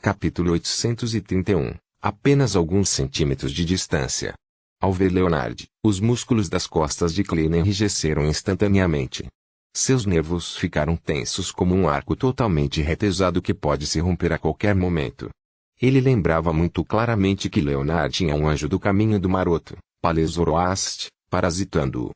Capítulo 831. Apenas alguns centímetros de distância. Ao ver Leonard, os músculos das costas de Klein enrijeceram instantaneamente. Seus nervos ficaram tensos como um arco totalmente retesado que pode se romper a qualquer momento. Ele lembrava muito claramente que Leonard tinha um anjo do caminho do maroto, Palais Zoroast, parasitando-o.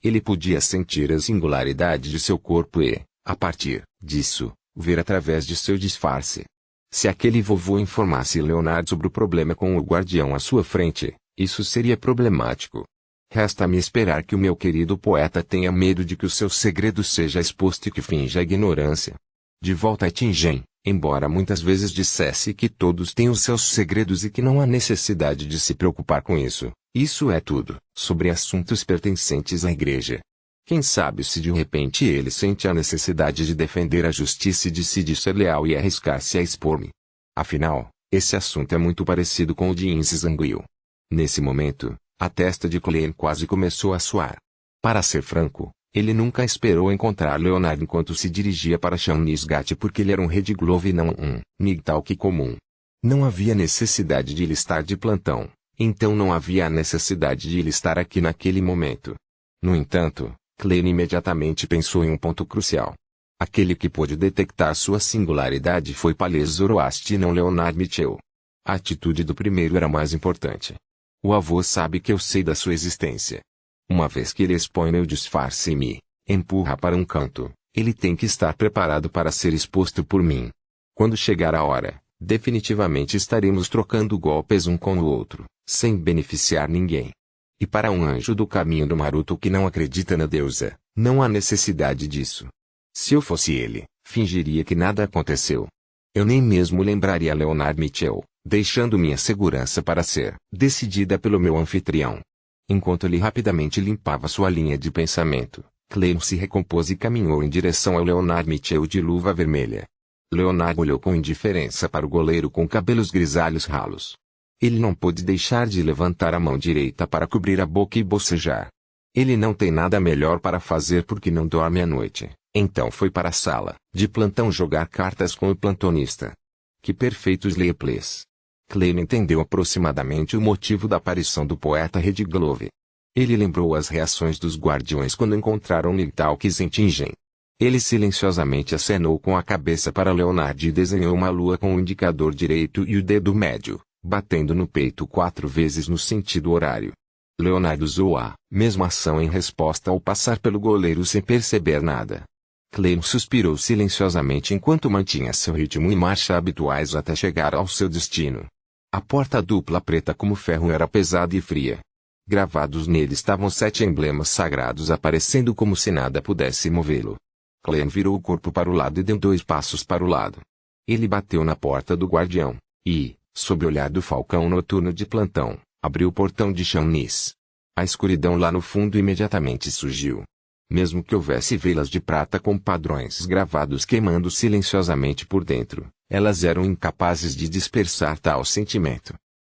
Ele podia sentir a singularidade de seu corpo e, a partir disso, ver através de seu disfarce. Se aquele vovô informasse Leonard sobre o problema com o guardião à sua frente, isso seria problemático. Resta-me esperar que o meu querido poeta tenha medo de que o seu segredo seja exposto e que finja ignorância. De volta a Tingen, embora muitas vezes dissesse que todos têm os seus segredos e que não há necessidade de se preocupar com isso, isso é tudo, sobre assuntos pertencentes à igreja. Quem sabe se de repente ele sente a necessidade de defender a justiça e de ser leal e arriscar-se a expor-me. Afinal, esse assunto é muito parecido com o de Incisangwil. Nesse momento, a testa de Klein quase começou a suar. Para ser franco, ele nunca esperou encontrar Leonard enquanto se dirigia para Shawnisgat porque ele era um Red Glove e não um Nigtalk comum. Não havia necessidade de ele estar de plantão, então não havia a necessidade de ele estar aqui naquele momento. No entanto, Klein imediatamente pensou em um ponto crucial. Aquele que pôde detectar sua singularidade foi Palais Zoroast e não Leonard Mitchell. A atitude do primeiro era mais importante. O avô sabe que eu sei da sua existência. Uma vez que ele expõe meu disfarce e me empurra para um canto, ele tem que estar preparado para ser exposto por mim. Quando chegar a hora, definitivamente estaremos trocando golpes um com o outro, sem beneficiar ninguém. E para um anjo do caminho do maroto que não acredita na deusa, não há necessidade disso. Se eu fosse ele, fingiria que nada aconteceu. Eu nem mesmo lembraria Leonard Mitchell, deixando minha segurança para ser decidida pelo meu anfitrião. Enquanto ele rapidamente limpava sua linha de pensamento, Klein se recompôs e caminhou em direção ao Leonard Mitchell de luva vermelha. Leonard olhou com indiferença para o goleiro com cabelos grisalhos ralos. Ele não pôde deixar de levantar a mão direita para cobrir a boca e bocejar. Ele não tem nada melhor para fazer porque não dorme à noite, então foi para a sala de plantão jogar cartas com o plantonista. Que perfeitos leplés! Klein entendeu aproximadamente o motivo da aparição do poeta Red Glove. Ele lembrou as reações dos guardiões quando encontraram Nigtalks em Tingen. Ele silenciosamente acenou com a cabeça para Leonard e desenhou uma lua com o indicador direito e o dedo médio, batendo no peito 4 vezes no sentido horário. Leonard usou a mesma ação em resposta ao passar pelo goleiro sem perceber nada. Klein suspirou silenciosamente enquanto mantinha seu ritmo e marcha habituais até chegar ao seu destino. A porta dupla preta como ferro era pesada e fria. Gravados nele estavam 7 emblemas sagrados aparecendo como se nada pudesse movê-lo. Klein virou o corpo para o lado e deu 2 passos para o lado. Ele bateu na porta do guardião, e, sob o olhar do falcão noturno de plantão, abriu o portão de Shawnis. A escuridão lá no fundo imediatamente surgiu. Mesmo que houvesse velas de prata com padrões gravados queimando silenciosamente por dentro, elas eram incapazes de dispersar tal sentimento.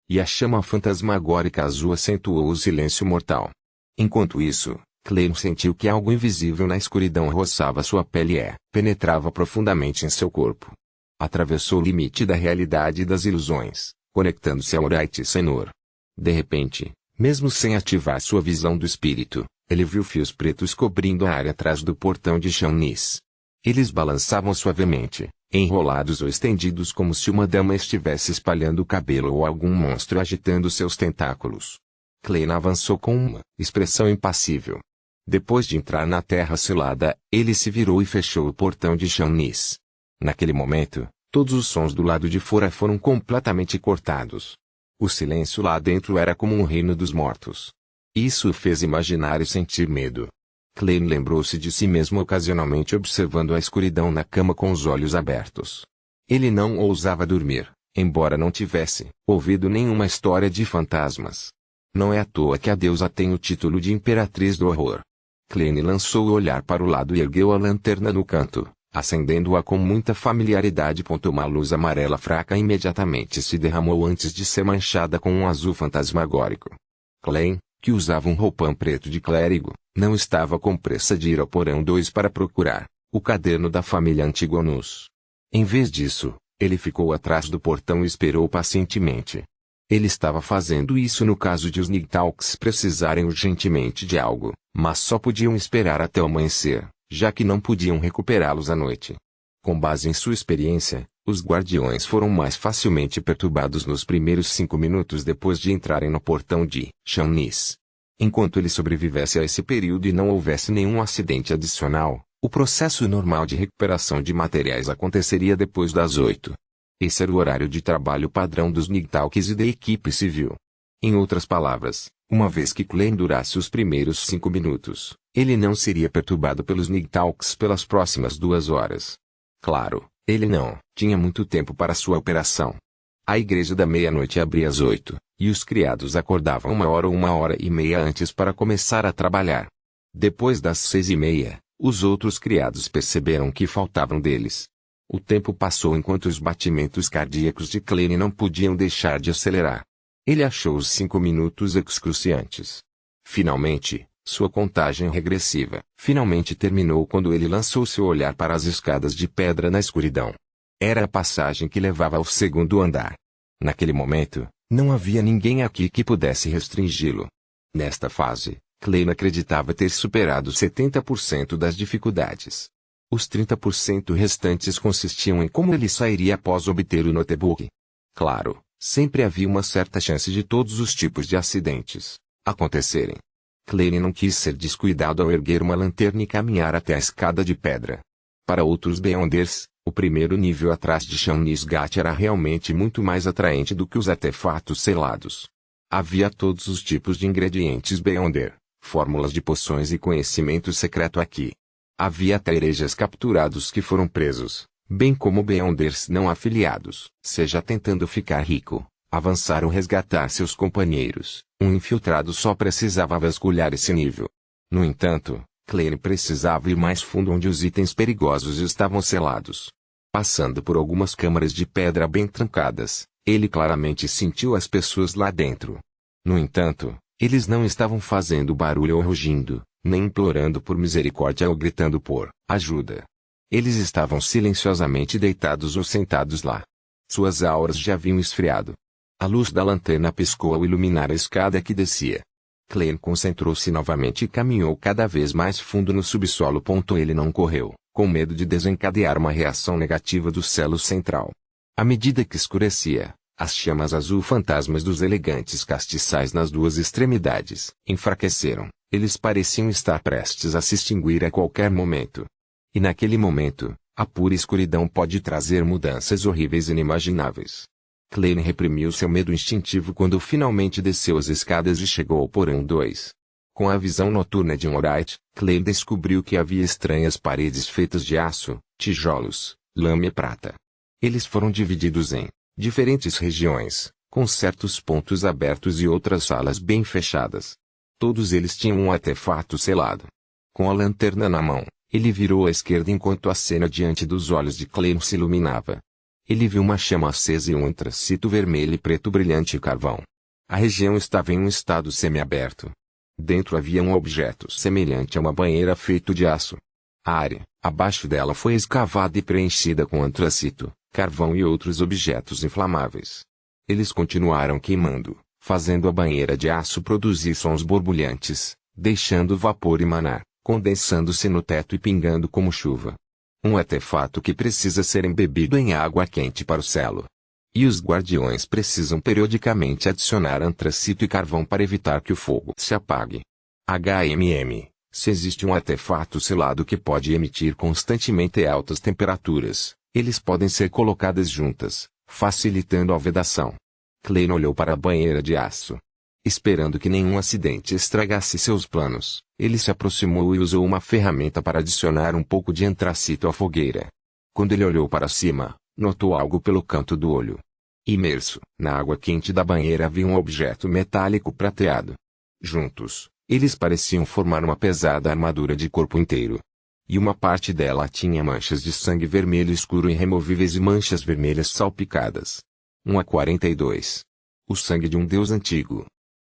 E a chama fantasmagórica azul acentuou o silêncio mortal. Enquanto isso, Klein sentiu que algo invisível na escuridão roçava sua pele e penetrava profundamente em seu corpo. Atravessou o limite da realidade e das ilusões, conectando-se ao Orait Senor. De repente, mesmo sem ativar sua visão do espírito, ele viu fios pretos cobrindo a área atrás do portão de Shawnis. Eles balançavam suavemente, enrolados ou estendidos como se uma dama estivesse espalhando o cabelo ou algum monstro agitando seus tentáculos. Klein avançou com uma expressão impassível. Depois de entrar na terra selada, ele se virou e fechou o portão de Shawnis. Naquele momento, todos os sons do lado de fora foram completamente cortados. O silêncio lá dentro era como um reino dos mortos. Isso o fez imaginar e sentir medo. Klein lembrou-se de si mesmo ocasionalmente observando a escuridão na cama com os olhos abertos. Ele não ousava dormir, embora não tivesse ouvido nenhuma história de fantasmas. Não é à toa que a deusa tem o título de Imperatriz do Horror. Klein lançou o olhar para o lado e ergueu a lanterna no canto, acendendo-a com muita familiaridade. Uma luz amarela fraca imediatamente se derramou antes de ser manchada com um azul fantasmagórico. Klein, que usava um roupão preto de clérigo, não estava com pressa de ir ao porão 2 para procurar o caderno da família Antigonus. Em vez disso, Ele ficou atrás do portão e esperou pacientemente. Ele estava fazendo isso no caso de os Nigtalks precisarem urgentemente de algo, mas só podiam esperar até o amanhecer, já que não podiam recuperá-los à noite. Com base em sua experiência, os guardiões foram mais facilmente perturbados nos primeiros 5 minutos depois de entrarem no portão de Shannis. Enquanto ele sobrevivesse a esse período e não houvesse nenhum acidente adicional, o processo normal de recuperação de materiais aconteceria depois das 8. Esse era o horário de trabalho padrão dos Nigtalks e da equipe civil. Em outras palavras, uma vez que Klein durasse os primeiros 5 minutos, ele não seria perturbado pelos Nigtalks pelas próximas 2 horas. Claro, ele não tinha muito tempo para sua operação. A igreja da meia-noite abria às 8, e os criados acordavam 1 hora ou 1h30 antes para começar a trabalhar. Depois das 6h30, os outros criados perceberam que faltavam deles. O tempo passou enquanto os batimentos cardíacos de Klein não podiam deixar de acelerar. Ele achou os 5 minutos excruciantes. Finalmente, sua contagem regressiva finalmente terminou quando ele lançou seu olhar para as escadas de pedra na escuridão. Era a passagem que levava ao segundo andar. Naquele momento, não havia ninguém aqui que pudesse restringi-lo. Nesta fase, Klein acreditava ter superado 70% das dificuldades. Os 30% restantes consistiam em como ele sairia após obter o notebook. Claro, sempre havia uma certa chance de todos os tipos de acidentes acontecerem. Klein não quis ser descuidado ao erguer uma lanterna e caminhar até a escada de pedra. Para outros Beyonders, o primeiro nível atrás de Shannis-Ghat era realmente muito mais atraente do que os artefatos selados. Havia todos os tipos de ingredientes Beyonder, fórmulas de poções e conhecimento secreto aqui. Havia até hereges capturados que foram presos, bem como Beyonders não afiliados, seja tentando ficar rico, avançar ou resgatar seus companheiros. Um infiltrado só precisava vasculhar esse nível. No entanto, Klein precisava ir mais fundo onde os itens perigosos estavam selados. Passando por algumas câmaras de pedra bem trancadas, ele claramente sentiu as pessoas lá dentro. No entanto, eles não estavam fazendo barulho ou rugindo, nem implorando por misericórdia ou gritando por ajuda. Eles estavam silenciosamente deitados ou sentados lá. Suas auras já haviam esfriado. A luz da lanterna piscou ao iluminar a escada que descia. Klein concentrou-se novamente e caminhou cada vez mais fundo no subsolo. Ele não correu, com medo de desencadear uma reação negativa do selo central. À medida que escurecia, as chamas azul fantasmas dos elegantes castiçais nas 2 extremidades enfraqueceram. Eles pareciam estar prestes a se extinguir a qualquer momento. E naquele momento, a pura escuridão pode trazer mudanças horríveis e inimagináveis. Klein reprimiu seu medo instintivo quando finalmente desceu as escadas e chegou ao porão 2. Com a visão noturna de um Orite, Klein descobriu que havia estranhas paredes feitas de aço, tijolos, lama e prata. Eles foram divididos em diferentes regiões, com certos pontos abertos e outras salas bem fechadas. Todos eles tinham um artefato selado. Com a lanterna na mão, ele virou à esquerda enquanto a cena diante dos olhos de Klein se iluminava. Ele viu uma chama acesa e um antracito vermelho e preto brilhante carvão. A região estava em um estado semiaberto. Dentro havia um objeto semelhante a uma banheira feito de aço. A área, abaixo dela foi escavada e preenchida com antracito, carvão e outros objetos inflamáveis. Eles continuaram queimando, fazendo a banheira de aço produzir sons borbulhantes, deixando o vapor emanar, condensando-se no teto e pingando como chuva. Um artefato que precisa ser embebido em água quente para o selo. E os guardiões precisam periodicamente adicionar antracito e carvão para evitar que o fogo se apague. Se existe um artefato selado que pode emitir constantemente altas temperaturas, eles podem ser colocadas juntas, facilitando a vedação. Klein olhou para a banheira de aço. Esperando que nenhum acidente estragasse seus planos, ele se aproximou e usou uma ferramenta para adicionar um pouco de antracito à fogueira. Quando ele olhou para cima, notou algo pelo canto do olho. Imerso na água quente da banheira havia um objeto metálico prateado. Juntos, eles pareciam formar uma pesada armadura de corpo inteiro. E uma parte dela tinha manchas de sangue vermelho escuro irremovíveis e manchas vermelhas salpicadas. 1/42. O sangue de um deus antigo.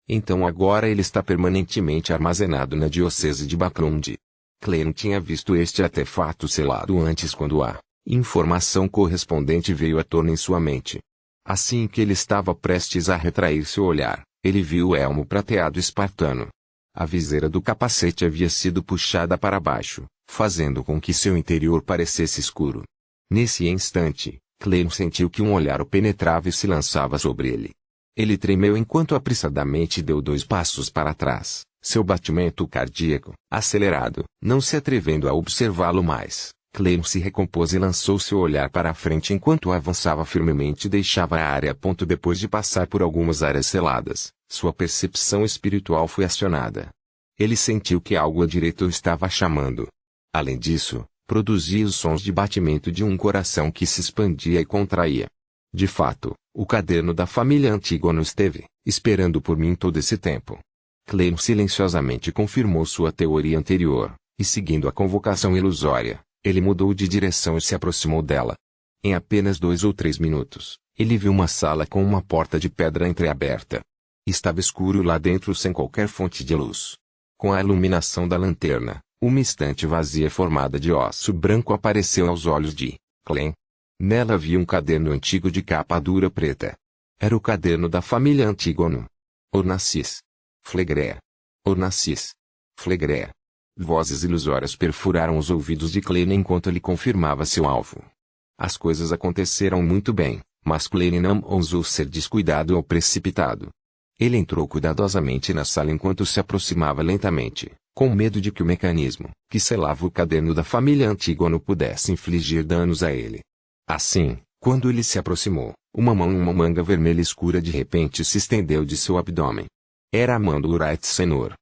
Então agora ele está permanentemente armazenado na diocese de Bakrund. Klein tinha visto este artefato selado antes quando Informação correspondente veio à tona em sua mente. Assim que ele estava prestes a retrair seu olhar, ele viu o elmo prateado espartano. A viseira do capacete havia sido puxada para baixo, fazendo com que seu interior parecesse escuro. Nesse instante, Clem sentiu que um olhar o penetrava e se lançava sobre ele. Ele tremeu enquanto apressadamente deu 2 passos para trás, seu batimento cardíaco, acelerado, não se atrevendo a observá-lo mais. Clem se recompôs e lançou seu olhar para a frente enquanto avançava firmemente e deixava a área. Depois de passar por algumas áreas seladas, sua percepção espiritual foi acionada. Ele sentiu que algo à direita o estava chamando. Além disso, produzia os sons de batimento de um coração que se expandia e contraía. De fato, o caderno da família Antígono esteve esperando por mim todo esse tempo. Clem silenciosamente confirmou sua teoria anterior, e seguindo a convocação ilusória, ele mudou de direção e se aproximou dela. Em apenas 2 ou 3 minutos, ele viu uma sala com uma porta de pedra entreaberta. Estava escuro lá dentro sem qualquer fonte de luz. Com a iluminação da lanterna, uma estante vazia formada de osso branco apareceu aos olhos de Clem. Nela havia um caderno antigo de capa dura preta. Era o caderno da família Antígono. Ornacis. Flegrea. Ornacis. Flegrea. Vozes ilusórias perfuraram os ouvidos de Clem enquanto ele confirmava seu alvo. As coisas aconteceram muito bem, mas Clem não ousou ser descuidado ou precipitado. Ele entrou cuidadosamente na sala enquanto se aproximava lentamente, com medo de que o mecanismo, que selava o caderno da família Antígono pudesse infligir danos a ele. Assim, quando ele se aproximou, uma manga vermelha escura de repente se estendeu de seu abdômen. Era a mão do Urait Senor.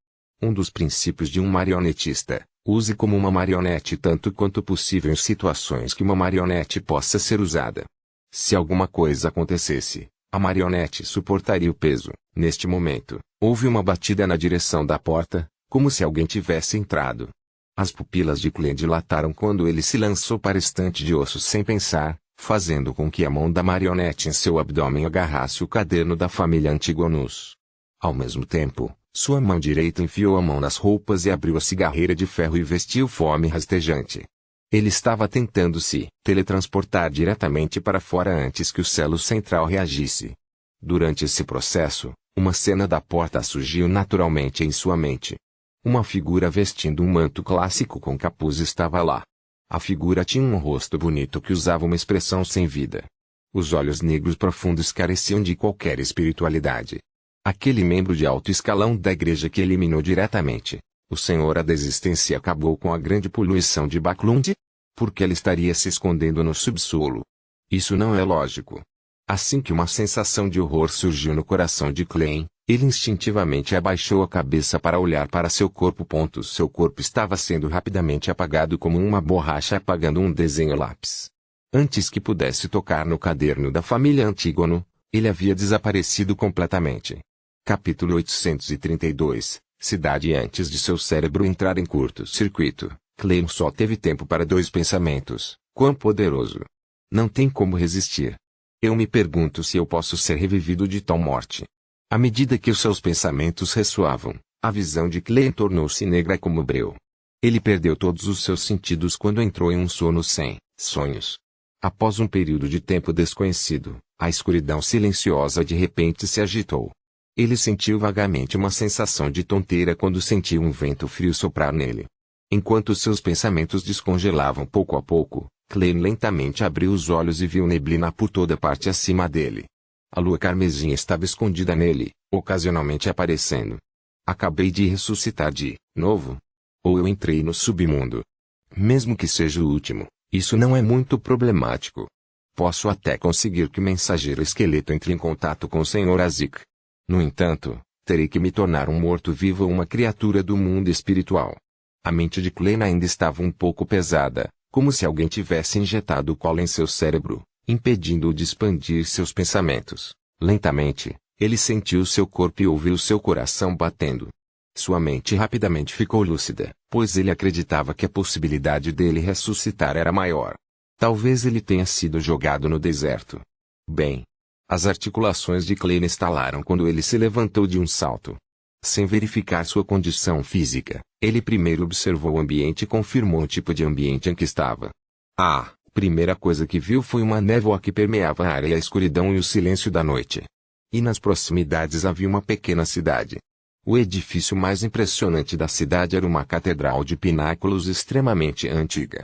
Um dos princípios de um marionetista: use como uma marionete tanto quanto possível em situações que uma marionete possa ser usada. Se alguma coisa acontecesse, a marionete suportaria o peso. Neste momento, houve uma batida na direção da porta, como se alguém tivesse entrado. As pupilas de Clem dilataram quando ele se lançou para a estante de ossos sem pensar, fazendo com que a mão da marionete em seu abdômen agarrasse o caderno da família Antígonos. Ao mesmo tempo, sua mão direita enfiou a mão nas roupas e abriu a cigarreira de ferro e vestiu fome rastejante. Ele estava tentando se teletransportar diretamente para fora antes que o selo central reagisse. Durante esse processo, uma cena da porta surgiu naturalmente em sua mente. Uma figura vestindo um manto clássico com capuz estava lá. A figura tinha um rosto bonito que usava uma expressão sem vida. Os olhos negros profundos careciam de qualquer espiritualidade. Aquele membro de alto escalão da igreja que eliminou diretamente o Senhor da Existência acabou com a grande poluição de Baclund? Por que ele estaria se escondendo no subsolo? Isso não é lógico. Assim que uma sensação de horror surgiu no coração de Clem, ele instintivamente abaixou a cabeça para olhar para seu corpo. Seu corpo estava sendo rapidamente apagado como uma borracha apagando um desenho lápis. Antes que pudesse tocar no caderno da família Antígono, ele havia desaparecido completamente. Capítulo 832, Cidade. Antes de seu cérebro entrar em curto-circuito, Clem só teve tempo para 2 pensamentos: quão poderoso! Não tem como resistir. Eu me pergunto se eu posso ser revivido de tal morte. À medida que os seus pensamentos ressoavam, a visão de Clem tornou-se negra como breu. Ele perdeu todos os seus sentidos quando entrou em um sono sem sonhos. Após um período de tempo desconhecido, a escuridão silenciosa de repente se agitou. Ele sentiu vagamente uma sensação de tonteira quando sentiu um vento frio soprar nele. Enquanto seus pensamentos descongelavam pouco a pouco, Clem lentamente abriu os olhos e viu neblina por toda parte acima dele. A lua carmesim estava escondida nele, ocasionalmente aparecendo. Acabei de ressuscitar de novo? Ou eu entrei no submundo? Mesmo que seja o último, isso não é muito problemático. Posso até conseguir que o mensageiro esqueleto entre em contato com o Sr. Azik. No entanto, terei que me tornar um morto-vivo ou uma criatura do mundo espiritual. A mente de Clem ainda estava um pouco pesada, como se alguém tivesse injetado cola em seu cérebro, impedindo-o de expandir seus pensamentos. Lentamente, ele sentiu seu corpo e ouviu seu coração batendo. Sua mente rapidamente ficou lúcida, pois ele acreditava que a possibilidade dele ressuscitar era maior. Talvez ele tenha sido jogado no deserto. Bem, as articulações de Clem estalaram quando ele se levantou de um salto. Sem verificar sua condição física, ele primeiro observou o ambiente e confirmou o tipo de ambiente em que estava. Primeira coisa que viu foi uma névoa que permeava a área e a escuridão e o silêncio da noite. E nas proximidades havia uma pequena cidade. O edifício mais impressionante da cidade era uma catedral de pináculos extremamente antiga.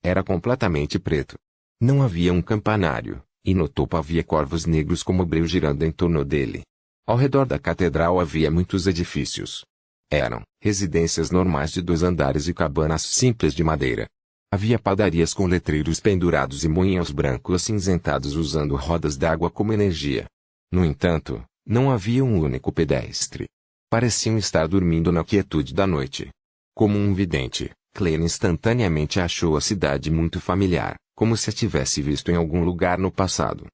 Era completamente preto. Não havia um campanário, e no topo havia corvos negros como breu girando em torno dele. Ao redor da catedral havia muitos edifícios. Eram residências normais de 2 andares e cabanas simples de madeira. Havia padarias com letreiros pendurados e moinhos brancos acinzentados usando rodas d'água como energia. No entanto, não havia um único pedestre. Pareciam estar dormindo na quietude da noite. Como um vidente, Klein instantaneamente achou a cidade muito familiar, como se a tivesse visto em algum lugar no passado.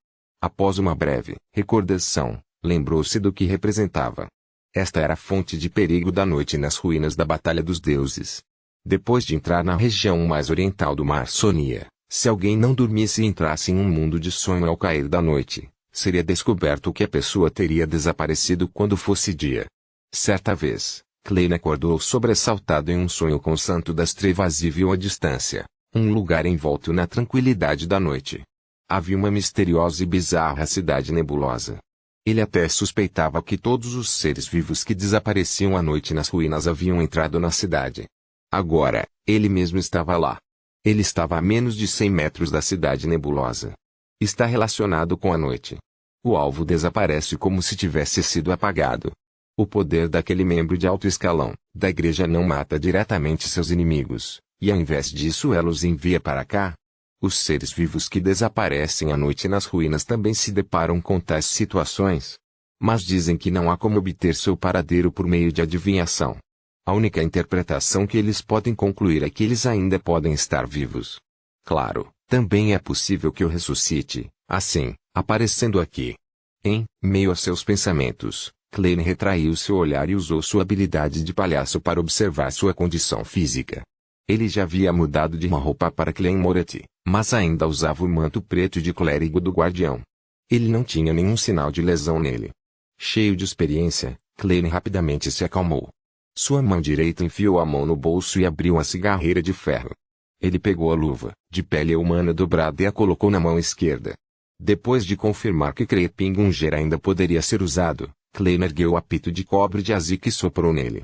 Após uma breve recordação, lembrou-se do que representava. Esta era a fonte de perigo da noite nas ruínas da Batalha dos Deuses. Depois de entrar na região mais oriental do Mar Sonia, se alguém não dormisse e entrasse em um mundo de sonho ao cair da noite, seria descoberto que a pessoa teria desaparecido quando fosse dia. Certa vez, Klein acordou sobressaltado em um sonho com o Santo das Trevas e viu à distância um lugar envolto na tranquilidade da noite. Havia uma misteriosa e bizarra cidade nebulosa. Ele até suspeitava que todos os seres vivos que desapareciam à noite nas ruínas haviam entrado na cidade. Agora, ele mesmo estava lá. Ele estava a menos de 100 metros da cidade nebulosa. Está relacionado com a noite. O alvo desaparece como se tivesse sido apagado. O poder daquele membro de alto escalão da igreja não mata diretamente seus inimigos, e ao invés disso ela os envia para cá. Os seres vivos que desaparecem à noite nas ruínas também se deparam com tais situações. Mas dizem que não há como obter seu paradeiro por meio de adivinhação. A única interpretação que eles podem concluir é que eles ainda podem estar vivos. Claro, também é possível que eu ressuscite, assim, aparecendo aqui. Em meio a seus pensamentos, Klein retraiu seu olhar e usou sua habilidade de palhaço para observar sua condição física. Ele já havia mudado de uma roupa para Klein Moretti, mas ainda usava o manto preto de clérigo do guardião. Ele não tinha nenhum sinal de lesão nele. Cheio de experiência, Klein rapidamente se acalmou. Sua mão direita enfiou a mão no bolso e abriu uma cigarreira de ferro. Ele pegou a luva, de pele humana dobrada e a colocou na mão esquerda. Depois de confirmar que Krepingunger ainda poderia ser usado, Klein ergueu o apito de cobre de Azik e soprou nele.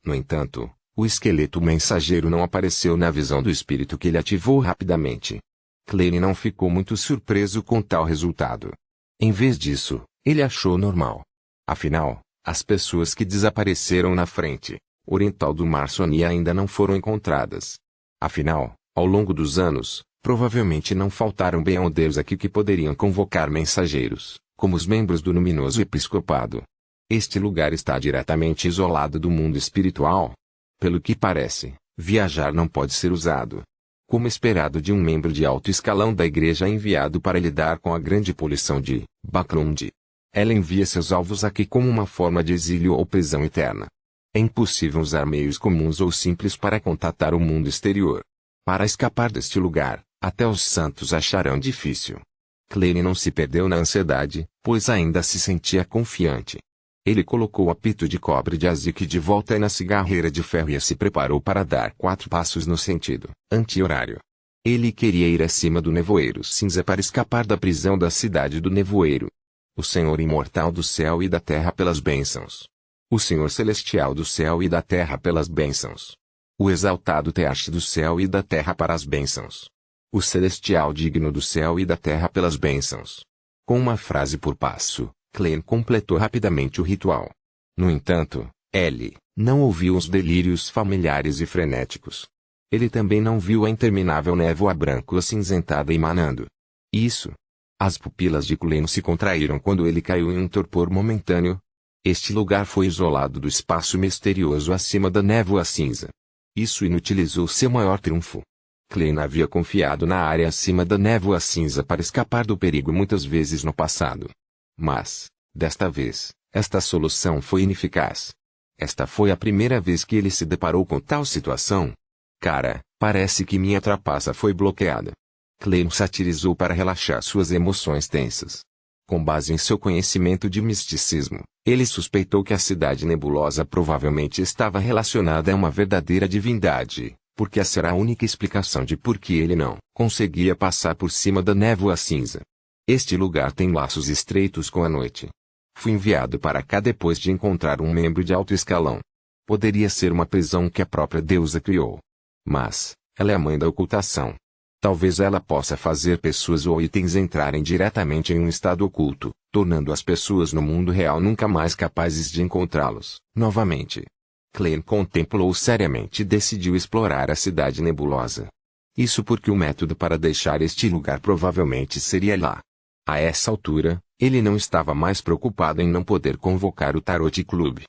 No entanto, o esqueleto mensageiro não apareceu na visão do espírito que ele ativou rapidamente. Klein não ficou muito surpreso com tal resultado. Em vez disso, ele achou normal. Afinal, as pessoas que desapareceram na frente oriental do Mar Sonia ainda não foram encontradas. Afinal, ao longo dos anos, provavelmente não faltaram bem-audeiros aqui que poderiam convocar mensageiros, como os membros do luminoso episcopado. Este lugar está diretamente isolado do mundo espiritual. Pelo que parece, viajar não pode ser usado. Como esperado de um membro de alto escalão da igreja enviado para lidar com a grande poluição de Baklund. Ela envia seus alvos aqui como uma forma de exílio ou prisão eterna. É impossível usar meios comuns ou simples para contatar o mundo exterior. Para escapar deste lugar, até os santos acharão difícil. Klein não se perdeu na ansiedade, pois ainda se sentia confiante. Ele colocou o apito de cobre de Azik de volta na cigarreira de ferro e se preparou para dar 4 passos no sentido anti-horário. Ele queria ir acima do nevoeiro cinza para escapar da prisão da cidade do nevoeiro. O Senhor imortal do céu e da terra pelas bênçãos. O Senhor celestial do céu e da terra pelas bênçãos. O exaltado Teache do céu e da terra para as bênçãos. O celestial digno do céu e da terra pelas bênçãos. Com uma frase por passo, Klein completou rapidamente o ritual. No entanto, ele não ouviu os delírios familiares e frenéticos. Ele também não viu a interminável névoa branco acinzentada emanando. Isso. As pupilas de Klein se contraíram quando ele caiu em um torpor momentâneo. Este lugar foi isolado do espaço misterioso acima da névoa cinza. Isso inutilizou seu maior triunfo. Klein havia confiado na área acima da névoa cinza para escapar do perigo muitas vezes no passado. Mas, desta vez, esta solução foi ineficaz. Esta foi a primeira vez que ele se deparou com tal situação. Cara, parece que minha trapaça foi bloqueada. Klein satirizou para relaxar suas emoções tensas. Com base em seu conhecimento de misticismo, ele suspeitou que a cidade nebulosa provavelmente estava relacionada a uma verdadeira divindade, Porque essa era a única explicação de por que ele não conseguia passar por cima da névoa cinza. Este lugar tem laços estreitos com a noite. Fui enviado para cá depois de encontrar um membro de alto escalão. Poderia ser uma prisão que a própria deusa criou. Mas, ela é a mãe da ocultação. Talvez ela possa fazer pessoas ou itens entrarem diretamente em um estado oculto, tornando as pessoas no mundo real nunca mais capazes de encontrá-los, novamente. Klein contemplou seriamente e decidiu explorar a cidade nebulosa. Isso porque o método para deixar este lugar provavelmente seria lá. A essa altura, ele não estava mais preocupado em não poder convocar o Tarot Club.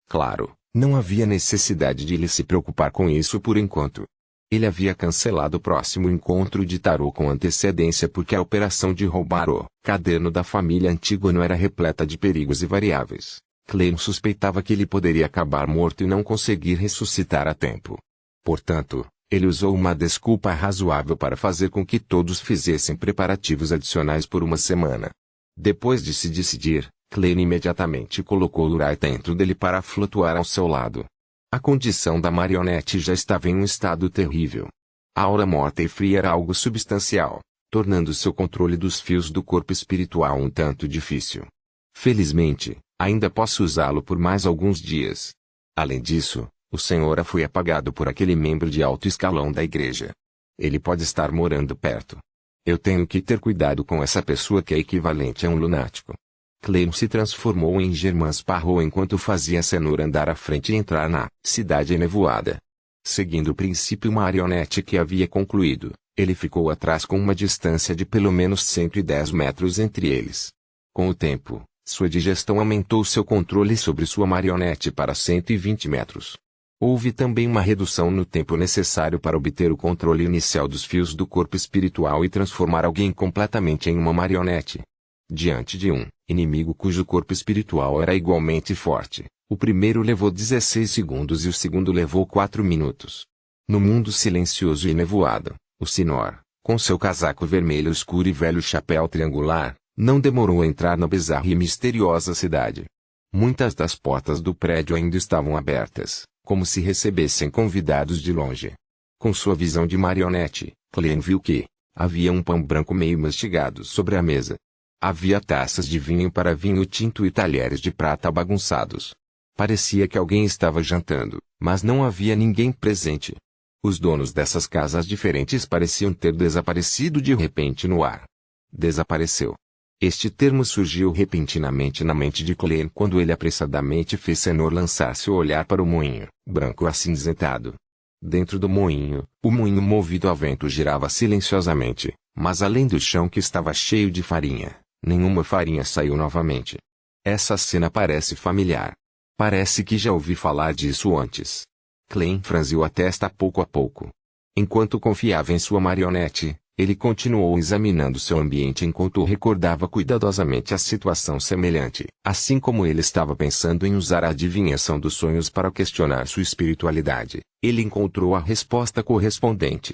Claro, não havia necessidade de ele se preocupar com isso por enquanto. Ele havia cancelado o próximo encontro de tarô com antecedência porque a operação de roubar o caderno da família Antígono era repleta de perigos e variáveis. Klein suspeitava que ele poderia acabar morto e não conseguir ressuscitar a tempo. Portanto, ele usou uma desculpa razoável para fazer com que todos fizessem preparativos adicionais por uma semana. Depois de se decidir, Klein imediatamente colocou Lurai dentro dele para flutuar ao seu lado. A condição da marionete já estava em um estado terrível. A aura morta e fria era algo substancial, tornando seu controle dos fios do corpo espiritual um tanto difícil. Felizmente, ainda posso usá-lo por mais alguns dias. Além disso, o Senhor foi apagado por aquele membro de alto escalão da igreja. Ele pode estar morando perto. Eu tenho que ter cuidado com essa pessoa que é equivalente a um lunático. Klein se transformou em Germain Sparrow enquanto fazia a cenoura andar à frente e entrar na cidade enevoada. Seguindo o princípio marionete que havia concluído, ele ficou atrás com uma distância de pelo menos 110 metros entre eles. Com o tempo, sua digestão aumentou seu controle sobre sua marionete para 120 metros. Houve também uma redução no tempo necessário para obter o controle inicial dos fios do corpo espiritual e transformar alguém completamente em uma marionete. Diante de um inimigo cujo corpo espiritual era igualmente forte, o primeiro levou 16 segundos e o segundo levou 4 minutos. No mundo silencioso e nevoado, o Sinor, com seu casaco vermelho escuro e velho chapéu triangular, não demorou a entrar na bizarra e misteriosa cidade. Muitas das portas do prédio ainda estavam abertas, como se recebessem convidados de longe. Com sua visão de marionete, Klein viu que havia um pão branco meio mastigado sobre a mesa. Havia taças de vinho para vinho tinto e talheres de prata bagunçados. Parecia que alguém estava jantando, mas não havia ninguém presente. Os donos dessas casas diferentes pareciam ter desaparecido de repente no ar. Desapareceu. Este termo surgiu repentinamente na mente de Klein quando ele apressadamente fez Senor lançar seu olhar para o moinho, branco acinzentado. Dentro do moinho, o moinho movido ao vento girava silenciosamente, mas além do chão que estava cheio de farinha, nenhuma farinha saiu novamente. Essa cena parece familiar. Parece que já ouvi falar disso antes. Klein franziu a testa pouco a pouco. Enquanto confiava em sua marionete, ele continuou examinando seu ambiente enquanto recordava cuidadosamente a situação semelhante, assim como ele estava pensando em usar a adivinhação dos sonhos para questionar sua espiritualidade. Ele encontrou a resposta correspondente.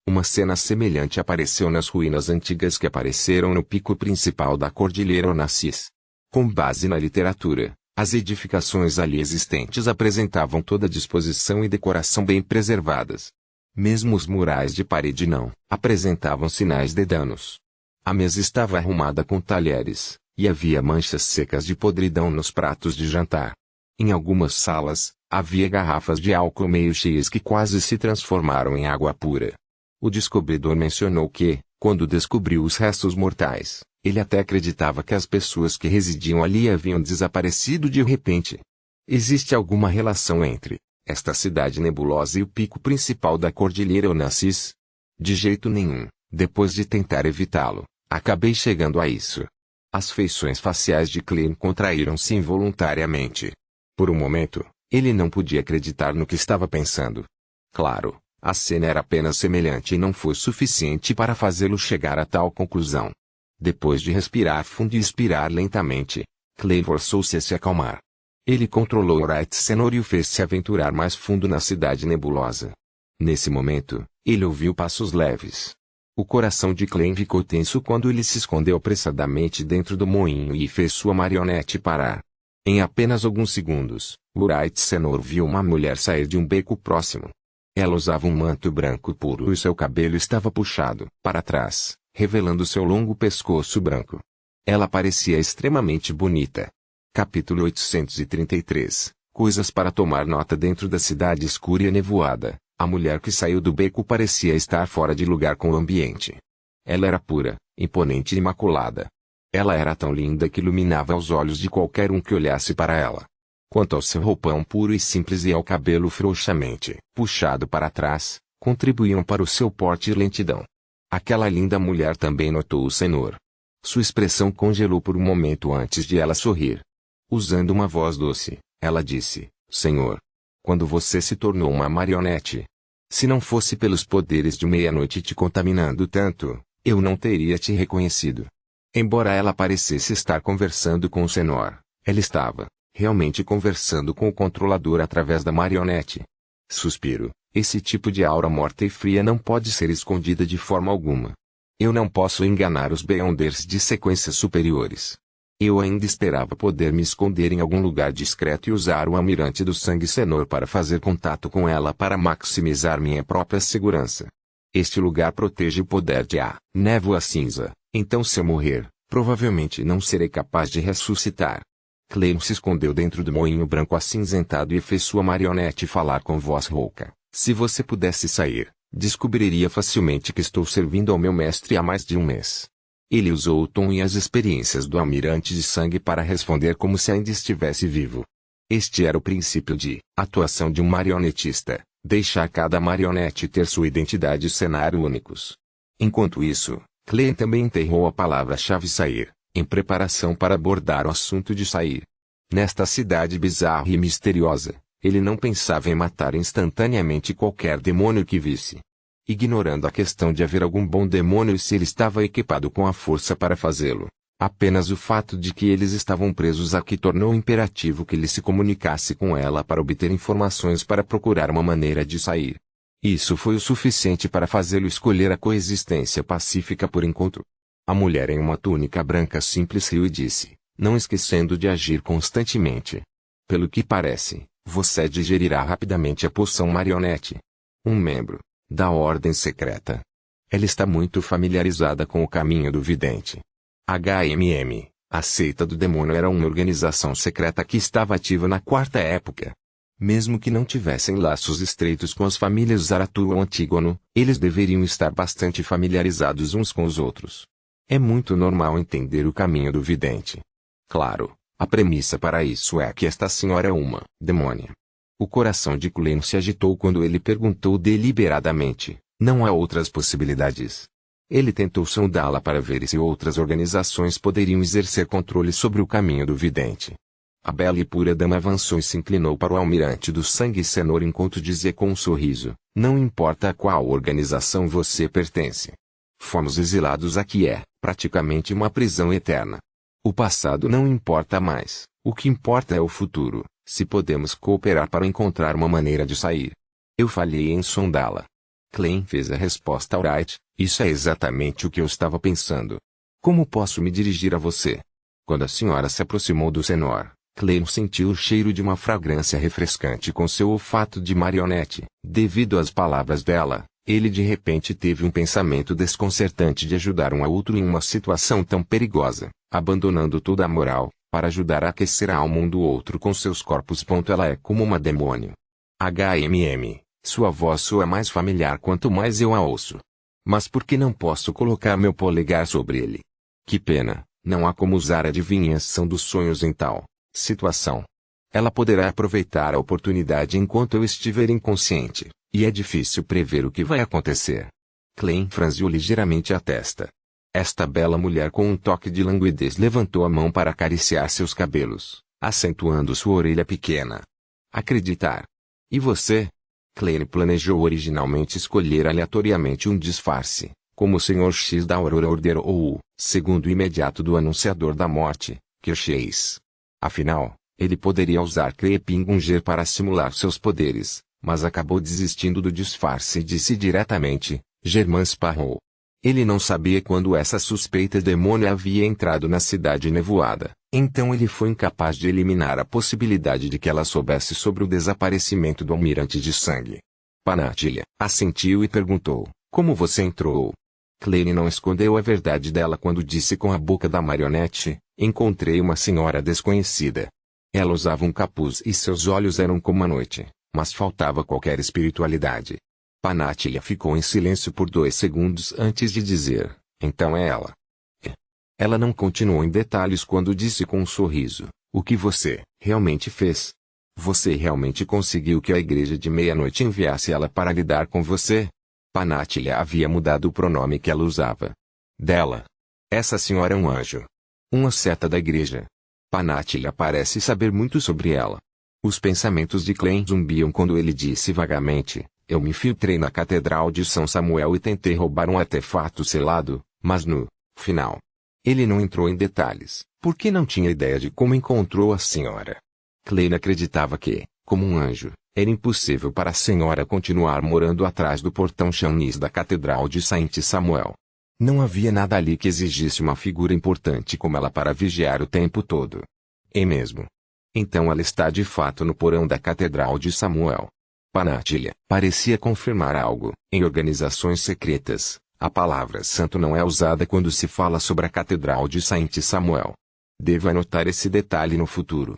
Uma cena semelhante apareceu nas ruínas antigas que apareceram no pico principal da Cordilheira Onassis. Com base na literatura, as edificações ali existentes apresentavam toda disposição e decoração bem preservadas. Mesmo os murais de parede não apresentavam sinais de danos. A mesa estava arrumada com talheres, e havia manchas secas de podridão nos pratos de jantar. Em algumas salas, havia garrafas de álcool meio cheias que quase se transformaram em água pura. O descobridor mencionou que, quando descobriu os restos mortais, ele até acreditava que as pessoas que residiam ali haviam desaparecido de repente. Existe alguma relação entre esta cidade nebulosa e o pico principal da Cordilheira Onassis? De jeito nenhum. Depois de tentar evitá-lo, acabei chegando a isso. As feições faciais de Klein contraíram-se involuntariamente. Por um momento, ele não podia acreditar no que estava pensando. Claro, a cena era apenas semelhante e não foi suficiente para fazê-lo chegar a tal conclusão. Depois de respirar fundo e expirar lentamente, Klein forçou-se a se acalmar. Ele controlou o Right Senor e o fez se aventurar mais fundo na cidade nebulosa. Nesse momento, ele ouviu passos leves. O coração de Klein ficou tenso quando ele se escondeu apressadamente dentro do moinho e fez sua marionete parar. Em apenas alguns segundos, o Right Senor viu uma mulher sair de um beco próximo. Ela usava um manto branco puro e seu cabelo estava puxado para trás, revelando seu longo pescoço branco. Ela parecia extremamente bonita. Capítulo 833. Coisas para tomar nota dentro da cidade escura e nevoada. A mulher que saiu do beco parecia estar fora de lugar com o ambiente. Ela era pura, imponente e imaculada. Ela era tão linda que iluminava os olhos de qualquer um que olhasse para ela. Quanto ao seu roupão puro e simples e ao cabelo frouxamente puxado para trás, contribuíam para o seu porte e lentidão. Aquela linda mulher também notou o Senhor. Sua expressão congelou por um momento antes de ela sorrir. Usando uma voz doce, ela disse: Senhor, quando você se tornou uma marionete? Se não fosse pelos poderes de meia-noite te contaminando tanto, eu não teria te reconhecido. Embora ela parecesse estar conversando com o Senhor, ela estava realmente conversando com o controlador através da marionete. Suspiro. Esse tipo de aura morta e fria não pode ser escondida de forma alguma. Eu não posso enganar os Beyonders de sequências superiores. Eu ainda esperava poder me esconder em algum lugar discreto e usar o Almirante do Sangue Senhor para fazer contato com ela para maximizar minha própria segurança. Este lugar protege o poder de A névoa cinza, então se eu morrer, provavelmente não serei capaz de ressuscitar. Clem se escondeu dentro do moinho branco acinzentado e fez sua marionete falar com voz rouca. Se você pudesse sair, descobriria facilmente que estou servindo ao meu mestre há mais de um mês. Ele usou o tom e as experiências do Almirante de Sangue para responder como se ainda estivesse vivo. Este era o princípio de atuação de um marionetista, deixar cada marionete ter sua identidade e cenário únicos. Enquanto isso, Clem também enterrou a palavra-chave sair, em preparação para abordar o assunto de sair. Nesta cidade bizarra e misteriosa, ele não pensava em matar instantaneamente qualquer demônio que visse. Ignorando a questão de haver algum bom demônio e se ele estava equipado com a força para fazê-lo, apenas o fato de que eles estavam presos aqui tornou imperativo que ele se comunicasse com ela para obter informações para procurar uma maneira de sair. Isso foi o suficiente para fazê-lo escolher a coexistência pacífica por enquanto. A mulher em uma túnica branca simples riu e disse, não esquecendo de agir constantemente. Pelo que parece, você digerirá rapidamente a poção marionete. Um membro da Ordem Secreta. Ela está muito familiarizada com o caminho do vidente. HMM, a seita do demônio era uma organização secreta que estava ativa na Quarta Época. Mesmo que não tivessem laços estreitos com as famílias Zaratu ou Antígono, eles deveriam estar bastante familiarizados uns com os outros. É muito normal entender o caminho do vidente. Claro, a premissa para isso é que esta senhora é uma demônia. O coração de Clem se agitou quando ele perguntou deliberadamente, não há outras possibilidades? Ele tentou sondá-la para ver se outras organizações poderiam exercer controle sobre o caminho do vidente. A bela e pura dama avançou e se inclinou para o Almirante do Sangue Senhor enquanto dizia com um sorriso, não importa a qual organização você pertence. Fomos exilados aqui praticamente uma prisão eterna. O passado não importa mais, o que importa é o futuro, se podemos cooperar para encontrar uma maneira de sair. Eu falhei em sondá-la. Clem fez a resposta alright, isso é exatamente o que eu estava pensando. Como posso me dirigir a você? Quando a senhora se aproximou do Senhor, Clem sentiu o cheiro de uma fragrância refrescante com seu olfato de marionete. Devido às palavras dela, ele de repente teve um pensamento desconcertante de ajudar um a outro em uma situação tão perigosa, abandonando toda a moral, para ajudar a aquecer a alma um do outro com seus corpos. Ela é como uma demônio. HMM, sua voz soa mais familiar quanto mais eu a ouço. Mas por que não posso colocar meu polegar sobre ele? Que pena, não há como usar a adivinhação dos sonhos em tal situação. Ela poderá aproveitar a oportunidade enquanto eu estiver inconsciente, e é difícil prever o que vai acontecer. Clem franziu ligeiramente a testa. Esta bela mulher com um toque de languidez levantou a mão para acariciar seus cabelos, acentuando sua orelha pequena. Acreditar. E você? Clem planejou originalmente escolher aleatoriamente um disfarce, como o Sr. X da Aurora ordenou ou o segundo imediato do Anunciador da Morte, Kirchheis. Afinal, ele poderia usar Crepingunger para simular seus poderes, mas acabou desistindo do disfarce e disse diretamente, Germain Sparrow. Ele não sabia quando essa suspeita demônio havia entrado na cidade nevoada, então ele foi incapaz de eliminar a possibilidade de que ela soubesse sobre o desaparecimento do Almirante de Sangue. Panatilha assentiu e perguntou, como você entrou? Klein não escondeu a verdade dela quando disse com a boca da marionete, encontrei uma senhora desconhecida. Ela usava um capuz e seus olhos eram como a noite, mas faltava qualquer espiritualidade. Panatilha ficou em silêncio por 2 segundos antes de dizer, então é ela. Ela não continuou em detalhes quando disse com um sorriso, o que você realmente fez? Você realmente conseguiu que a igreja de meia-noite enviasse ela para lidar com você? Panatilha havia mudado o pronome que ela usava. Dela. Essa senhora é um anjo. Uma seta da igreja. Panatilha parece saber muito sobre ela. Os pensamentos de Klein zumbiam quando ele disse vagamente, eu me infiltrei na Catedral de São Samuel e tentei roubar um artefato selado, mas no final. Ele não entrou em detalhes, porque não tinha ideia de como encontrou a senhora. Klein acreditava que, como um anjo, era impossível para a senhora continuar morando atrás do portão Chaunis da Catedral de Saint Samuel. Não havia nada ali que exigisse uma figura importante como ela para vigiar o tempo todo. E mesmo. Então ela está de fato no porão da Catedral de Samuel. Panatilha parecia confirmar algo. Em organizações secretas, a palavra santo não é usada quando se fala sobre a Catedral de Saint Samuel. Devo anotar esse detalhe no futuro.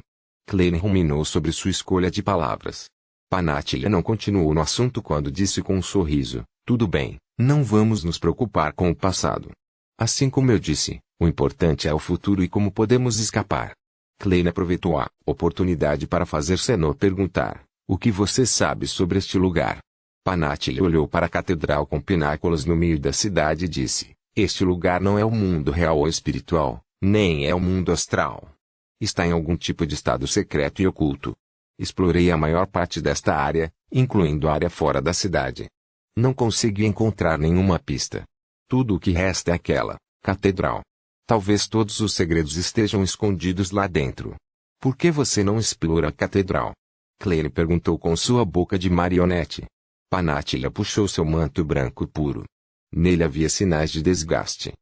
Klein ruminou sobre sua escolha de palavras. Panatilha não continuou no assunto quando disse com um sorriso, tudo bem, não vamos nos preocupar com o passado. Assim como eu disse, o importante é o futuro e como podemos escapar. Klein aproveitou a oportunidade para fazer Senor perguntar, o que você sabe sobre este lugar? Panatilha olhou para a catedral com pináculos no meio da cidade e disse, este lugar não é o mundo real ou espiritual, nem é o mundo astral. Está em algum tipo de estado secreto e oculto. Explorei a maior parte desta área, incluindo a área fora da cidade. Não consegui encontrar nenhuma pista. Tudo o que resta é aquela catedral. Talvez todos os segredos estejam escondidos lá dentro. Por que você não explora a catedral? Klein perguntou com sua boca de marionete. Panatilha puxou seu manto branco puro. Nele havia sinais de desgaste.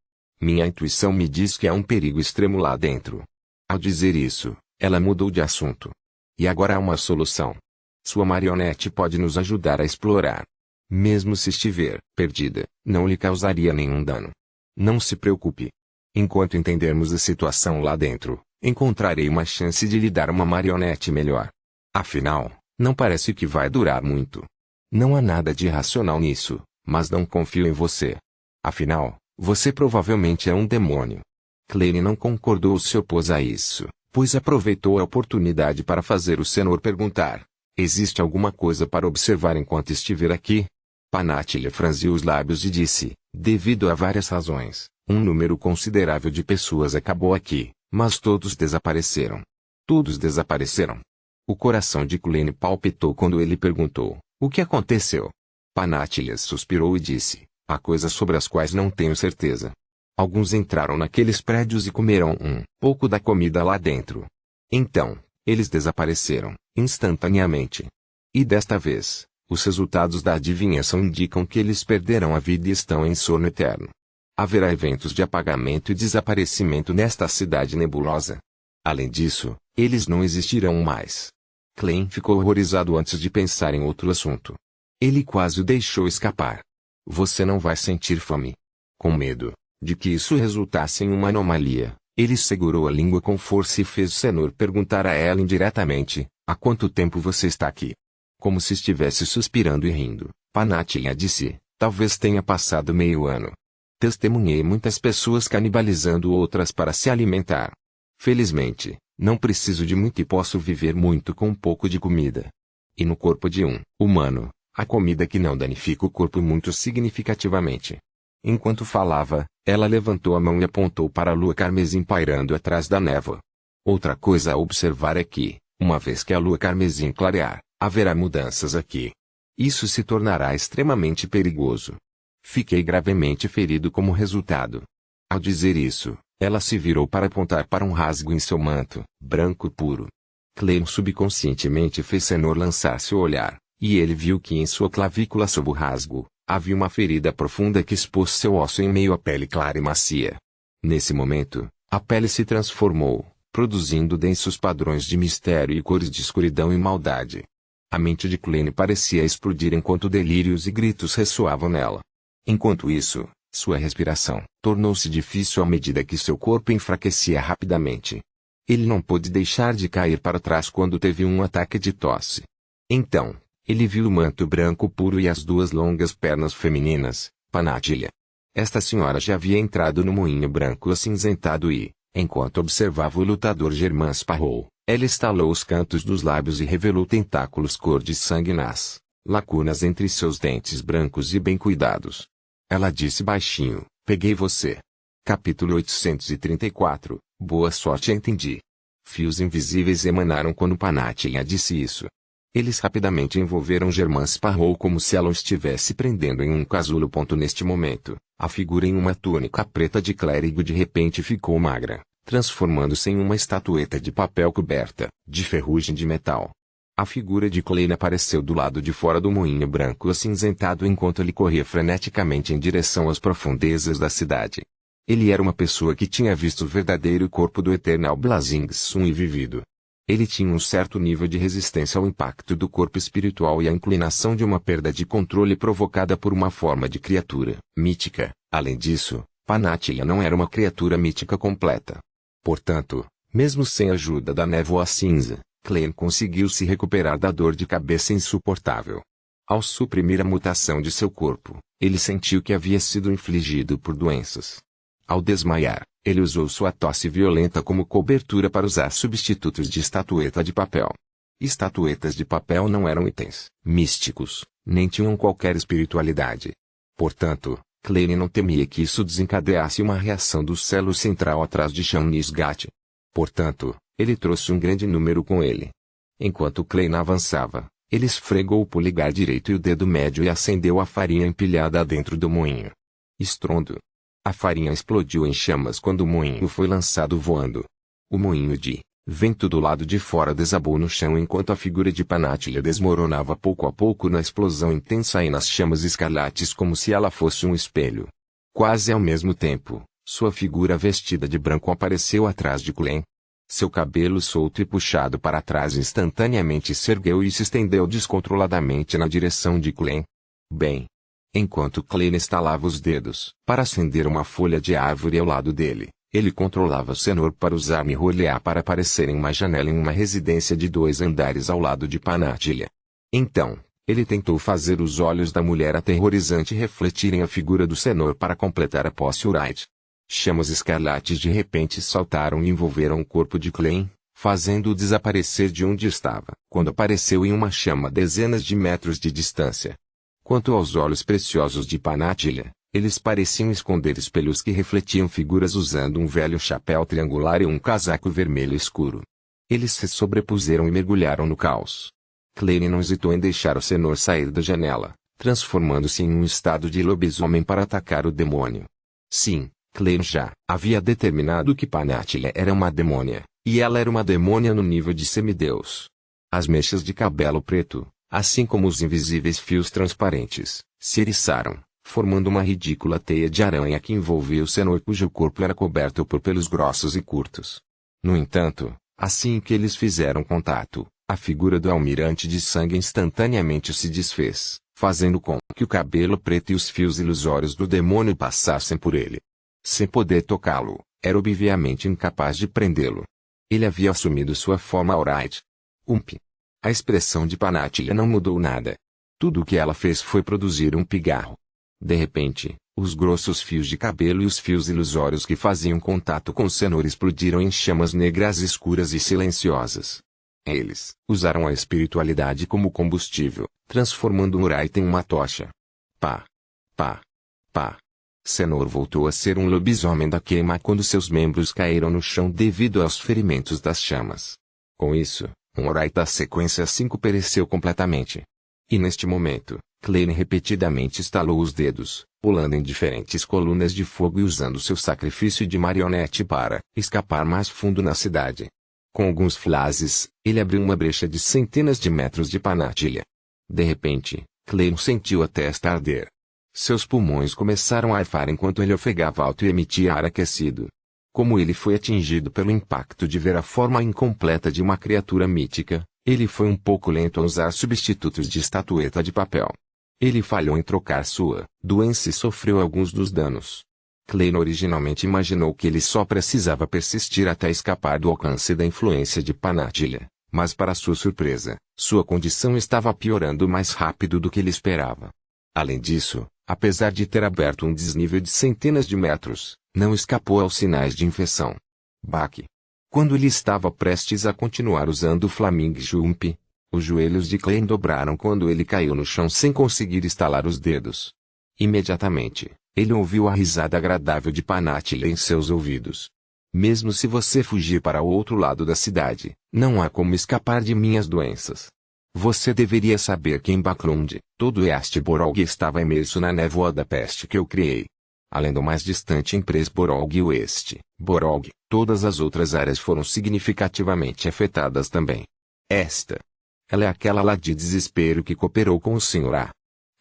Minha intuição me diz que há um perigo extremo lá dentro. Ao dizer isso, ela mudou de assunto. E agora há uma solução. Sua marionete pode nos ajudar a explorar. Mesmo se estiver perdida, não lhe causaria nenhum dano. Não se preocupe. Enquanto entendermos a situação lá dentro, encontrarei uma chance de lhe dar uma marionete melhor. Afinal, não parece que vai durar muito. Não há nada de irracional nisso, mas não confio em você. Afinal, você provavelmente é um demônio. Klein não concordou ou se opôs a isso, pois aproveitou a oportunidade para fazer o Senhor perguntar, existe alguma coisa para observar enquanto estiver aqui? Panatilha franziu os lábios e disse, devido a várias razões, um número considerável de pessoas acabou aqui, mas todos desapareceram. Todos desapareceram. O coração de Klein palpitou quando ele perguntou, o que aconteceu? Panatilha suspirou e disse, há coisas sobre as quais não tenho certeza. Alguns entraram naqueles prédios e comeram um pouco da comida lá dentro. Então, eles desapareceram, instantaneamente. E desta vez, os resultados da adivinhação indicam que eles perderam a vida e estão em sono eterno. Haverá eventos de apagamento e desaparecimento nesta cidade nebulosa. Além disso, eles não existirão mais. Klein ficou horrorizado antes de pensar em outro assunto. Ele quase o deixou escapar. Você não vai sentir fome. Com medo de que isso resultasse em uma anomalia, ele segurou a língua com força e fez Senhor perguntar a ela indiretamente, há quanto tempo você está aqui? Como se estivesse suspirando e rindo, Panatilha disse, talvez tenha passado meio ano. Testemunhei muitas pessoas canibalizando outras para se alimentar. Felizmente, não preciso de muito e posso viver muito com um pouco de comida. E no corpo de um humano, há comida que não danifica o corpo muito significativamente. Enquanto falava, ela levantou a mão e apontou para a lua carmesim pairando atrás da névoa. Outra coisa a observar é que, uma vez que a lua carmesim clarear, haverá mudanças aqui. Isso se tornará extremamente perigoso. Fiquei gravemente ferido como resultado. Ao dizer isso, ela se virou para apontar para um rasgo em seu manto, branco puro. Klein subconscientemente fez Senhor lançar seu olhar, e ele viu que em sua clavícula sob o rasgo, havia uma ferida profunda que expôs seu osso em meio à pele clara e macia. Nesse momento, a pele se transformou, produzindo densos padrões de mistério e cores de escuridão e maldade. A mente de Klein parecia explodir enquanto delírios e gritos ressoavam nela. Enquanto isso, sua respiração tornou-se difícil à medida que seu corpo enfraquecia rapidamente. Ele não pôde deixar de cair para trás quando teve um ataque de tosse. Então, ele viu o manto branco puro e as duas longas pernas femininas, Panatilha. Esta senhora já havia entrado no moinho branco acinzentado e, enquanto observava o lutador Germain Sparrow, ela estalou os cantos dos lábios e revelou tentáculos cor de sangue nas lacunas entre seus dentes brancos e bem cuidados. Ela disse baixinho, peguei você. Capítulo 834, boa sorte, entendi. Fios invisíveis emanaram quando Panatilha disse isso. Eles rapidamente envolveram Germain Sparrow como se ela o estivesse prendendo em um casulo. Neste momento, a figura em uma túnica preta de clérigo de repente ficou magra, transformando-se em uma estatueta de papel coberta de ferrugem de metal. A figura de Klein apareceu do lado de fora do moinho branco acinzentado enquanto ele corria freneticamente em direção às profundezas da cidade. Ele era uma pessoa que tinha visto o verdadeiro corpo do Eternal Blazing Sun e vivido. Ele tinha um certo nível de resistência ao impacto do corpo espiritual e à inclinação de uma perda de controle provocada por uma forma de criatura mítica. Além disso, Panatilha não era uma criatura mítica completa. Portanto, mesmo sem a ajuda da névoa cinza, Klein conseguiu se recuperar da dor de cabeça insuportável. Ao suprimir a mutação de seu corpo, ele sentiu que havia sido infligido por doenças. Ao desmaiar, ele usou sua tosse violenta como cobertura para usar substitutos de estatueta de papel. Estatuetas de papel não eram itens místicos, nem tinham qualquer espiritualidade. Portanto, Klein não temia que isso desencadeasse uma reação do selo central atrás de Shaun-Nisgat. Portanto, ele trouxe um grande número com ele. Enquanto Klein avançava, ele esfregou o polegar direito e o dedo médio e acendeu a farinha empilhada dentro do moinho. Estrondo. A farinha explodiu em chamas quando o moinho foi lançado voando. O moinho de vento do lado de fora desabou no chão enquanto a figura de Panatilha desmoronava pouco a pouco na explosão intensa e nas chamas escarlates como se ela fosse um espelho. Quase ao mesmo tempo, sua figura vestida de branco apareceu atrás de Klein. Seu cabelo solto e puxado para trás instantaneamente se ergueu e se estendeu descontroladamente na direção de Klein. Bem. Enquanto Klein estalava os dedos para acender uma folha de árvore ao lado dele, ele controlava Senor para usar Mirolear para aparecer em uma janela em uma residência de 2 andares ao lado de Panatilha. Então, ele tentou fazer os olhos da mulher aterrorizante refletirem a figura do Senor para completar a posse Uright. Chamas escarlates de repente saltaram e envolveram o corpo de Klein, fazendo-o desaparecer de onde estava, quando apareceu em uma chama a dezenas de metros de distância. Quanto aos olhos preciosos de Panatilha, eles pareciam esconder espelhos que refletiam figuras usando um velho chapéu triangular e um casaco vermelho escuro. Eles se sobrepuseram e mergulharam no caos. Klein não hesitou em deixar o Senor sair da janela, transformando-se em um estado de lobisomem para atacar o demônio. Sim, Klein já havia determinado que Panatilha era uma demônia, e ela era uma demônia no nível de semideus. As mechas de cabelo preto, assim como os invisíveis fios transparentes, se eriçaram, formando uma ridícula teia de aranha que envolvia o Senor cujo corpo era coberto por pelos grossos e curtos. No entanto, assim que eles fizeram contato, a figura do almirante de sangue instantaneamente se desfez, fazendo com que o cabelo preto e os fios ilusórios do demônio passassem por ele. Sem poder tocá-lo, era obviamente incapaz de prendê-lo. Ele havia assumido sua forma Uright. A expressão de Panatilha não mudou nada. Tudo o que ela fez foi produzir um pigarro. De repente, os grossos fios de cabelo e os fios ilusórios que faziam contato com o Senor explodiram em chamas negras escuras e silenciosas. Eles usaram a espiritualidade como combustível, transformando Uright em uma tocha. Pá! Pá! Pá! Senor voltou a ser um lobisomem da queima quando seus membros caíram no chão devido aos ferimentos das chamas. Com isso, um Uright da sequência 5 pereceu completamente. E neste momento, Klein repetidamente estalou os dedos, pulando em diferentes colunas de fogo e usando seu sacrifício de marionete para escapar mais fundo na cidade. Com alguns flashes, ele abriu uma brecha de centenas de metros de Panatilha. De repente, Klein sentiu a testa arder. Seus pulmões começaram a arfar enquanto ele ofegava alto e emitia ar aquecido. Como ele foi atingido pelo impacto de ver a forma incompleta de uma criatura mítica, Ele foi um pouco lento a usar substitutos de estatueta de papel. Ele falhou em trocar sua doença e sofreu alguns dos danos. Klein originalmente imaginou que ele só precisava persistir até escapar do alcance da influência de Panatilha, mas para sua surpresa, sua condição estava piorando mais rápido do que ele esperava. Além disso, apesar de ter aberto um desnível de centenas de metros, não escapou aos sinais de infecção. Baque. Quando ele estava prestes a continuar usando o Flaming Jump, os joelhos de Klein dobraram quando ele caiu no chão sem conseguir estalar os dedos. Imediatamente, ele ouviu a risada agradável de Panatilha em seus ouvidos. Mesmo se você fugir para o outro lado da cidade, não há como escapar de minhas doenças. Você deveria saber que em Backlund, todo este Borog estava imerso na névoa da peste que eu criei. Além do mais distante em Presborog e Oeste, Borog, todas as outras áreas foram significativamente afetadas também. Ela é aquela lá de desespero que cooperou com o Sr. A.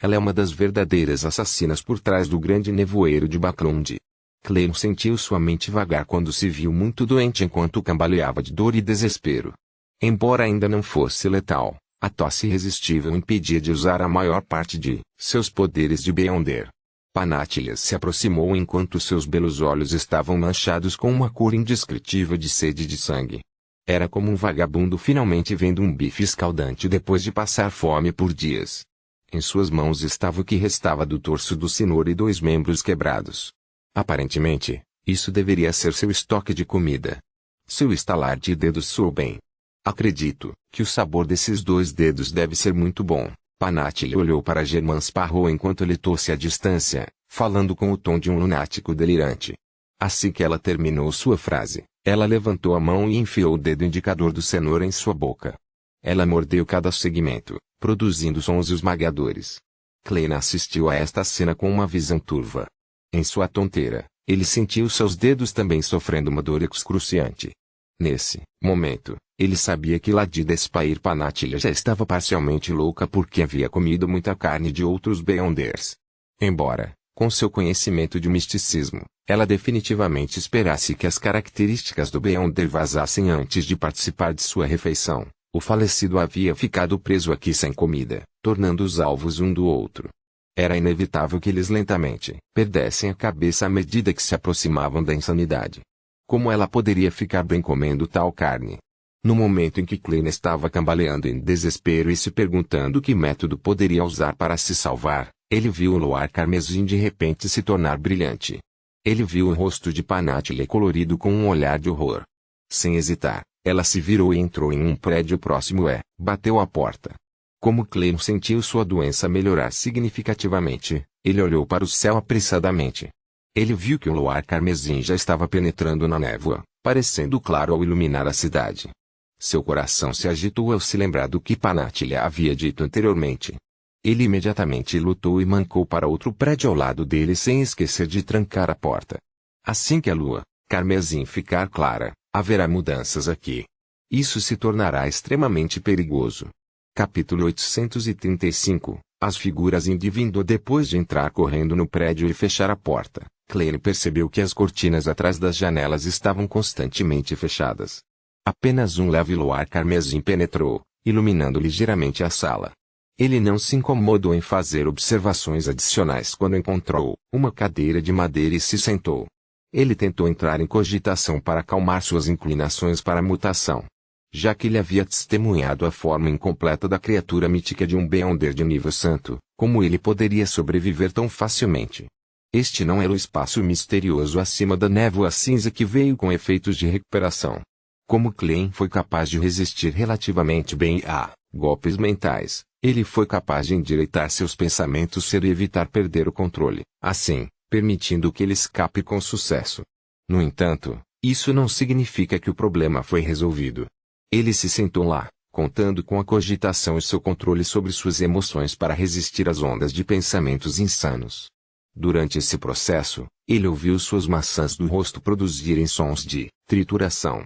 Ela é uma das verdadeiras assassinas por trás do grande nevoeiro de Backlund. Klein sentiu sua mente vagar quando se viu muito doente enquanto cambaleava de dor e desespero. Embora ainda não fosse letal, a tosse irresistível impedia de usar a maior parte de seus poderes de Beyonder. Panatilha se aproximou enquanto seus belos olhos estavam manchados com uma cor indescritível de sede de sangue. Era como um vagabundo finalmente vendo um bife escaldante depois de passar fome por dias. Em suas mãos estava o que restava do torso do senhor e 2 membros quebrados. Aparentemente, isso deveria ser seu estoque de comida. Seu estalar de dedos soou bem. Acredito que o sabor desses 2 dedos deve ser muito bom. Panatilha olhou para Germain Sparrow enquanto ele tosse à distância, falando com o tom de um lunático delirante. Assim que ela terminou sua frase, ela levantou a mão e enfiou o dedo indicador do cenoura em sua boca. Ela mordeu cada segmento, produzindo sons esmagadores. Klein assistiu a esta cena com uma visão turva. Em sua tonteira, ele sentiu seus dedos também sofrendo uma dor excruciante. Nesse momento, ele sabia que Ladida Spair Panatilha já estava parcialmente louca porque havia comido muita carne de outros Beyonders. Embora, com seu conhecimento de misticismo, ela definitivamente esperasse que as características do Beyonder vazassem antes de participar de sua refeição, o falecido havia ficado preso aqui sem comida, tornando-os alvos um do outro. Era inevitável que eles lentamente perdessem a cabeça à medida que se aproximavam da insanidade. Como ela poderia ficar bem comendo tal carne? No momento em que Klein estava cambaleando em desespero e se perguntando que método poderia usar para se salvar, ele viu o luar carmesim de repente se tornar brilhante. Ele viu o rosto de Panatilha colorido com um olhar de horror. Sem hesitar, ela se virou e entrou em um prédio próximo e bateu à porta. Como Klein sentiu sua doença melhorar significativamente, ele olhou para o céu apressadamente. Ele viu que o luar carmesim já estava penetrando na névoa, parecendo claro ao iluminar a cidade. Seu coração se agitou ao se lembrar do que Panatilha havia dito anteriormente. Ele imediatamente lutou e mancou para outro prédio ao lado dele sem esquecer de trancar a porta. Assim que a lua carmesim ficar clara, haverá mudanças aqui. Isso se tornará extremamente perigoso. Capítulo 835 As figuras indo e vindo. Depois de entrar correndo no prédio e fechar a porta, Klein percebeu que as cortinas atrás das janelas estavam constantemente fechadas. Apenas um leve luar carmesim penetrou, iluminando ligeiramente a sala. Ele não se incomodou em fazer observações adicionais quando encontrou uma cadeira de madeira e se sentou. Ele tentou entrar em cogitação para acalmar suas inclinações para a mutação. Já que ele havia testemunhado a forma incompleta da criatura mítica de um Beyonder de nível santo, como ele poderia sobreviver tão facilmente? Este não era o espaço misterioso acima da névoa cinza que veio com efeitos de recuperação. Como Klein foi capaz de resistir relativamente bem a golpes mentais, ele foi capaz de endireitar seus pensamentos e evitar perder o controle, assim, permitindo que ele escape com sucesso. No entanto, isso não significa que o problema foi resolvido. Ele se sentou lá, contando com a cogitação e seu controle sobre suas emoções para resistir às ondas de pensamentos insanos. Durante esse processo, ele ouviu suas maçãs do rosto produzirem sons de trituração.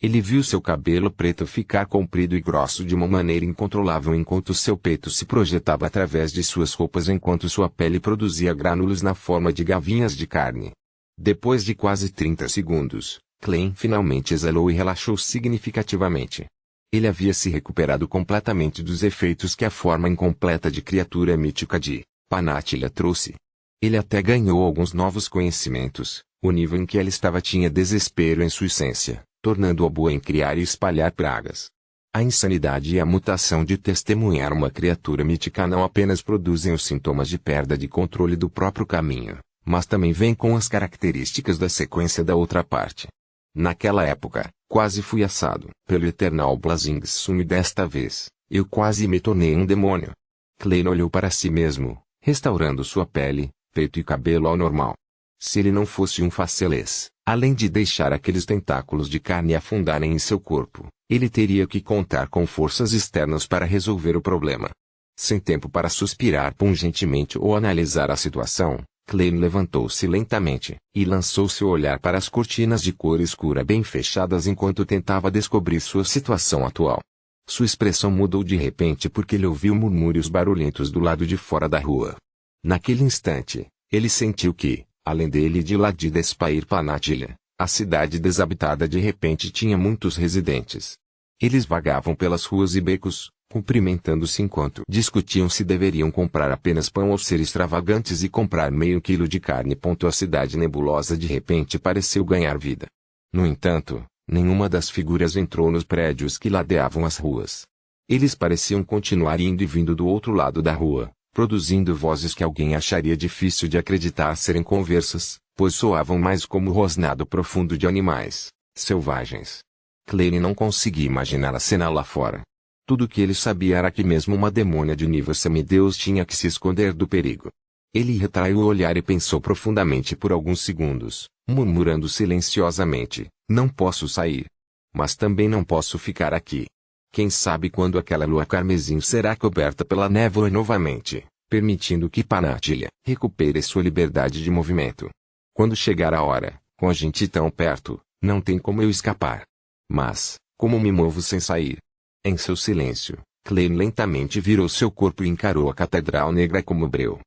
Ele viu seu cabelo preto ficar comprido e grosso de uma maneira incontrolável enquanto seu peito se projetava através de suas roupas enquanto sua pele produzia grânulos na forma de gavinhas de carne. Depois de quase 30 segundos, Klein finalmente exalou e relaxou significativamente. Ele havia se recuperado completamente dos efeitos que a forma incompleta de criatura mítica de Panatilha trouxe. Ele até ganhou alguns novos conhecimentos. O nível em que ela estava tinha desespero em sua essência, tornando-a boa em criar e espalhar pragas. A insanidade e a mutação de testemunhar uma criatura mítica não apenas produzem os sintomas de perda de controle do próprio caminho, mas também vêm com as características da sequência da outra parte. Naquela época, quase fui assado pelo Eternal Blazing Sun e desta vez, eu quase me tornei um demônio. Klein olhou para si mesmo, restaurando sua pele, peito e cabelo ao normal. Se ele não fosse um facelês, além de deixar aqueles tentáculos de carne afundarem em seu corpo, ele teria que contar com forças externas para resolver o problema. Sem tempo para suspirar pungentemente ou analisar a situação, Klein levantou-se lentamente e lançou seu olhar para as cortinas de cor escura bem fechadas enquanto tentava descobrir sua situação atual. Sua expressão mudou de repente porque ele ouviu murmúrios barulhentos do lado de fora da rua. Naquele instante, ele sentiu que, além dele e de Ladida Espair Panatilha, a cidade desabitada de repente tinha muitos residentes. Eles vagavam pelas ruas e becos, cumprimentando-se enquanto discutiam se deveriam comprar apenas pão ou ser extravagantes e comprar meio quilo de carne. A cidade nebulosa de repente pareceu ganhar vida. No entanto, nenhuma das figuras entrou nos prédios que ladeavam as ruas. Eles pareciam continuar indo e vindo do outro lado da rua, produzindo vozes que alguém acharia difícil de acreditar serem conversas, pois soavam mais como o rosnado profundo de animais selvagens. Klein não conseguia imaginar a cena lá fora. Tudo o que ele sabia era que mesmo uma demônia de nível semideus tinha que se esconder do perigo. Ele retraiu o olhar e pensou profundamente por alguns segundos, murmurando silenciosamente, não posso sair. Mas também não posso ficar aqui. Quem sabe quando aquela lua carmesim será coberta pela névoa novamente, permitindo que Panatilha recupere sua liberdade de movimento. Quando chegar a hora, com a gente tão perto, não tem como eu escapar. Mas, como me movo sem sair? Em seu silêncio, Klein lentamente virou seu corpo e encarou a Catedral Negra como breu.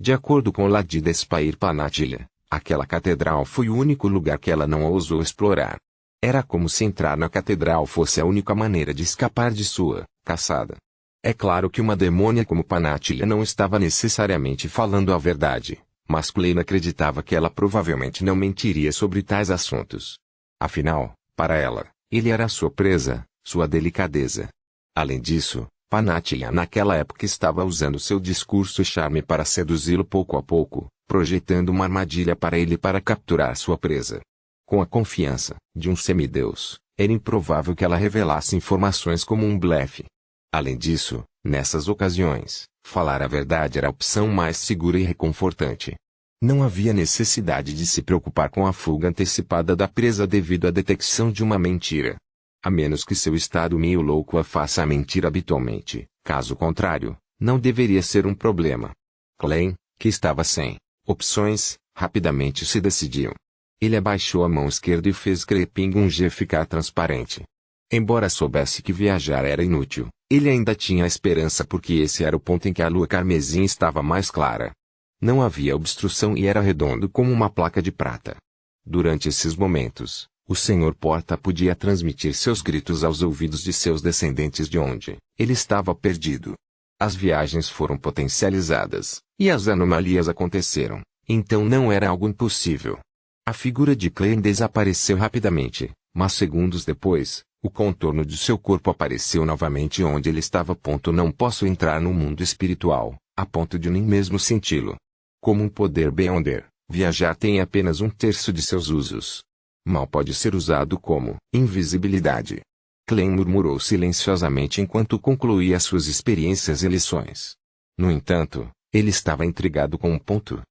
De acordo com Ladida Espair Panatilha, aquela catedral foi o único lugar que ela não ousou explorar. Era como se entrar na catedral fosse a única maneira de escapar de sua caçada. É claro que uma demônia como Panatilha não estava necessariamente falando a verdade, mas Klein acreditava que ela provavelmente não mentiria sobre tais assuntos. Afinal, para ela, ele era sua presa, sua delicadeza. Além disso, Panatilha naquela época estava usando seu discurso e charme para seduzi-lo pouco a pouco, projetando uma armadilha para ele para capturar sua presa. Com a confiança de um semideus, era improvável que ela revelasse informações como um blefe. Além disso, nessas ocasiões, falar a verdade era a opção mais segura e reconfortante. Não havia necessidade de se preocupar com a fuga antecipada da presa devido à detecção de uma mentira. A menos que seu estado meio louco a faça a mentir habitualmente, caso contrário, não deveria ser um problema. Klein, que estava sem opções, rapidamente se decidiu. Ele abaixou a mão esquerda e fez Creping G ficar transparente. Embora soubesse que viajar era inútil, ele ainda tinha a esperança porque esse era o ponto em que a lua carmesim estava mais clara. Não havia obstrução e era redondo como uma placa de prata. Durante esses momentos, o Senhor Porta podia transmitir seus gritos aos ouvidos de seus descendentes de onde ele estava perdido. As viagens foram potencializadas, e as anomalias aconteceram, então não era algo impossível. A figura de Klein desapareceu rapidamente, mas segundos depois, o contorno de seu corpo apareceu novamente onde ele estava. Não posso entrar no mundo espiritual, a ponto de nem mesmo senti-lo. Como um poder Beyonder, viajar tem apenas um terço de seus usos. Mal pode ser usado como invisibilidade. Klein murmurou silenciosamente enquanto concluía suas experiências e lições. No entanto, ele estava intrigado com um ponto.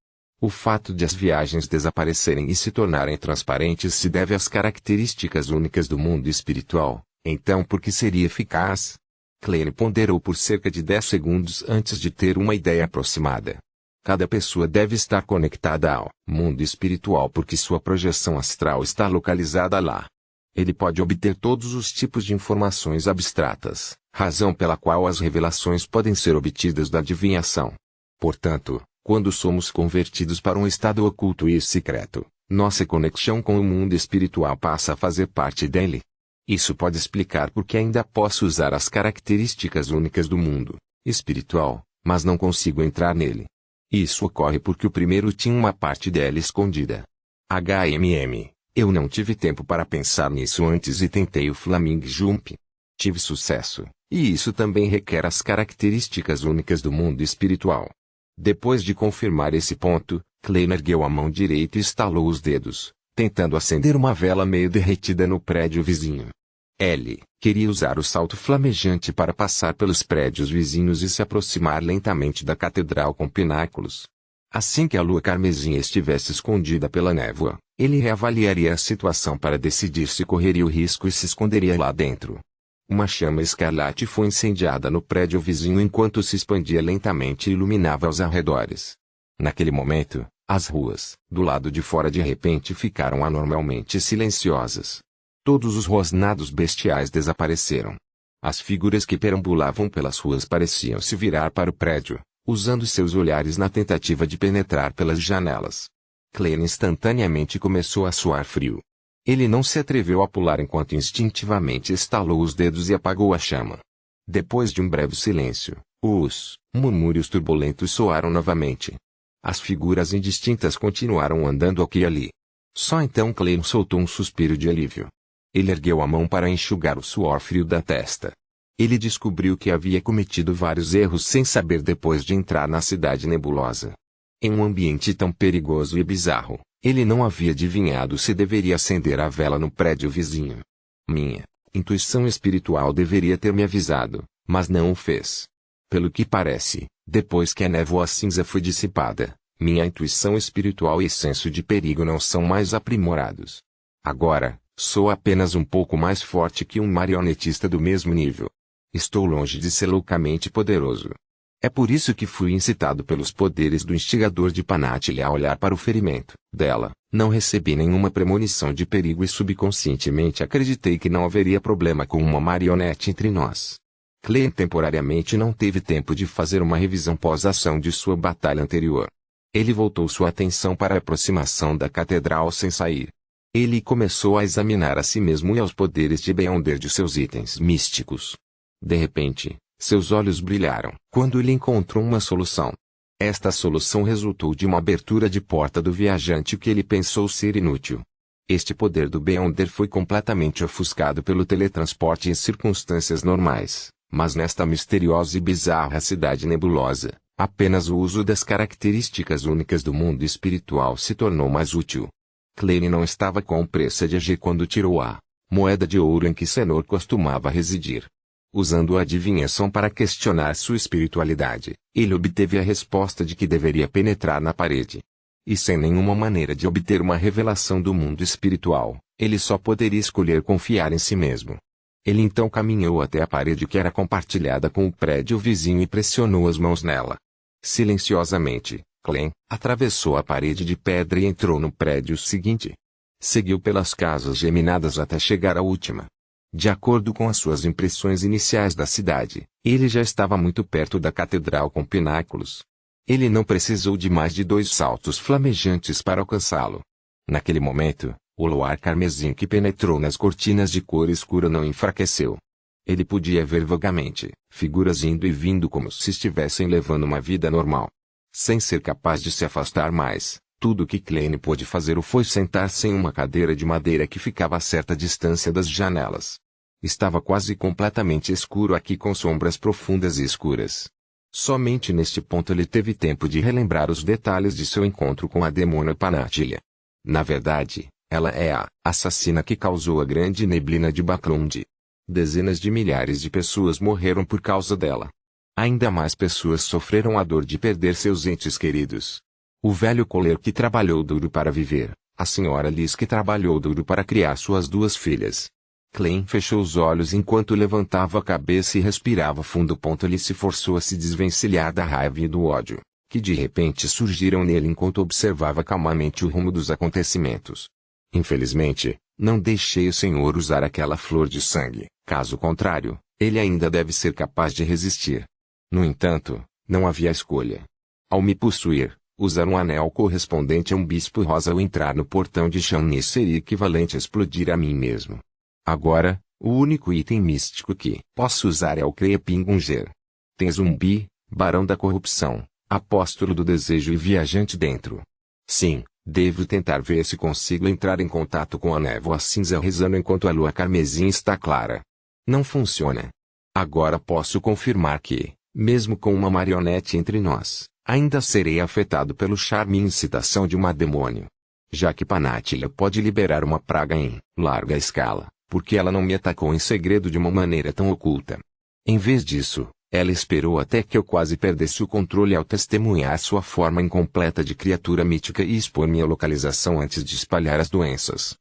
O fato de as viagens desaparecerem e se tornarem transparentes se deve às características únicas do mundo espiritual. Então por que seria eficaz? Klein ponderou por cerca de 10 segundos antes de ter uma ideia aproximada. Cada pessoa deve estar conectada ao mundo espiritual porque sua projeção astral está localizada lá. Ele pode obter todos os tipos de informações abstratas, razão pela qual as revelações podem ser obtidas da adivinhação. Portanto, quando somos convertidos para um estado oculto e secreto, nossa conexão com o mundo espiritual passa a fazer parte dele. Isso pode explicar porque ainda posso usar as características únicas do mundo espiritual, mas não consigo entrar nele. Isso ocorre porque o primeiro tinha uma parte dela escondida. Eu não tive tempo para pensar nisso antes e tentei o Flaming Jump. Tive sucesso, e isso também requer as características únicas do mundo espiritual. Depois de confirmar esse ponto, Klein ergueu a mão direita e estalou os dedos, tentando acender uma vela meio derretida no prédio vizinho. Ele queria usar o salto flamejante para passar pelos prédios vizinhos e se aproximar lentamente da catedral com pináculos. Assim que a lua carmesim estivesse escondida pela névoa, ele reavaliaria a situação para decidir se correria o risco e se esconderia lá dentro. Uma chama escarlate foi incendiada no prédio vizinho enquanto se expandia lentamente e iluminava os arredores. Naquele momento, as ruas, do lado de fora de repente ficaram anormalmente silenciosas. Todos os rosnados bestiais desapareceram. As figuras que perambulavam pelas ruas pareciam se virar para o prédio, usando seus olhares na tentativa de penetrar pelas janelas. Klein instantaneamente começou a suar frio. Ele não se atreveu a pular enquanto instintivamente estalou os dedos e apagou a chama. Depois de um breve silêncio, os murmúrios turbulentos soaram novamente. As figuras indistintas continuaram andando aqui e ali. Só então Klein soltou um suspiro de alívio. Ele ergueu a mão para enxugar o suor frio da testa. Ele descobriu que havia cometido vários erros sem saber depois de entrar na cidade nebulosa. Em um ambiente tão perigoso e bizarro, ele não havia adivinhado se deveria acender a vela no prédio vizinho. Minha intuição espiritual deveria ter me avisado, mas não o fez. Pelo que parece, depois que a névoa cinza foi dissipada, minha intuição espiritual e senso de perigo não são mais aprimorados. Agora, sou apenas um pouco mais forte que um marionetista do mesmo nível. Estou longe de ser loucamente poderoso. É por isso que fui incitado pelos poderes do instigador de Panatilha a olhar para o ferimento dela. Não recebi nenhuma premonição de perigo e subconscientemente acreditei que não haveria problema com uma marionete entre nós. Klein temporariamente não teve tempo de fazer uma revisão pós-ação de sua batalha anterior. Ele voltou sua atenção para a aproximação da catedral sem sair. Ele começou a examinar a si mesmo e aos poderes de Beyonder de seus itens místicos. De repente, seus olhos brilharam quando ele encontrou uma solução. Esta solução resultou de uma abertura de porta do viajante que ele pensou ser inútil. Este poder do Beyonder foi completamente ofuscado pelo teletransporte em circunstâncias normais, mas nesta misteriosa e bizarra cidade nebulosa, apenas o uso das características únicas do mundo espiritual se tornou mais útil. Klein não estava com pressa de agir quando tirou a moeda de ouro em que Senor costumava residir. Usando a adivinhação para questionar sua espiritualidade, ele obteve a resposta de que deveria penetrar na parede. E sem nenhuma maneira de obter uma revelação do mundo espiritual, ele só poderia escolher confiar em si mesmo. Ele então caminhou até a parede que era compartilhada com o prédio vizinho e pressionou as mãos nela. Silenciosamente, Klein atravessou a parede de pedra e entrou no prédio seguinte. Seguiu pelas casas geminadas até chegar à última. De acordo com as suas impressões iniciais da cidade, ele já estava muito perto da catedral com pináculos. Ele não precisou de mais de 2 saltos flamejantes para alcançá-lo. Naquele momento, o luar carmesim que penetrou nas cortinas de cor escura não enfraqueceu. Ele podia ver vagamente figuras indo e vindo como se estivessem levando uma vida normal. Sem ser capaz de se afastar mais, tudo o que Klein pôde fazer foi sentar-se em uma cadeira de madeira que ficava a certa distância das janelas. Estava quase completamente escuro aqui com sombras profundas e escuras. Somente neste ponto ele teve tempo de relembrar os detalhes de seu encontro com a demônia Panatilha. Na verdade, ela é a assassina que causou a grande neblina de Baklund. Dezenas de milhares de pessoas morreram por causa dela. Ainda mais pessoas sofreram a dor de perder seus entes queridos. O velho Kohler que trabalhou duro para viver, a senhora Liz que trabalhou duro para criar suas 2 filhas. Klein fechou os olhos enquanto levantava a cabeça e respirava fundo. Ele se forçou a se desvencilhar da raiva e do ódio, que de repente surgiram nele enquanto observava calmamente o rumo dos acontecimentos. Infelizmente, não deixei o senhor usar aquela flor de sangue, caso contrário, ele ainda deve ser capaz de resistir. No entanto, não havia escolha. Ao me possuir, usar um anel correspondente a um bispo rosa ou entrar no portão de Shamnis seria equivalente a explodir a mim mesmo. Agora, O único item místico que posso usar é o Cleia-Pingunger. Tem zumbi, barão da corrupção, apóstolo do desejo e viajante dentro. Sim, devo tentar ver se consigo entrar em contato com a névoa cinza rezando enquanto a lua carmesim está clara. Não funciona. Agora posso confirmar que, mesmo com uma marionete entre nós, ainda serei afetado pelo charme e incitação de uma demônio. Já que Panátila pode liberar uma praga em larga escala, porque ela não me atacou em segredo de uma maneira tão oculta. Em vez disso, ela esperou até que eu quase perdesse o controle ao testemunhar sua forma incompleta de criatura mítica e expor minha localização antes de espalhar as doenças.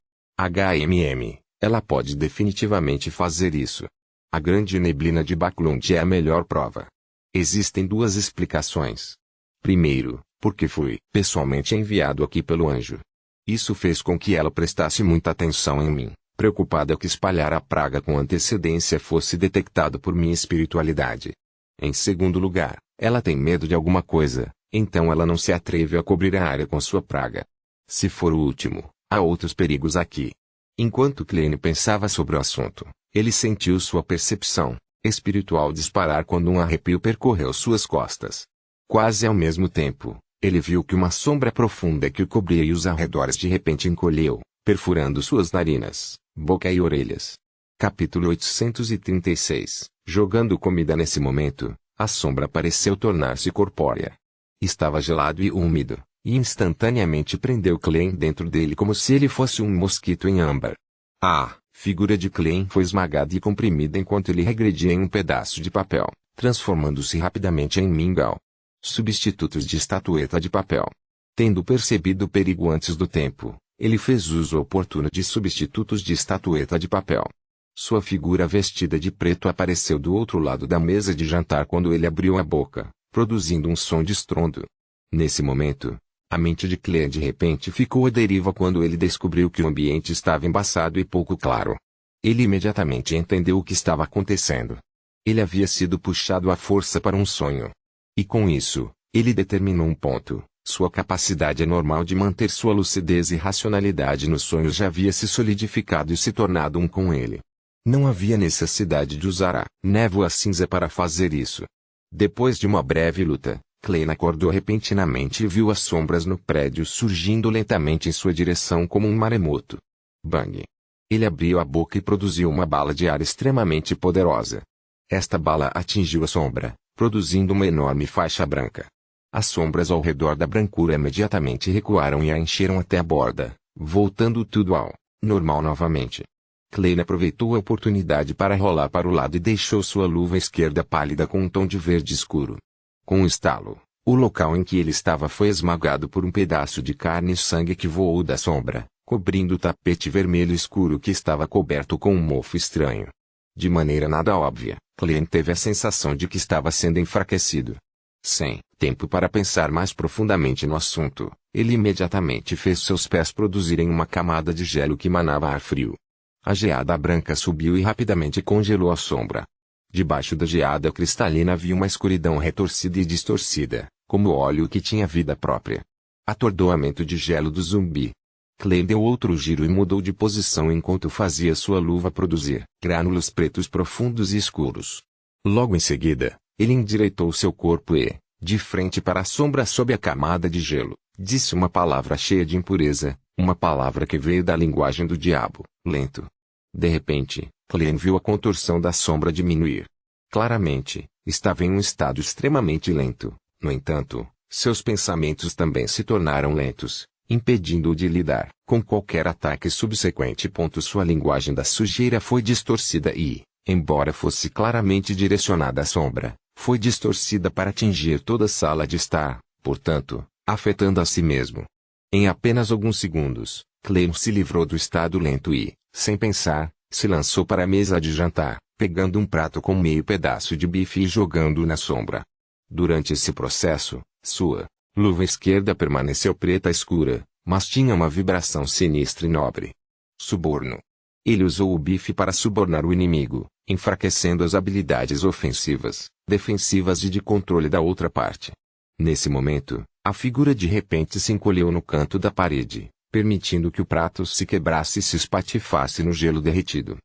ela pode definitivamente fazer isso. A grande neblina de Backlund é a melhor prova. Existem duas explicações. Primeiro, porque fui pessoalmente enviado aqui pelo anjo. Isso fez com que ela prestasse muita atenção em mim, preocupada que espalhar a praga com antecedência fosse detectado por minha espiritualidade. Em segundo lugar, ela tem medo de alguma coisa, então ela não se atreve a cobrir a área com sua praga. Se for o último, há outros perigos aqui. Enquanto Klein pensava sobre o assunto, ele sentiu sua percepção espiritual disparar quando um arrepio percorreu suas costas. Quase ao mesmo tempo, ele viu que uma sombra profunda que o cobria e os arredores de repente encolheu, perfurando suas narinas, boca e orelhas. Capítulo 836. Jogando comida. Nesse momento, a sombra pareceu tornar-se corpórea. Estava gelado e úmido, e instantaneamente prendeu Klein dentro dele como se ele fosse um mosquito em âmbar. A figura de Klein foi esmagada e comprimida enquanto ele regredia em um pedaço de papel, transformando-se rapidamente em mingau. Substitutos de estatueta de papel. Tendo percebido o perigo antes do tempo, ele fez uso oportuno de substitutos de estatueta de papel. Sua figura vestida de preto apareceu do outro lado da mesa de jantar quando ele abriu a boca, produzindo um som de estrondo. Nesse momento, a mente de Klein de repente ficou à deriva quando ele descobriu que o ambiente estava embaçado e pouco claro. Ele imediatamente entendeu o que estava acontecendo. Ele havia sido puxado à força para um sonho. E com isso, ele determinou um ponto: sua capacidade anormal de manter sua lucidez e racionalidade nos sonhos já havia se solidificado e se tornado um com ele. Não havia necessidade de usar a névoa cinza para fazer isso. Depois de uma breve luta, Klein acordou repentinamente e viu as sombras no prédio surgindo lentamente em sua direção como um maremoto. Bang! Ele abriu a boca e produziu uma bala de ar extremamente poderosa. Esta bala atingiu a sombra, produzindo uma enorme faixa branca. As sombras ao redor da brancura imediatamente recuaram e a encheram até a borda, voltando tudo ao normal novamente. Klein aproveitou a oportunidade para rolar para o lado e deixou sua luva esquerda pálida com um tom de verde escuro. Com um estalo, o local em que ele estava foi esmagado por um pedaço de carne e sangue que voou da sombra, cobrindo o tapete vermelho escuro que estava coberto com um mofo estranho. De maneira nada óbvia, Klein teve a sensação de que estava sendo enfraquecido. Sem tempo para pensar mais profundamente no assunto, ele imediatamente fez seus pés produzirem uma camada de gelo que emanava ar frio. A geada branca subiu e rapidamente congelou a sombra. Debaixo da geada cristalina havia uma escuridão retorcida e distorcida, como óleo que tinha vida própria. Atordoamento de gelo do zumbi. Klein deu outro giro e mudou de posição enquanto fazia sua luva produzir grânulos pretos profundos e escuros. Logo em seguida, ele endireitou seu corpo e, de frente para a sombra sob a camada de gelo, disse uma palavra cheia de impureza, uma palavra que veio da linguagem do diabo, lento. De repente, Klein viu a contorção da sombra diminuir. Claramente, estava em um estado extremamente lento. No entanto, seus pensamentos também se tornaram lentos, impedindo-o de lidar com qualquer ataque subsequente. Sua linguagem da sujeira foi distorcida e, embora fosse claramente direcionada à sombra, foi distorcida para atingir toda a sala de estar, portanto, afetando a si mesmo. Em apenas alguns segundos, Klein se livrou do estado lento e, sem pensar, se lançou para a mesa de jantar, pegando um prato com meio pedaço de bife e jogando-o na sombra. Durante esse processo, sua luva esquerda permaneceu preta escura, mas tinha uma vibração sinistra e nobre. Suborno. Ele usou o bife para subornar o inimigo, enfraquecendo as habilidades ofensivas, defensivas e de controle da outra parte. Nesse momento, a figura de repente se encolheu no canto da parede, permitindo que o prato se quebrasse e se espatifasse no gelo derretido.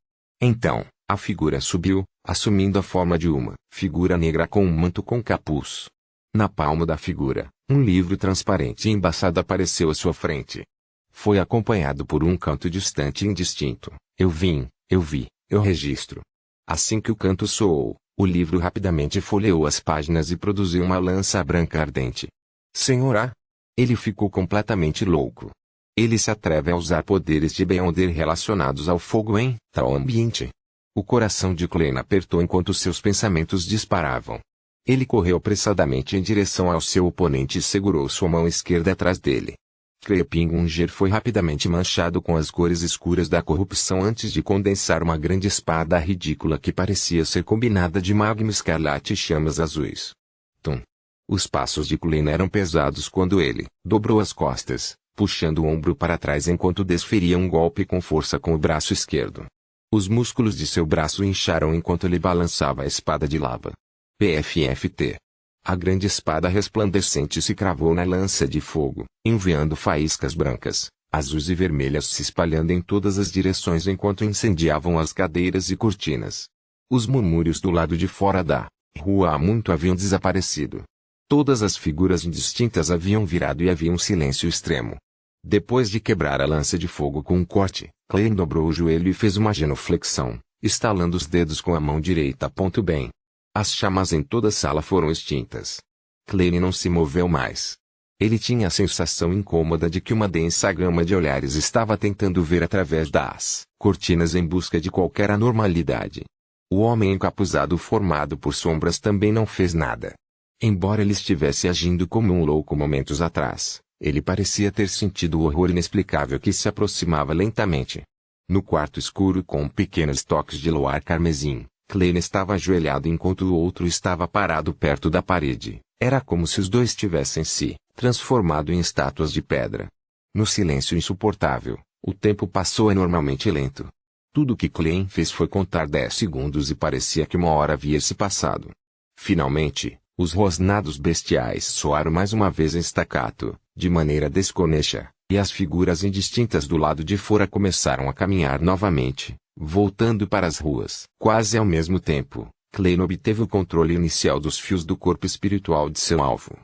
Então, a figura subiu, assumindo a forma de uma figura negra com um manto com capuz. Na palma da figura, um livro transparente e embaçado apareceu à sua frente. Foi acompanhado por um canto distante e indistinto. Eu vim, eu vi, eu registro. Assim que o canto soou, o livro rapidamente folheou as páginas e produziu uma lança branca ardente. Senhora! Ele ficou completamente louco. Ele se atreve a usar poderes de Beyonder relacionados ao fogo em tal ambiente. O coração de Klein apertou enquanto seus pensamentos disparavam. Ele correu apressadamente em direção ao seu oponente e segurou sua mão esquerda atrás dele. Krepingunger foi rapidamente manchado com as cores escuras da corrupção antes de condensar uma grande espada ridícula que parecia ser combinada de magma escarlate e chamas azuis. Tum! Os passos de Klein eram pesados quando ele dobrou as costas, puxando o ombro para trás enquanto desferia um golpe com força com o braço esquerdo. Os músculos de seu braço incharam enquanto ele balançava a espada de lava. PFFT. A grande espada resplandecente se cravou na lança de fogo, enviando faíscas brancas, azuis e vermelhas se espalhando em todas as direções enquanto incendiavam as cadeiras e cortinas. Os murmúrios do lado de fora da rua há muito haviam desaparecido. Todas as figuras indistintas haviam virado e havia um silêncio extremo. Depois de quebrar a lança de fogo com um corte, Klein dobrou o joelho e fez uma genuflexão, estalando os dedos com a mão direita. Bem. As chamas em toda a sala foram extintas. Klein não se moveu mais. Ele tinha a sensação incômoda de que uma densa gama de olhares estava tentando ver através das cortinas em busca de qualquer anormalidade. O homem encapuzado formado por sombras também não fez nada. Embora ele estivesse agindo como um louco momentos atrás, ele parecia ter sentido o horror inexplicável que se aproximava lentamente. No quarto escuro com pequenos toques de luar carmesim, Klein estava ajoelhado enquanto o outro estava parado perto da parede. Era como se os dois tivessem se transformado em estátuas de pedra. No silêncio insuportável, o tempo passou anormalmente lento. Tudo o que Klein fez foi contar 10 segundos e parecia que uma hora havia se passado. Finalmente, os rosnados bestiais soaram mais uma vez em staccato, de maneira desconexa, e as figuras indistintas do lado de fora começaram a caminhar novamente, voltando para as ruas. Quase ao mesmo tempo, Klein obteve o controle inicial dos fios do corpo espiritual de seu alvo.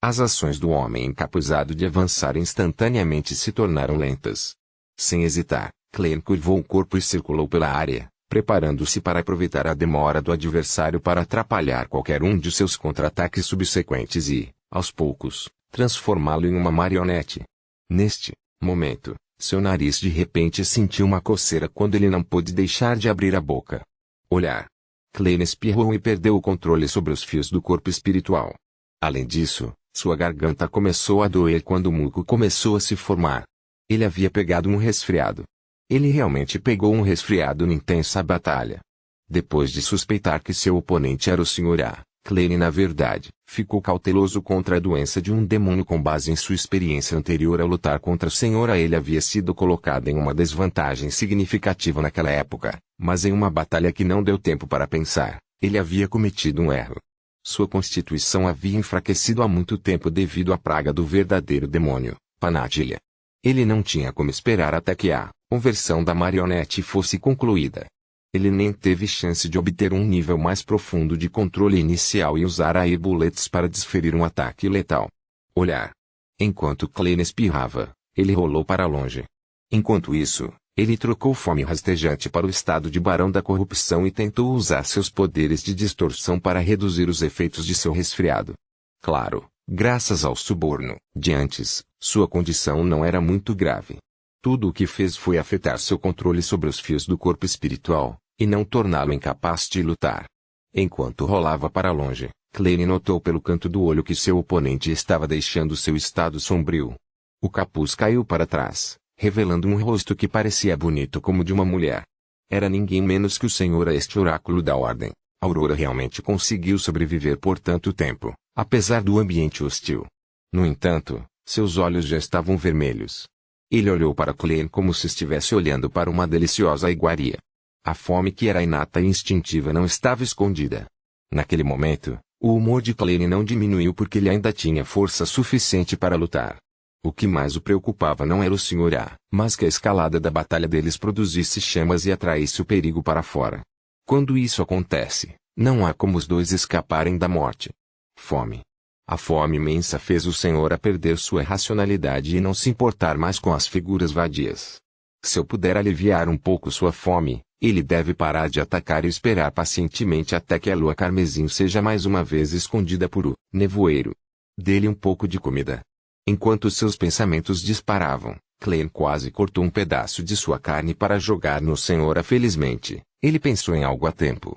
As ações do homem encapuzado de avançar instantaneamente se tornaram lentas. Sem hesitar, Klein curvou o corpo e circulou pela área, preparando-se para aproveitar a demora do adversário para atrapalhar qualquer um de seus contra-ataques subsequentes e, aos poucos, transformá-lo em uma marionete. Neste momento, seu nariz de repente sentiu uma coceira quando ele não pôde deixar de abrir a boca. Olhar. Klein espirrou e perdeu o controle sobre os fios do corpo espiritual. Além disso, sua garganta começou a doer quando o muco começou a se formar. Ele havia pegado um resfriado. Ele realmente pegou um resfriado na intensa batalha. Depois de suspeitar que seu oponente era o Sr. A, Klein na verdade, ficou cauteloso contra a doença de um demônio com base em sua experiência anterior ao lutar contra o Sr. A. Ele havia sido colocado em uma desvantagem significativa naquela época, mas em uma batalha que não deu tempo para pensar, ele havia cometido um erro. Sua constituição havia enfraquecido há muito tempo devido à praga do verdadeiro demônio, Panatilha. Ele não tinha como esperar até que a conversão da marionete fosse concluída. Ele nem teve chance de obter um nível mais profundo de controle inicial e usar a bullets para desferir um ataque letal. Olhar. Enquanto Klein espirrava, ele rolou para longe. Enquanto isso, ele trocou fome rastejante para o estado de barão da corrupção e tentou usar seus poderes de distorção para reduzir os efeitos de seu resfriado. Claro, graças ao suborno de antes, sua condição não era muito grave. Tudo o que fez foi afetar seu controle sobre os fios do corpo espiritual, e não torná-lo incapaz de lutar. Enquanto rolava para longe, Klein notou pelo canto do olho que seu oponente estava deixando seu estado sombrio. O capuz caiu para trás, revelando um rosto que parecia bonito como de uma mulher. Era ninguém menos que o Senhor A, este oráculo da Ordem. Aurora realmente conseguiu sobreviver por tanto tempo, apesar do ambiente hostil. No entanto, seus olhos já estavam vermelhos. Ele olhou para Klein como se estivesse olhando para uma deliciosa iguaria. A fome que era inata e instintiva não estava escondida. Naquele momento, o humor de Klein não diminuiu porque ele ainda tinha força suficiente para lutar. O que mais o preocupava não era o Sr. A, mas que a escalada da batalha deles produzisse chamas e atraísse o perigo para fora. Quando isso acontece, não há como os dois escaparem da morte. Fome. A fome imensa fez o Senhor a perder sua racionalidade e não se importar mais com as figuras vadias. Se eu puder aliviar um pouco sua fome, ele deve parar de atacar e esperar pacientemente até que a lua carmesim seja mais uma vez escondida por o nevoeiro. Dê-lhe um pouco de comida. Enquanto seus pensamentos disparavam, Klein quase cortou um pedaço de sua carne para jogar no Senhor. Felizmente, ele pensou em algo a tempo.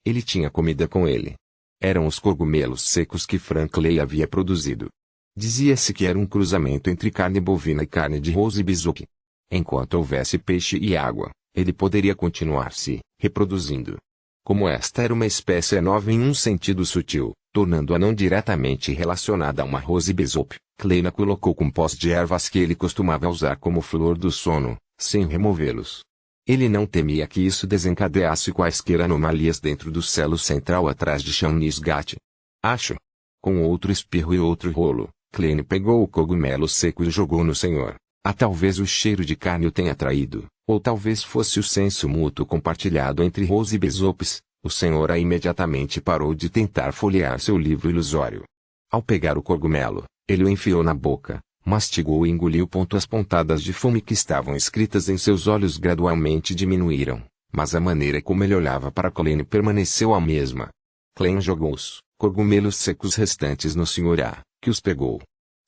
Ele tinha comida com ele. Eram os cogumelos secos que Franklin havia produzido. Dizia-se que era um cruzamento entre carne bovina e carne de Rose Bizuki. Enquanto houvesse peixe e água, ele poderia continuar se reproduzindo. Como esta era uma espécie nova em um sentido sutil, tornando-a não diretamente relacionada a uma Rose Bizuki, Klein a colocou com pós de ervas que ele costumava usar como flor do sono, sem removê-los. Ele não temia que isso desencadeasse quaisquer anomalias dentro do selo central atrás de Shaunisgat. Acho. Com outro espirro e outro rolo, Klein pegou o cogumelo seco e jogou no Senhor. Talvez o cheiro de carne o tenha atraído, ou talvez fosse o senso mútuo compartilhado entre Rose e Besopes. O Senhor imediatamente parou de tentar folhear seu livro ilusório. Ao pegar o cogumelo, ele o enfiou na boca, mastigou e engoliu. As pontadas de fome que estavam escritas em seus olhos gradualmente diminuíram, mas a maneira como ele olhava para Klein permaneceu a mesma. Klein jogou os cogumelos secos restantes no Sr. A, que os pegou.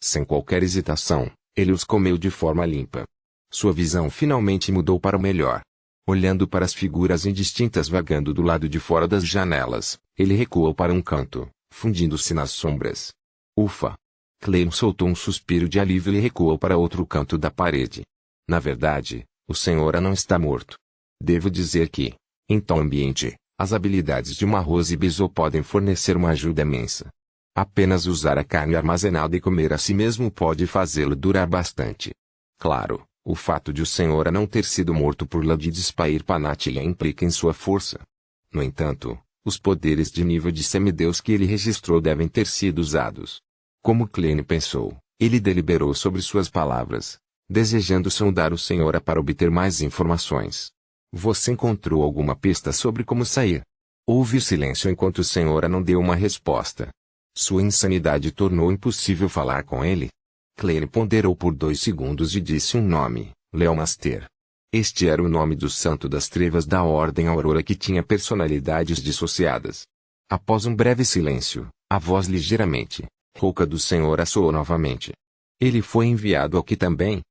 Sem qualquer hesitação, ele os comeu de forma limpa. Sua visão finalmente mudou para o melhor. Olhando para as figuras indistintas vagando do lado de fora das janelas, ele recuou para um canto, fundindo-se nas sombras. Ufa! Klein soltou um suspiro de alívio e recuou para outro canto da parede. Na verdade, o Senhor não está morto. Devo dizer que, em tal ambiente, as habilidades de uma Rose Bizo podem fornecer uma ajuda imensa. Apenas usar a carne armazenada e comer a si mesmo pode fazê-lo durar bastante. Claro, o fato de o Senhor não ter sido morto por Lady Spair Panatilha implica em sua força. No entanto, os poderes de nível de semideus que ele registrou devem ter sido usados. Como Klein pensou, ele deliberou sobre suas palavras, desejando sondar o Senhor para obter mais informações. Você encontrou alguma pista sobre como sair? Houve silêncio enquanto o Senhor não deu uma resposta. Sua insanidade tornou impossível falar com ele. Klein ponderou por 2 segundos e disse um nome, Leomaster. Este era o nome do santo das trevas da Ordem Aurora que tinha personalidades dissociadas. Após um breve silêncio, a voz ligeiramente rouca do Senhor soou novamente. Ele foi enviado aqui também?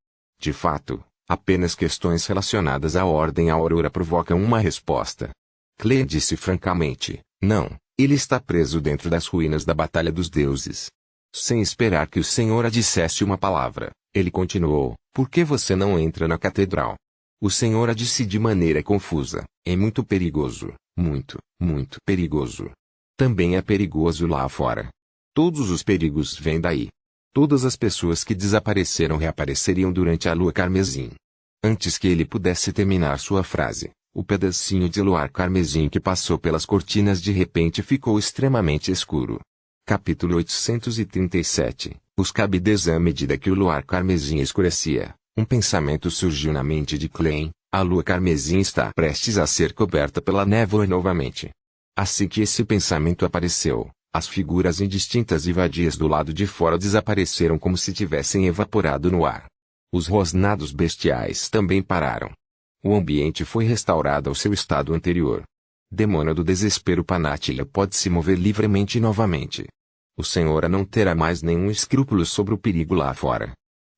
De fato, apenas questões relacionadas à Ordem Aurora provocam uma resposta. Klein disse francamente, não, ele está preso dentro das ruínas da Batalha dos Deuses. Sem esperar que o Senhor dissesse uma palavra, ele continuou, por que você não entra na catedral? O Senhor disse de maneira confusa, é muito perigoso, muito, muito perigoso. Também é perigoso lá fora. Todos os perigos vêm daí. Todas as pessoas que desapareceram reapareceriam durante a lua carmesim. Antes que ele pudesse terminar sua frase, o pedacinho de luar carmesim que passou pelas cortinas de repente ficou extremamente escuro. Capítulo 837. Os cabides. À medida que o luar carmesim escurecia, um pensamento surgiu na mente de Klein, a lua carmesim está prestes a ser coberta pela névoa novamente. Assim que esse pensamento apareceu, as figuras indistintas e vadias do lado de fora desapareceram como se tivessem evaporado no ar. Os rosnados bestiais também pararam. O ambiente foi restaurado ao seu estado anterior. Demônio do desespero Panatilha pode se mover livremente novamente. O Senhor não terá mais nenhum escrúpulo sobre o perigo lá fora.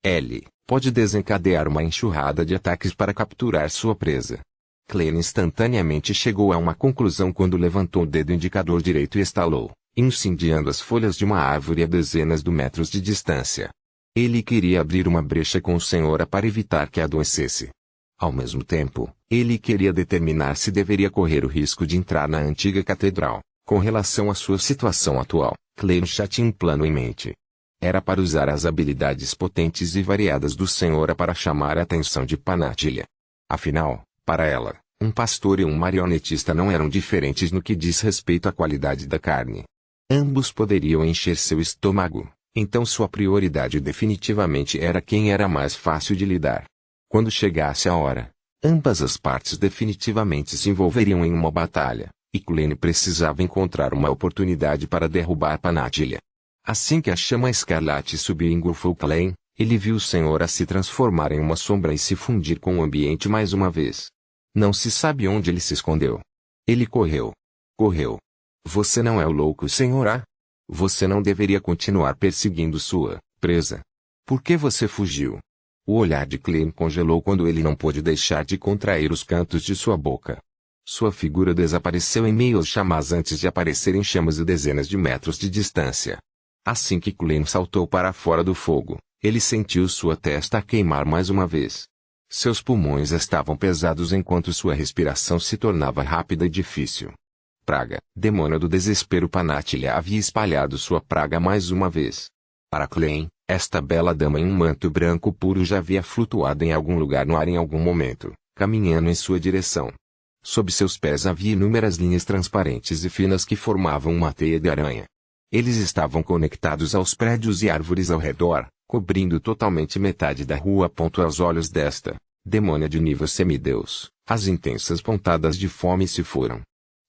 Ele pode desencadear uma enxurrada de ataques para capturar sua presa. Klein instantaneamente chegou a uma conclusão quando levantou o dedo indicador direito e estalou, incendiando as folhas de uma árvore a dezenas de metros de distância. Ele queria abrir uma brecha com o Senhor para evitar que adoecesse. Ao mesmo tempo, ele queria determinar se deveria correr o risco de entrar na antiga catedral. Com relação à sua situação atual, Klein já tinha um plano em mente. Era para usar as habilidades potentes e variadas do Senhor para chamar a atenção de Panatilha. Afinal, para ela, um pastor e um marionetista não eram diferentes no que diz respeito à qualidade da carne. Ambos poderiam encher seu estômago, Então sua prioridade definitivamente era quem era mais fácil de lidar. Quando chegasse a hora, ambas as partes definitivamente se envolveriam em uma batalha, e Klein precisava encontrar uma oportunidade para derrubar Panatilha. Assim que a chama escarlate subiu e engolfou Klein, ele viu o Senhor se transformar em uma sombra e se fundir com o ambiente mais uma vez. Não se sabe onde ele se escondeu. Ele correu. Correu. Você não é o louco Senhor? Você não deveria continuar perseguindo sua presa. Por que você fugiu? O olhar de Klein congelou quando ele não pôde deixar de contrair os cantos de sua boca. Sua figura desapareceu em meio às chamas antes de aparecer em chamas a dezenas de metros de distância. Assim que Klein saltou para fora do fogo, ele sentiu sua testa queimar mais uma vez. Seus pulmões estavam pesados enquanto sua respiração se tornava rápida e difícil. Praga, demônio do desespero Panatilha havia espalhado sua praga mais uma vez. Para Klein, esta bela dama em um manto branco puro já havia flutuado em algum lugar no ar em algum momento, caminhando em sua direção. Sob seus pés havia inúmeras linhas transparentes e finas que formavam uma teia de aranha. Eles estavam conectados aos prédios e árvores ao redor, cobrindo totalmente metade da rua. Aos olhos desta demônia de nível semideus, as intensas pontadas de fome se foram.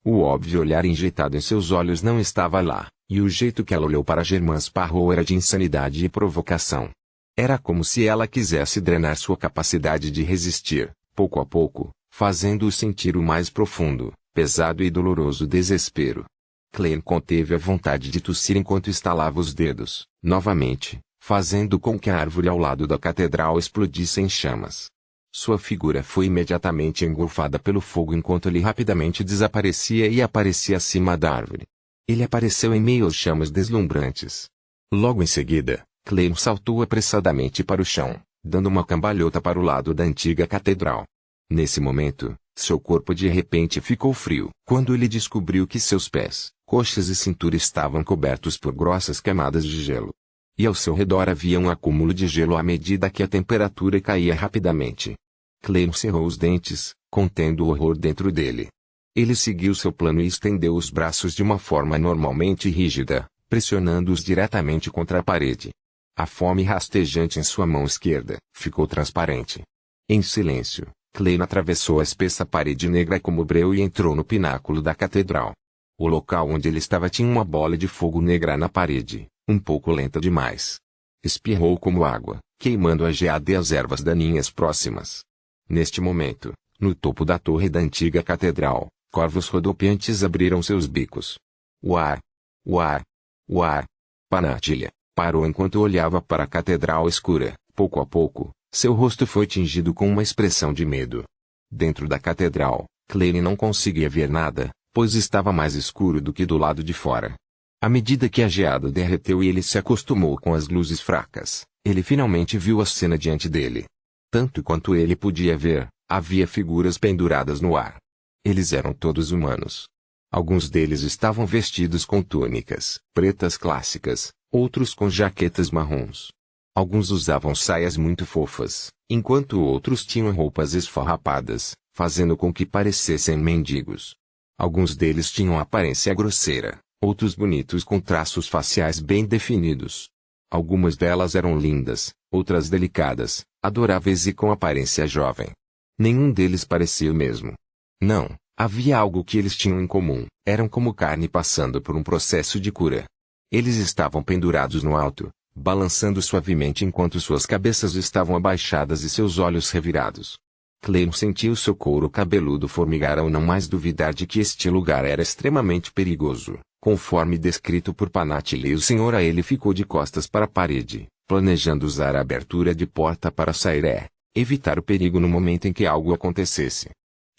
O óbvio olhar injetado em seus olhos não estava lá, e o jeito que ela olhou para Germain Sparrow era de insanidade e provocação. Era como se ela quisesse drenar sua capacidade de resistir, pouco a pouco, fazendo-o sentir o mais profundo, pesado e doloroso desespero. Klein conteve a vontade de tossir enquanto estalava os dedos, novamente, fazendo com que a árvore ao lado da catedral explodisse em chamas. Sua figura foi imediatamente engolfada pelo fogo enquanto ele rapidamente desaparecia e aparecia acima da árvore. Ele apareceu em meio às chamas deslumbrantes. Logo em seguida, Klein saltou apressadamente para o chão, dando uma cambalhota para o lado da antiga catedral. Nesse momento, seu corpo de repente ficou frio quando ele descobriu que seus pés, coxas e cintura estavam cobertos por grossas camadas de gelo. E ao seu redor havia um acúmulo de gelo à medida que a temperatura caía rapidamente. Klein cerrou os dentes, contendo o horror dentro dele. Ele seguiu seu plano e estendeu os braços de uma forma normalmente rígida, pressionando-os diretamente contra a parede. A fome rastejante em sua mão esquerda ficou transparente. Em silêncio, Klein atravessou a espessa parede negra como breu e entrou no pináculo da catedral. O local onde ele estava tinha uma bola de fogo negra na parede, um pouco lenta demais. Espirrou como água, queimando a geada e as ervas daninhas próximas. Neste momento, no topo da torre da antiga catedral, corvos rodopiantes abriram seus bicos. Uar! Uar! Uar! Panatilha parou enquanto olhava para a catedral escura. Pouco a pouco, seu rosto foi tingido com uma expressão de medo. Dentro da catedral, Klein não conseguia ver nada, pois estava mais escuro do que do lado de fora. À medida que a geada derreteu e ele se acostumou com as luzes fracas, ele finalmente viu a cena diante dele. Tanto quanto ele podia ver, havia figuras penduradas no ar. Eles eram todos humanos. Alguns deles estavam vestidos com túnicas pretas clássicas, outros com jaquetas marrons. Alguns usavam saias muito fofas, enquanto outros tinham roupas esfarrapadas, fazendo com que parecessem mendigos. Alguns deles tinham aparência grosseira, outros bonitos com traços faciais bem definidos. Algumas delas eram lindas, outras delicadas, adoráveis e com aparência jovem. Nenhum deles parecia o mesmo. Não, havia algo que eles tinham em comum, eram como carne passando por um processo de cura. Eles estavam pendurados no alto, balançando suavemente enquanto suas cabeças estavam abaixadas e seus olhos revirados. Klein sentiu seu couro cabeludo formigar ao não mais duvidar de que este lugar era extremamente perigoso, conforme descrito por Panatilha, e o senhor a ele ficou de costas para a parede, planejando usar a abertura de porta para sair evitar o perigo no momento em que algo acontecesse.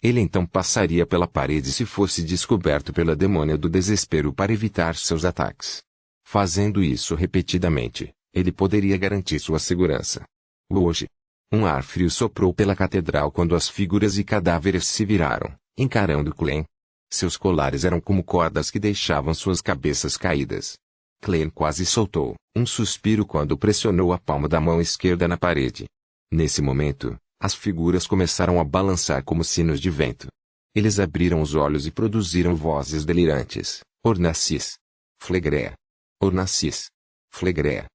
Ele então passaria pela parede se fosse descoberto pela demônia do desespero para evitar seus ataques. Fazendo isso repetidamente, ele poderia garantir sua segurança. Hoje, um ar frio soprou pela catedral quando as figuras e cadáveres se viraram, encarando Klein. Seus colares eram como cordas que deixavam suas cabeças caídas. Klein quase soltou um suspiro quando pressionou a palma da mão esquerda na parede. Nesse momento, as figuras começaram a balançar como sinos de vento. Eles abriram os olhos e produziram vozes delirantes. Ornacis. Flegrea. Ornacis. Flegrea.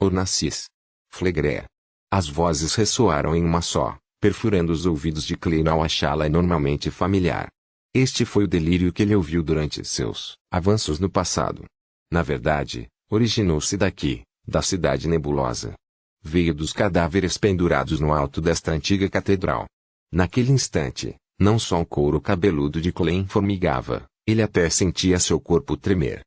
Ornacis. Flegrea. As vozes ressoaram em uma só, perfurando os ouvidos de Klein ao achá-la enormemente familiar. Este foi o delírio que ele ouviu durante seus avanços no passado. Na verdade, originou-se daqui, da cidade nebulosa. Veio dos cadáveres pendurados no alto desta antiga catedral. Naquele instante, não só o couro cabeludo de Klein formigava, ele até sentia seu corpo tremer.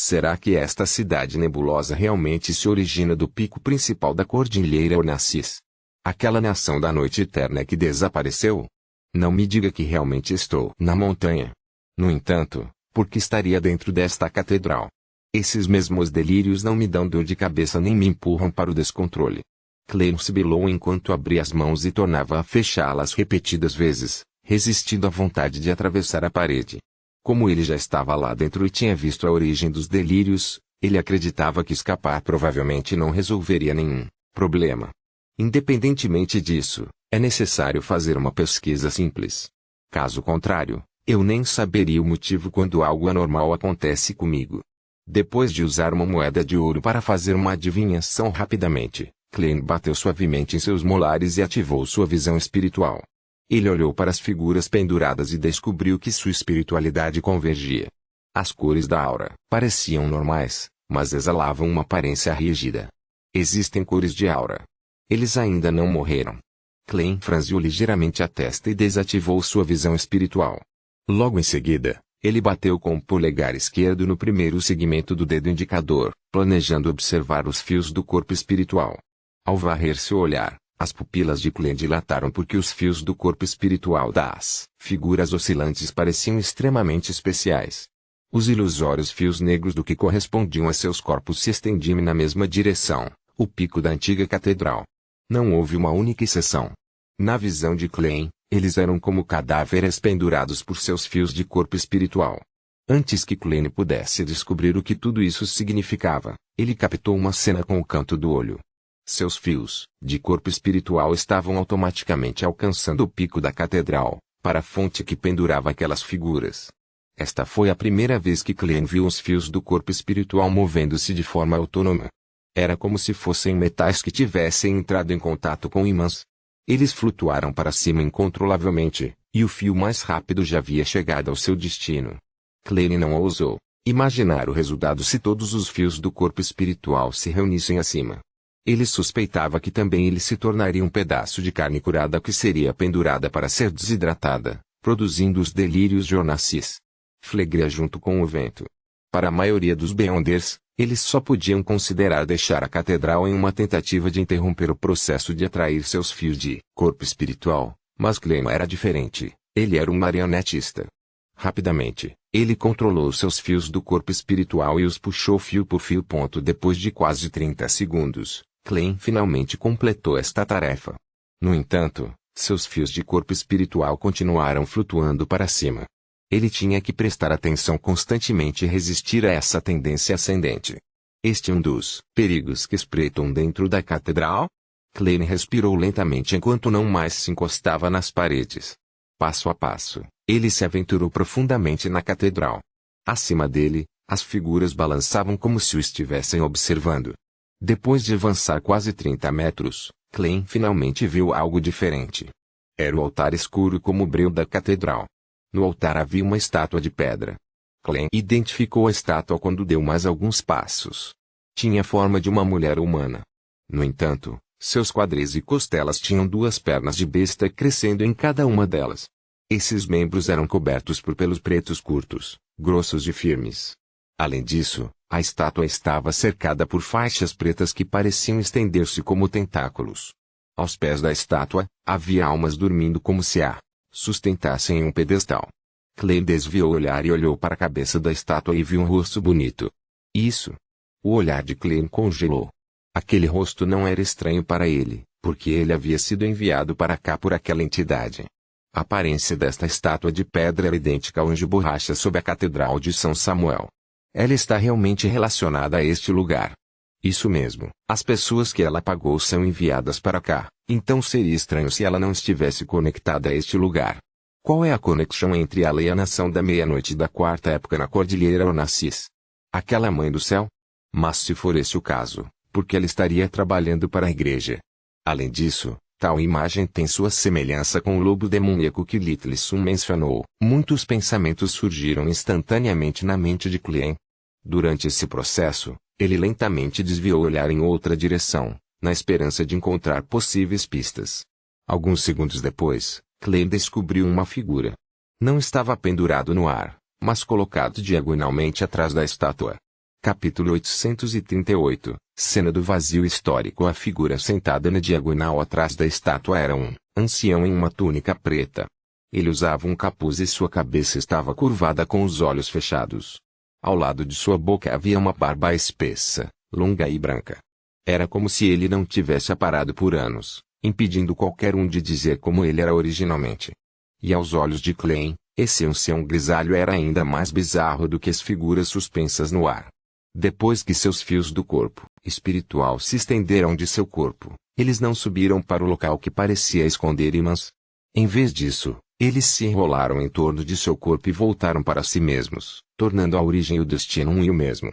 Será que esta cidade nebulosa realmente se origina do pico principal da cordilheira Ornacis? Aquela nação da noite eterna que desapareceu? Não me diga que realmente estou na montanha. No entanto, por que estaria dentro desta catedral? Esses mesmos delírios não me dão dor de cabeça nem me empurram para o descontrole. Klein sibilou enquanto abria as mãos e tornava a fechá-las repetidas vezes, resistindo à vontade de atravessar a parede. Como ele já estava lá dentro e tinha visto a origem dos delírios, ele acreditava que escapar provavelmente não resolveria nenhum problema. Independentemente disso, é necessário fazer uma pesquisa simples. Caso contrário, eu nem saberia o motivo quando algo anormal acontece comigo. Depois de usar uma moeda de ouro para fazer uma adivinhação rapidamente, Klein bateu suavemente em seus molares e ativou sua visão espiritual. Ele olhou para as figuras penduradas e descobriu que sua espiritualidade convergia. As cores da aura pareciam normais, mas exalavam uma aparência rígida. Existem cores de aura. Eles ainda não morreram. Klein franziu ligeiramente a testa e desativou sua visão espiritual. Logo em seguida, ele bateu com o polegar esquerdo no primeiro segmento do dedo indicador, planejando observar os fios do corpo espiritual. Ao varrer seu olhar, as pupilas de Klein dilataram porque os fios do corpo espiritual das figuras oscilantes pareciam extremamente especiais. Os ilusórios fios negros do que correspondiam a seus corpos se estendiam na mesma direção, o pico da antiga catedral. Não houve uma única exceção. Na visão de Klein, eles eram como cadáveres pendurados por seus fios de corpo espiritual. Antes que Klein pudesse descobrir o que tudo isso significava, ele captou uma cena com o canto do olho. Seus fios, de corpo espiritual estavam automaticamente alcançando o pico da catedral, para a fonte que pendurava aquelas figuras. Esta foi a primeira vez que Klein viu os fios do corpo espiritual movendo-se de forma autônoma. Era como se fossem metais que tivessem entrado em contato com ímãs. Eles flutuaram para cima incontrolavelmente, e o fio mais rápido já havia chegado ao seu destino. Klein não ousou imaginar o resultado se todos os fios do corpo espiritual se reunissem acima. Ele suspeitava que também ele se tornaria um pedaço de carne curada que seria pendurada para ser desidratada, produzindo os delírios de Ornacis. Flegrea junto com o vento. Para a maioria dos Beyonders, eles só podiam considerar deixar a catedral em uma tentativa de interromper o processo de atrair seus fios de corpo espiritual, mas Klein era diferente, ele era um marionetista. Rapidamente, ele controlou seus fios do corpo espiritual e os puxou fio por fio. Depois de quase 30 segundos, Klein finalmente completou esta tarefa. No entanto, seus fios de corpo espiritual continuaram flutuando para cima. Ele tinha que prestar atenção constantemente e resistir a essa tendência ascendente. Este é um dos perigos que espreitam dentro da catedral? Klein respirou lentamente enquanto não mais se encostava nas paredes. Passo a passo, ele se aventurou profundamente na catedral. Acima dele, as figuras balançavam como se o estivessem observando. Depois de avançar quase 30 metros, Klein finalmente viu algo diferente. Era o altar escuro como o breu da catedral. No altar havia uma estátua de pedra. Klein identificou a estátua quando deu mais alguns passos. Tinha a forma de uma mulher humana. No entanto, seus quadris e costelas tinham duas pernas de besta crescendo em cada uma delas. Esses membros eram cobertos por pelos pretos curtos, grossos e firmes. Além disso, a estátua estava cercada por faixas pretas que pareciam estender-se como tentáculos. Aos pés da estátua, havia almas dormindo como se a sustentassem em um pedestal. Klein desviou o olhar e olhou para a cabeça da estátua e viu um rosto bonito. Isso. O olhar de Klein congelou. Aquele rosto não era estranho para ele, porque ele havia sido enviado para cá por aquela entidade. A aparência desta estátua de pedra era idêntica ao anjo borracha sob a Catedral de São Samuel. Ela está realmente relacionada a este lugar. Isso mesmo, as pessoas que ela apagou são enviadas para cá, então seria estranho se ela não estivesse conectada a este lugar. Qual é a conexão entre ela e a nação da meia-noite da quarta época na Cordilheira Ornacis? Aquela mãe do céu? Mas se for esse o caso, porque ela estaria trabalhando para a igreja. Além disso, tal imagem tem sua semelhança com o lobo demoníaco que Littleson mencionou. Muitos pensamentos surgiram instantaneamente na mente de Klein. Durante esse processo, ele lentamente desviou o olhar em outra direção, na esperança de encontrar possíveis pistas. Alguns segundos depois, Klein descobriu uma figura. Não estava pendurado no ar, mas colocado diagonalmente atrás da estátua. Capítulo 838, Cena do vazio histórico. A figura sentada na diagonal atrás da estátua era um ancião em uma túnica preta. Ele usava um capuz e sua cabeça estava curvada com os olhos fechados. Ao lado de sua boca havia uma barba espessa, longa e branca. Era como se ele não tivesse aparado por anos, impedindo qualquer um de dizer como ele era originalmente. E aos olhos de Klein, esse ancião grisalho era ainda mais bizarro do que as figuras suspensas no ar. Depois que seus fios do corpo espiritual se estenderam de seu corpo, eles não subiram para o local que parecia esconder imãs. Em vez disso, eles se enrolaram em torno de seu corpo e voltaram para si mesmos, tornando a origem e o destino um e o mesmo.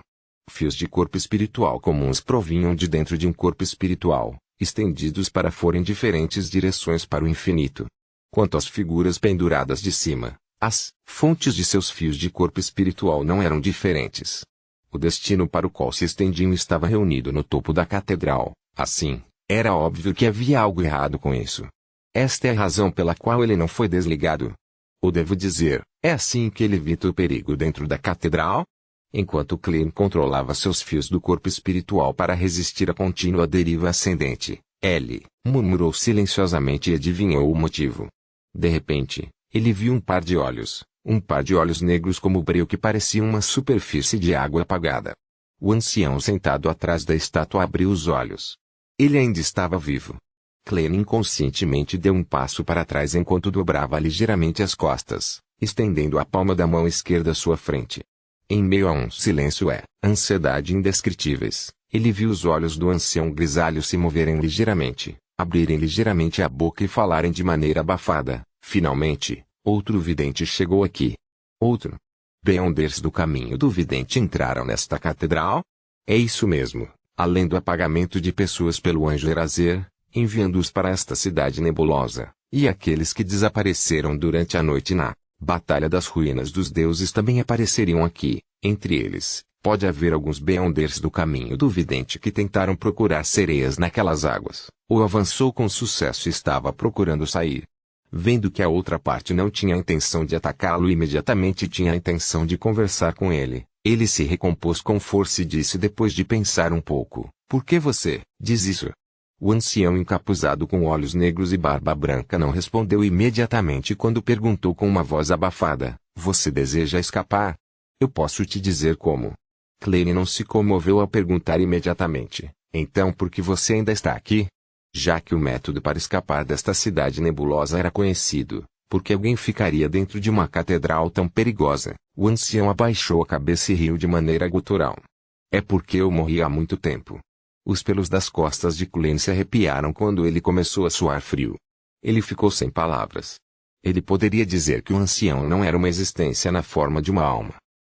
Fios de corpo espiritual comuns provinham de dentro de um corpo espiritual, estendidos para fora em diferentes direções para o infinito. Quanto às figuras penduradas de cima, as fontes de seus fios de corpo espiritual não eram diferentes. O destino para o qual se estendiam estava reunido no topo da catedral. Assim, era óbvio que havia algo errado com isso. Esta é a razão pela qual ele não foi desligado. Ou devo dizer, é assim que ele evita o perigo dentro da catedral? Enquanto Klein controlava seus fios do corpo espiritual para resistir à contínua deriva ascendente, ele murmurou silenciosamente e adivinhou o motivo. De repente, ele viu um par de olhos negros como breu que parecia uma superfície de água apagada. O ancião sentado atrás da estátua abriu os olhos. Ele ainda estava vivo. Klein inconscientemente deu um passo para trás enquanto dobrava ligeiramente as costas, estendendo a palma da mão esquerda à sua frente. Em meio a um silêncio e ansiedade indescritíveis, ele viu os olhos do ancião grisalho se moverem ligeiramente, abrirem ligeiramente a boca e falarem de maneira abafada. Finalmente, outro vidente chegou aqui. Outro. Beonders do caminho do vidente entraram nesta catedral? É isso mesmo, além do apagamento de pessoas pelo anjo Eraser, enviando-os para esta cidade nebulosa, e aqueles que desapareceram durante a noite na Batalha das Ruínas dos Deuses também apareceriam aqui. Entre eles, pode haver alguns Beonders do caminho do vidente que tentaram procurar sereias naquelas águas, ou avançou com sucesso e estava procurando sair. Vendo que a outra parte não tinha a intenção de atacá-lo e imediatamente tinha a intenção de conversar com ele, ele se recompôs com força e disse depois de pensar um pouco, por que você diz isso? O ancião encapuzado com olhos negros e barba branca não respondeu imediatamente quando perguntou com uma voz abafada, você deseja escapar? Eu posso te dizer como. Klein não se comoveu ao perguntar imediatamente, então por que você ainda está aqui? Já que o método para escapar desta cidade nebulosa era conhecido, porque alguém ficaria dentro de uma catedral tão perigosa, o ancião abaixou a cabeça e riu de maneira gutural. É porque eu morri há muito tempo. Os pelos das costas de Klein se arrepiaram quando ele começou a suar frio. Ele ficou sem palavras. Ele poderia dizer que o ancião não era uma existência na forma de uma alma.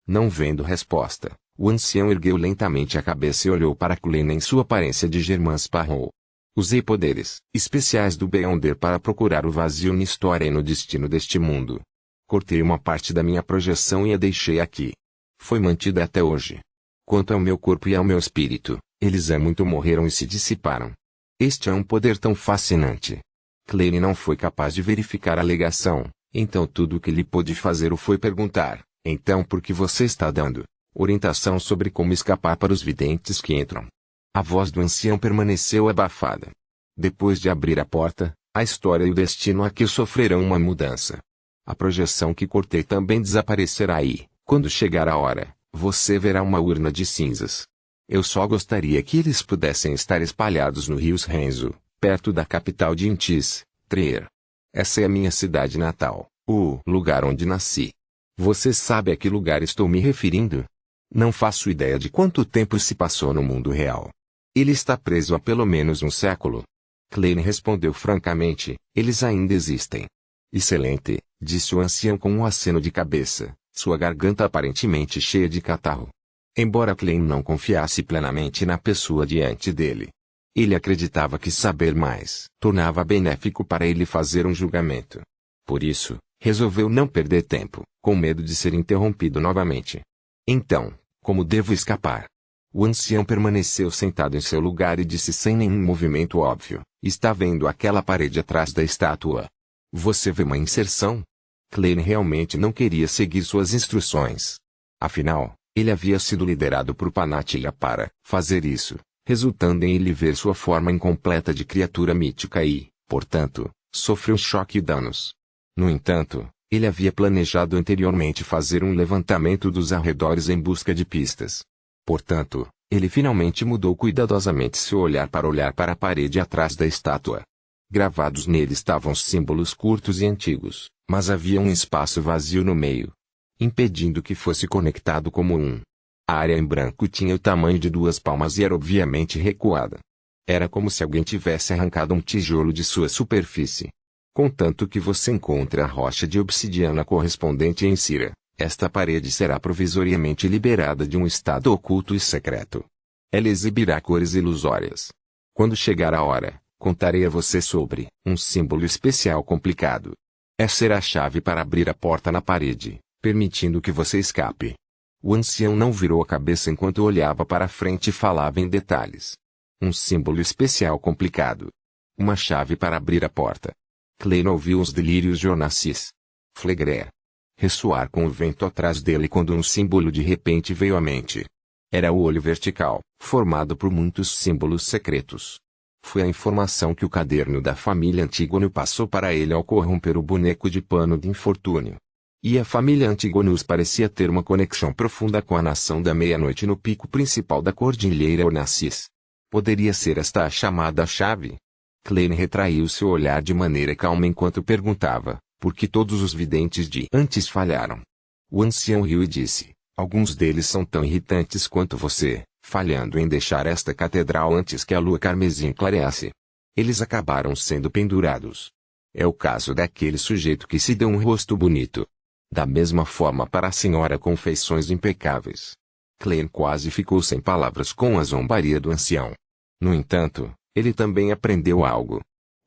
Não vendo resposta, o ancião ergueu lentamente a cabeça e olhou para Klein em sua aparência de Germain Sparrow. Usei poderes especiais do Beyonder para procurar o vazio na história e no destino deste mundo. Cortei uma parte da minha projeção e a deixei aqui. Foi mantida até hoje. Quanto ao meu corpo e ao meu espírito, eles há muito morreram e se dissiparam. Este é um poder tão fascinante. Klein não foi capaz de verificar a alegação, então tudo o que ele pôde fazer foi perguntar, então por que você está dando orientação sobre como escapar para os videntes que entram? A voz do ancião permaneceu abafada. Depois de abrir a porta, a história e o destino aqui sofrerão uma mudança. A projeção que cortei também desaparecerá e, quando chegar a hora, você verá uma urna de cinzas. Eu só gostaria que eles pudessem estar espalhados no rio Renzo, perto da capital de Intis, Trier. Essa é a minha cidade natal, o lugar onde nasci. Você sabe a que lugar estou me referindo? Não faço ideia de quanto tempo se passou no mundo real. Ele está preso há pelo menos um século. Klein respondeu francamente, eles ainda existem. Excelente, disse o ancião com um aceno de cabeça, sua garganta aparentemente cheia de catarro. Embora Klein não confiasse plenamente na pessoa diante dele, ele acreditava que saber mais tornava benéfico para ele fazer um julgamento. Por isso, resolveu não perder tempo, com medo de ser interrompido novamente. Então, como devo escapar? O ancião permaneceu sentado em seu lugar e disse sem nenhum movimento óbvio: está vendo aquela parede atrás da estátua? Você vê uma inserção? Klein realmente não queria seguir suas instruções. Afinal, ele havia sido liderado por Panatia para fazer isso, resultando em ele ver sua forma incompleta de criatura mítica e, portanto, sofreu choque e danos. No entanto, ele havia planejado anteriormente fazer um levantamento dos arredores em busca de pistas. Portanto, ele finalmente mudou cuidadosamente seu olhar para a parede atrás da estátua. Gravados nele estavam símbolos curtos e antigos, mas havia um espaço vazio no meio, impedindo que fosse conectado como um. A área em branco tinha o tamanho de 2 palmas e era obviamente recuada. Era como se alguém tivesse arrancado um tijolo de sua superfície. Contanto que você encontre a rocha de obsidiana correspondente em Cira, esta parede será provisoriamente liberada de um estado oculto e secreto. Ela exibirá cores ilusórias. Quando chegar a hora, contarei a você sobre um símbolo especial complicado. Essa será a chave para abrir a porta na parede, permitindo que você escape. O ancião não virou a cabeça enquanto olhava para frente e falava em detalhes. Um símbolo especial complicado. Uma chave para abrir a porta. Klein ouviu os delírios de Onassis Flegrea ressoar com o vento atrás dele quando um símbolo de repente veio à mente. Era o olho vertical, formado por muitos símbolos secretos. Foi a informação que o caderno da família Antígono passou para ele ao corromper o boneco de pano de infortúnio. E a família Antígonos parecia ter uma conexão profunda com a nação da meia-noite no pico principal da cordilheira Onassis. Poderia ser esta a chamada chave? Klein retraiu seu olhar de maneira calma enquanto perguntava, por que todos os videntes de antes falharam? O ancião riu e disse, alguns deles são tão irritantes quanto você, falhando em deixar esta catedral antes que a lua carmesim clareasse. Eles acabaram sendo pendurados. É o caso daquele sujeito que se deu um rosto bonito. Da mesma forma para a senhora com feições impecáveis. Klein quase ficou sem palavras com a zombaria do ancião. No entanto, ele também aprendeu algo.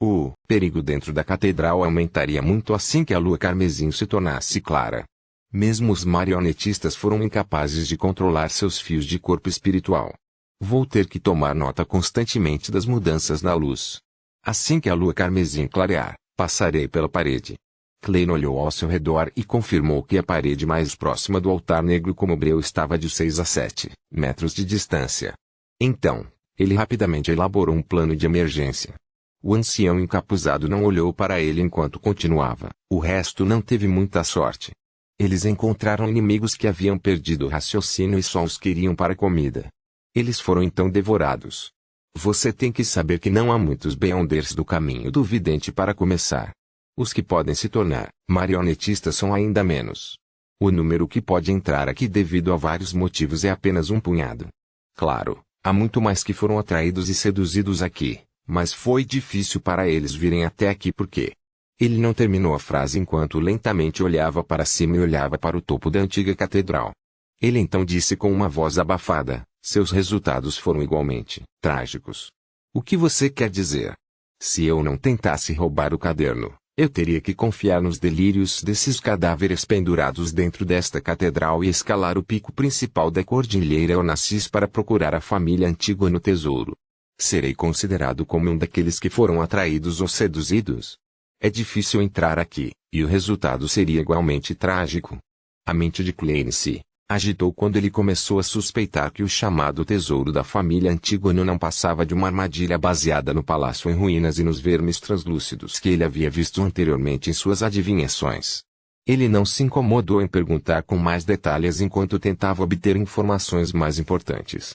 O perigo dentro da catedral aumentaria muito assim que a lua carmesim se tornasse clara. Mesmo os marionetistas foram incapazes de controlar seus fios de corpo espiritual. Vou ter que tomar nota constantemente das mudanças na luz. Assim que a lua carmesim clarear, passarei pela parede. Klein olhou ao seu redor e confirmou que a parede mais próxima do altar negro como breu estava de 6 a 7 metros de distância. Então, ele rapidamente elaborou um plano de emergência. O ancião encapuzado não olhou para ele enquanto continuava. O resto não teve muita sorte. Eles encontraram inimigos que haviam perdido o raciocínio e só os queriam para comida. Eles foram então devorados. Você tem que saber que não há muitos Beyonders do caminho do vidente para começar. Os que podem se tornar marionetistas são ainda menos. O número que pode entrar aqui devido a vários motivos é apenas um punhado. Claro, há muito mais que foram atraídos e seduzidos aqui, mas foi difícil para eles virem até aqui porque... Ele não terminou a frase enquanto lentamente olhava para cima e olhava para o topo da antiga catedral. Ele então disse com uma voz abafada, seus resultados foram igualmente trágicos. O que você quer dizer? Se eu não tentasse roubar o caderno, eu teria que confiar nos delírios desses cadáveres pendurados dentro desta catedral e escalar o pico principal da cordilheira Onassis para procurar a família antiga no tesouro. Serei considerado como um daqueles que foram atraídos ou seduzidos? É difícil entrar aqui, e o resultado seria igualmente trágico. A mente de Klein se agitou quando ele começou a suspeitar que o chamado tesouro da família Antígono não passava de uma armadilha baseada no palácio em ruínas e nos vermes translúcidos que ele havia visto anteriormente em suas adivinhações. Ele não se incomodou em perguntar com mais detalhes enquanto tentava obter informações mais importantes.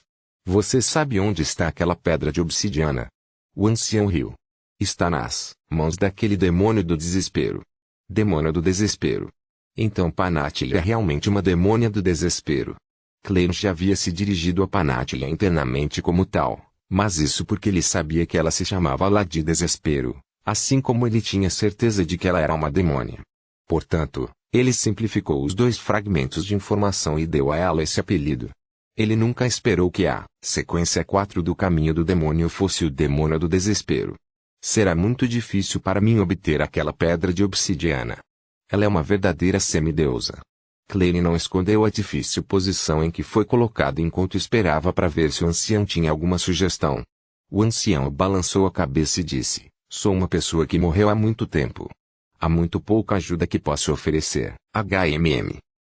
Você sabe onde está aquela pedra de obsidiana? O ancião riu. Está nas mãos daquele demônio do desespero. Demônio do desespero. Então Panatia é realmente uma demônia do desespero. Klein já havia se dirigido a Panatia internamente como tal, mas isso porque ele sabia que ela se chamava lá de desespero, assim como ele tinha certeza de que ela era uma demônia. Portanto, ele simplificou os dois fragmentos de informação e deu a ela esse apelido. Ele nunca esperou que a sequência 4 do caminho do demônio fosse o demônio do desespero. Será muito difícil para mim obter aquela pedra de obsidiana. Ela é uma verdadeira semideusa. Klein não escondeu a difícil posição em que foi colocado enquanto esperava para ver se o ancião tinha alguma sugestão. O ancião balançou a cabeça e disse: sou uma pessoa que morreu há muito tempo. Há muito pouca ajuda que posso oferecer.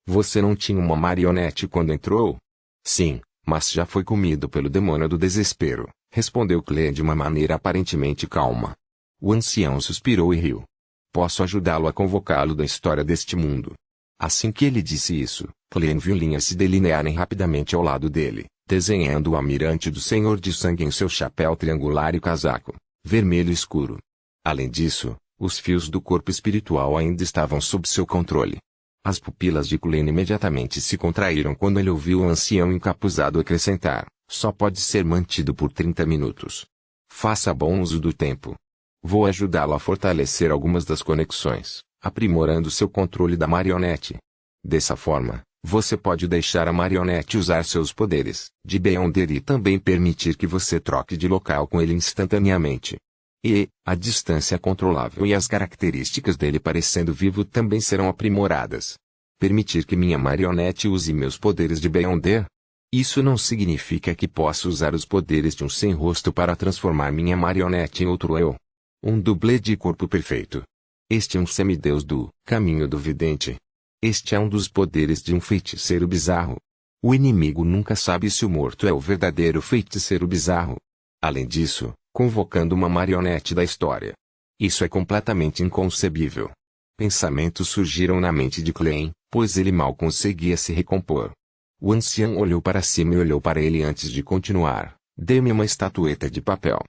Você não tinha uma marionete quando entrou? Sim, mas já foi comido pelo demônio do desespero, respondeu Klein de uma maneira aparentemente calma. O ancião suspirou e riu. Posso ajudá-lo a convocá-lo da história deste mundo. Assim que ele disse isso, Klein viu linhas se delinearem rapidamente ao lado dele, desenhando o almirante do Senhor de Sangue em seu chapéu triangular e casaco vermelho escuro. Além disso, os fios do corpo espiritual ainda estavam sob seu controle. As pupilas de Klein imediatamente se contraíram quando ele ouviu o ancião encapuzado acrescentar: só pode ser mantido por 30 minutos. Faça bom uso do tempo. Vou ajudá-lo a fortalecer algumas das conexões, aprimorando seu controle da marionete. Dessa forma, você pode deixar a marionete usar seus poderes de Beyonder e também permitir que você troque de local com ele instantaneamente. E, a distância controlável e as características dele parecendo vivo também serão aprimoradas. Permitir que minha marionete use meus poderes de Beyonder? Isso não significa que posso usar os poderes de um sem-rosto para transformar minha marionete em outro eu. Um dublê de corpo perfeito. Este é um semideus do caminho do vidente. Este é um dos poderes de um feiticeiro bizarro. O inimigo nunca sabe se o morto é o verdadeiro feiticeiro bizarro. Além disso, convocando uma marionete da história. Isso é completamente inconcebível. Pensamentos surgiram na mente de Klein, pois ele mal conseguia se recompor. O ancião olhou para cima e olhou para ele antes de continuar. Dê-me uma estatueta de papel.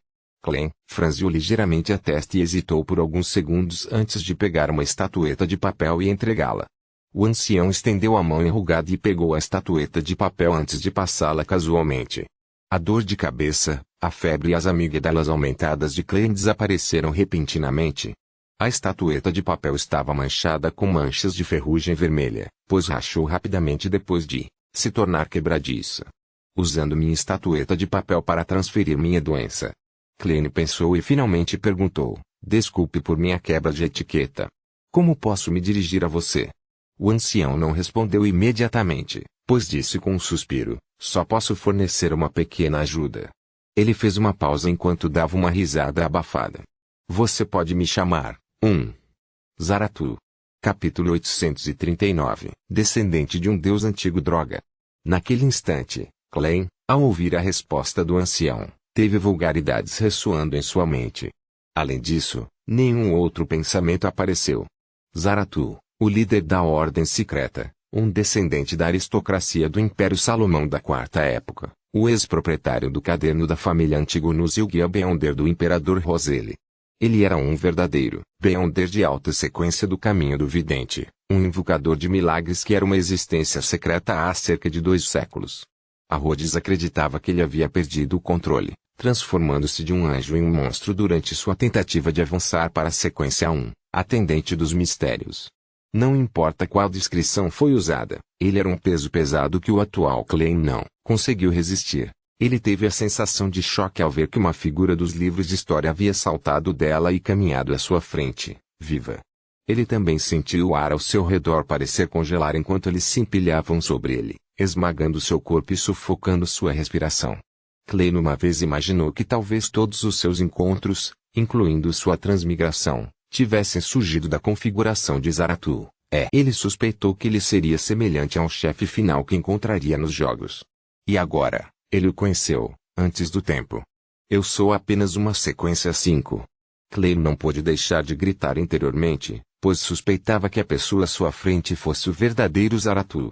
Klein franziu ligeiramente a testa e hesitou por alguns segundos antes de pegar uma estatueta de papel e entregá-la. O ancião estendeu a mão enrugada e pegou a estatueta de papel antes de passá-la casualmente. A dor de cabeça, a febre e as amígdalas aumentadas de Klein desapareceram repentinamente. A estatueta de papel estava manchada com manchas de ferrugem vermelha, pois rachou rapidamente depois de se tornar quebradiça. Usando minha estatueta de papel para transferir minha doença. Klein pensou e finalmente perguntou: desculpe por minha quebra de etiqueta. Como posso me dirigir a você? O ancião não respondeu imediatamente, pois disse com um suspiro: só posso fornecer uma pequena ajuda. Ele fez uma pausa enquanto dava uma risada abafada. Você pode me chamar, Zaratu. Capítulo 839. Descendente de um deus antigo droga. Naquele instante, Klein, ao ouvir a resposta do ancião, teve vulgaridades ressoando em sua mente. Além disso, nenhum outro pensamento apareceu. Zaratu, o líder da Ordem Secreta, um descendente da aristocracia do Império Salomão da Quarta Época, o ex-proprietário do caderno da família Antigonus e o guia Beyonder do Imperador Roseli. Ele era um verdadeiro Beyonder de alta sequência do caminho do vidente, um invocador de milagres que era uma existência secreta há cerca de 2 séculos. A Rhodes acreditava que ele havia perdido o controle, transformando-se de um anjo em um monstro durante sua tentativa de avançar para a sequência 1, Atendente dos Mistérios. Não importa qual descrição foi usada, ele era um peso pesado que o atual Klein não conseguiu resistir. Ele teve a sensação de choque ao ver que uma figura dos livros de história havia saltado dela e caminhado à sua frente, viva. Ele também sentiu o ar ao seu redor parecer congelar enquanto eles se empilhavam sobre ele, esmagando seu corpo e sufocando sua respiração. Klein uma vez imaginou que talvez todos os seus encontros, incluindo sua transmigração, tivessem surgido da configuração de Zaratu. Ele suspeitou que ele seria semelhante ao chefe final que encontraria nos jogos. E agora, ele o conheceu, antes do tempo. Eu sou apenas uma sequência 5. Klein não pôde deixar de gritar interiormente, pois suspeitava que a pessoa à sua frente fosse o verdadeiro Zaratu.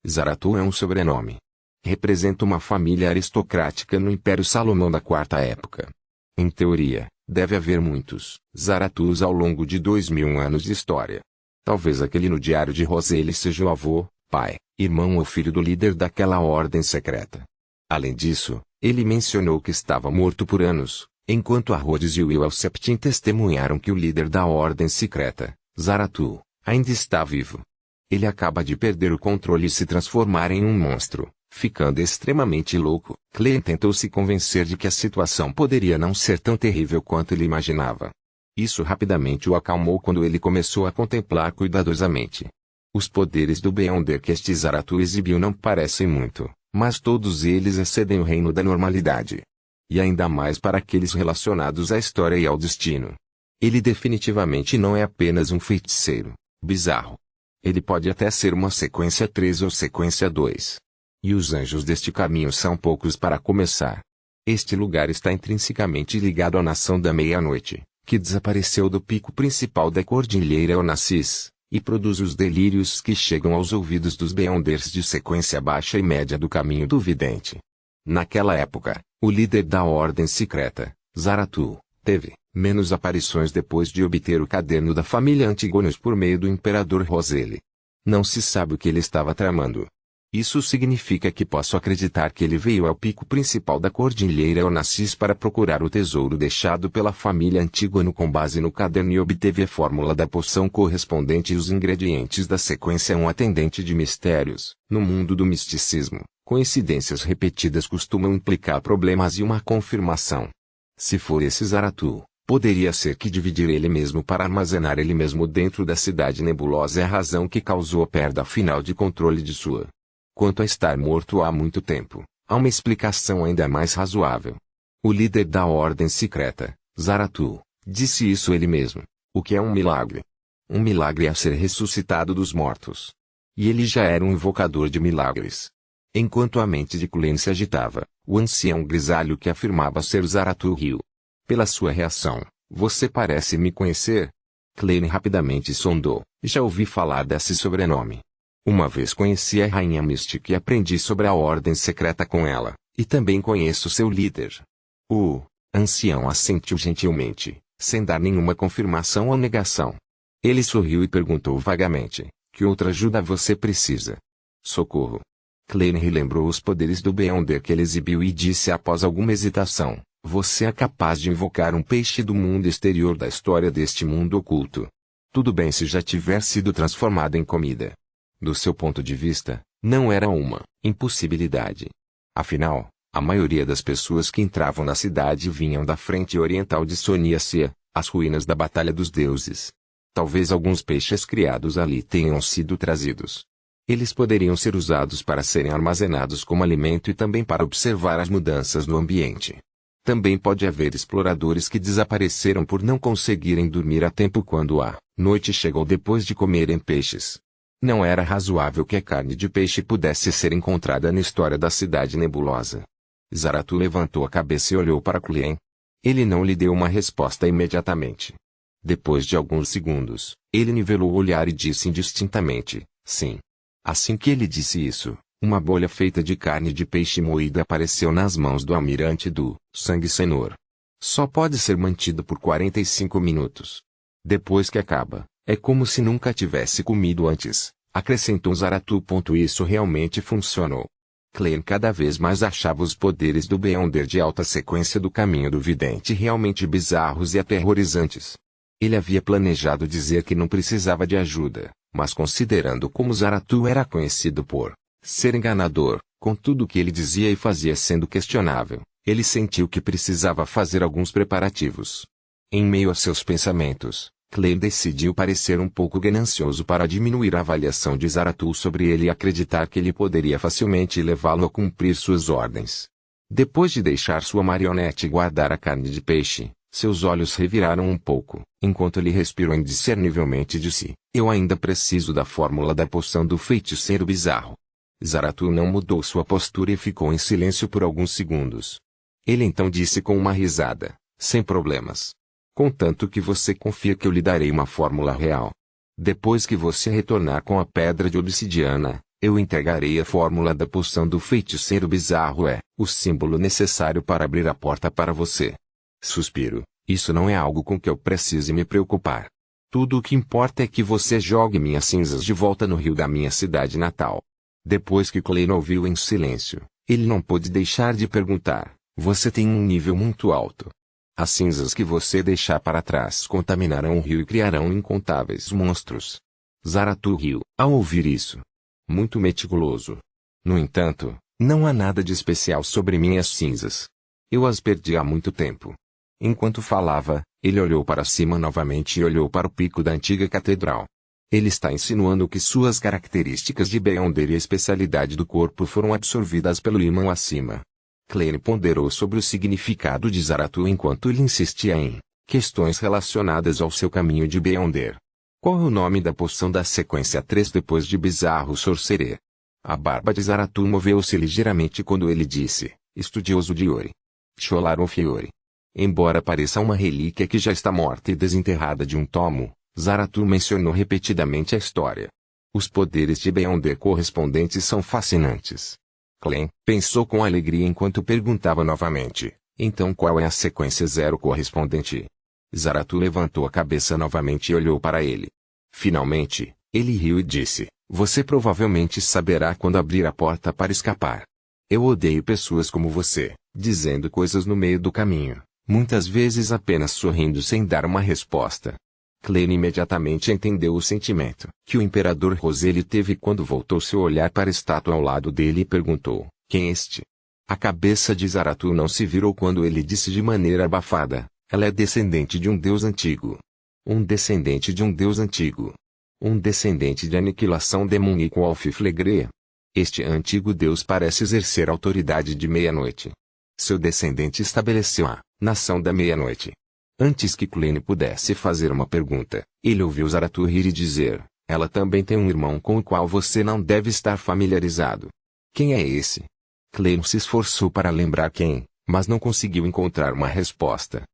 Zaratu é um sobrenome. Representa uma família aristocrática no Império Salomão da Quarta Época. Em teoria, deve haver muitos Zaratus ao longo de 2000 anos de história. Talvez aquele no diário de Roseli seja o avô, pai, irmão ou filho do líder daquela ordem secreta. Além disso, ele mencionou que estava morto por anos, enquanto a Rhodes e o Will Septim testemunharam que o líder da ordem secreta, Zaratu, ainda está vivo. Ele acaba de perder o controle e se transformar em um monstro, Ficando extremamente louco, Cleen tentou se convencer de que a situação poderia não ser tão terrível quanto ele imaginava. Isso rapidamente o acalmou quando ele começou a contemplar cuidadosamente. Os poderes do Beyonder que este Zaratu exibiu não parecem muito, mas todos eles excedem o reino da normalidade. E ainda mais para aqueles relacionados à história e ao destino. Ele definitivamente não é apenas um feiticeiro bizarro. Ele pode até ser uma sequência 3 ou sequência 2. E os anjos deste caminho são poucos para começar. Este lugar está intrinsecamente ligado à Nação da Meia-Noite, que desapareceu do pico principal da Cordilheira Onassis, e produz os delírios que chegam aos ouvidos dos Beyonders de sequência baixa e média do caminho do vidente. Naquela época, o líder da Ordem Secreta, Zaratu, teve menos aparições depois de obter o caderno da família Antigonus por meio do Imperador Roseli. Não se sabe o que ele estava tramando. Isso significa que posso acreditar que ele veio ao pico principal da Cordilheira Onassis para procurar o tesouro deixado pela família Antígono com base no caderno e obteve a fórmula da poção correspondente e os ingredientes da sequência 1 atendente de mistérios. No mundo do misticismo, coincidências repetidas costumam implicar problemas e uma confirmação. Se for esse Zaratu, poderia ser que dividir ele mesmo para armazenar ele mesmo dentro da cidade nebulosa é a razão que causou a perda final de controle de sua. Quanto a estar morto há muito tempo, há uma explicação ainda mais razoável. O líder da Ordem Secreta, Zaratu, disse isso ele mesmo, o que é um milagre. Um milagre é ser ressuscitado dos mortos. E ele já era um invocador de milagres. Enquanto a mente de Cleen se agitava, o ancião grisalho que afirmava ser Zaratu riu. Pela sua reação, você parece me conhecer? Cleen rapidamente sondou, já ouvi falar desse sobrenome. Uma vez conheci a Rainha Mystic e aprendi sobre a Ordem Secreta com ela, e também conheço seu líder. O ancião assentiu gentilmente, sem dar nenhuma confirmação ou negação. Ele sorriu e perguntou vagamente, que outra ajuda você precisa? Socorro. Cleen relembrou os poderes do Beyonder que ele exibiu e disse após alguma hesitação, você é capaz de invocar um peixe do mundo exterior da história deste mundo oculto. Tudo bem se já tiver sido transformado em comida. Do seu ponto de vista, não era uma impossibilidade. Afinal, a maioria das pessoas que entravam na cidade vinham da frente oriental de Sonia-Cia, as ruínas da Batalha dos Deuses. Talvez alguns peixes criados ali tenham sido trazidos. Eles poderiam ser usados para serem armazenados como alimento e também para observar as mudanças no ambiente. Também pode haver exploradores que desapareceram por não conseguirem dormir a tempo quando a noite chegou depois de comerem peixes. Não era razoável que a carne de peixe pudesse ser encontrada na história da cidade nebulosa. Zaratu levantou a cabeça e olhou para Cleen. Ele não lhe deu uma resposta imediatamente. Depois de alguns segundos, ele nivelou o olhar e disse indistintamente, sim. Assim que ele disse isso, uma bolha feita de carne de peixe moída apareceu nas mãos do almirante do Sangue Senhor. Só pode ser mantido por 45 minutos. Depois que acaba, é como se nunca tivesse comido antes, acrescentou Zaratu. Isso realmente funcionou. Cleen cada vez mais achava os poderes do Beyonder de alta sequência do caminho do vidente realmente bizarros e aterrorizantes. Ele havia planejado dizer que não precisava de ajuda, mas considerando como Zaratu era conhecido por ser enganador, com tudo o que ele dizia e fazia sendo questionável, ele sentiu que precisava fazer alguns preparativos. Em meio a seus pensamentos, Cleen decidiu parecer um pouco ganancioso para diminuir a avaliação de Zaratu sobre ele e acreditar que ele poderia facilmente levá-lo a cumprir suas ordens. Depois de deixar sua marionete guardar a carne de peixe, seus olhos reviraram um pouco, enquanto ele respirou indiscernivelmente e disse, eu ainda preciso da fórmula da poção do feiticeiro bizarro. Zaratu não mudou sua postura e ficou em silêncio por alguns segundos. Ele então disse com uma risada, sem problemas. Contanto que você confia que eu lhe darei uma fórmula real. Depois que você retornar com a pedra de obsidiana, eu entregarei a fórmula da poção do feiticeiro bizarro o símbolo necessário para abrir a porta para você. Suspiro, isso não é algo com que eu precise me preocupar. Tudo o que importa é que você jogue minhas cinzas de volta no rio da minha cidade natal. Depois que Cleen ouviu em silêncio, ele não pôde deixar de perguntar, você tem um nível muito alto. As cinzas que você deixar para trás contaminarão o rio e criarão incontáveis monstros. Zaratu riu, ao ouvir isso. Muito meticuloso. No entanto, Não há nada de especial sobre minhas cinzas. Eu as perdi há muito tempo. Enquanto falava, ele olhou para cima novamente e olhou para o pico da antiga catedral. Ele está insinuando que suas características de Beyonder e a especialidade do corpo foram absorvidas pelo ímã acima. Klein ponderou sobre o significado de Zaratu enquanto ele insistia em questões relacionadas ao seu caminho de Beyonder. Qual é o nome da poção da sequência 3 depois de Bizarro Sorcerer? A barba de Zaratu moveu-se ligeiramente quando ele disse, estudioso de Ori. Cholaron Fiore. Embora pareça uma relíquia que já está morta e desenterrada de um tomo, Zaratu mencionou repetidamente a história. Os poderes de Beyonder correspondentes são fascinantes. Klein pensou com alegria enquanto perguntava novamente, então qual é a sequência 0 correspondente? Zaratu levantou a cabeça novamente e olhou para ele. Finalmente, ele riu e disse, você provavelmente saberá quando abrir a porta para escapar. Eu odeio pessoas como você, dizendo coisas no meio do caminho, muitas vezes apenas sorrindo sem dar uma resposta. Klein imediatamente entendeu o sentimento que o imperador Roseli teve quando voltou seu olhar para a estátua ao lado dele e perguntou, quem é este? A cabeça de Zaratu não se virou quando ele disse de maneira abafada, ela é descendente de um deus antigo. Um descendente de um deus antigo. Um descendente de aniquilação demoníaca Alfiflegre. Este antigo deus parece exercer autoridade de meia-noite. Seu descendente estabeleceu a nação da meia-noite. Antes que Klein pudesse fazer uma pergunta, ele ouviu Zaratu rir e dizer, ela também tem um irmão com o qual você não deve estar familiarizado. Quem é esse? Klein se esforçou para lembrar quem, mas não conseguiu encontrar uma resposta.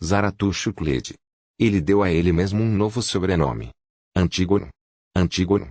Zaratu Shukled. Ele deu a ele mesmo um novo sobrenome. Antígono. Antígono.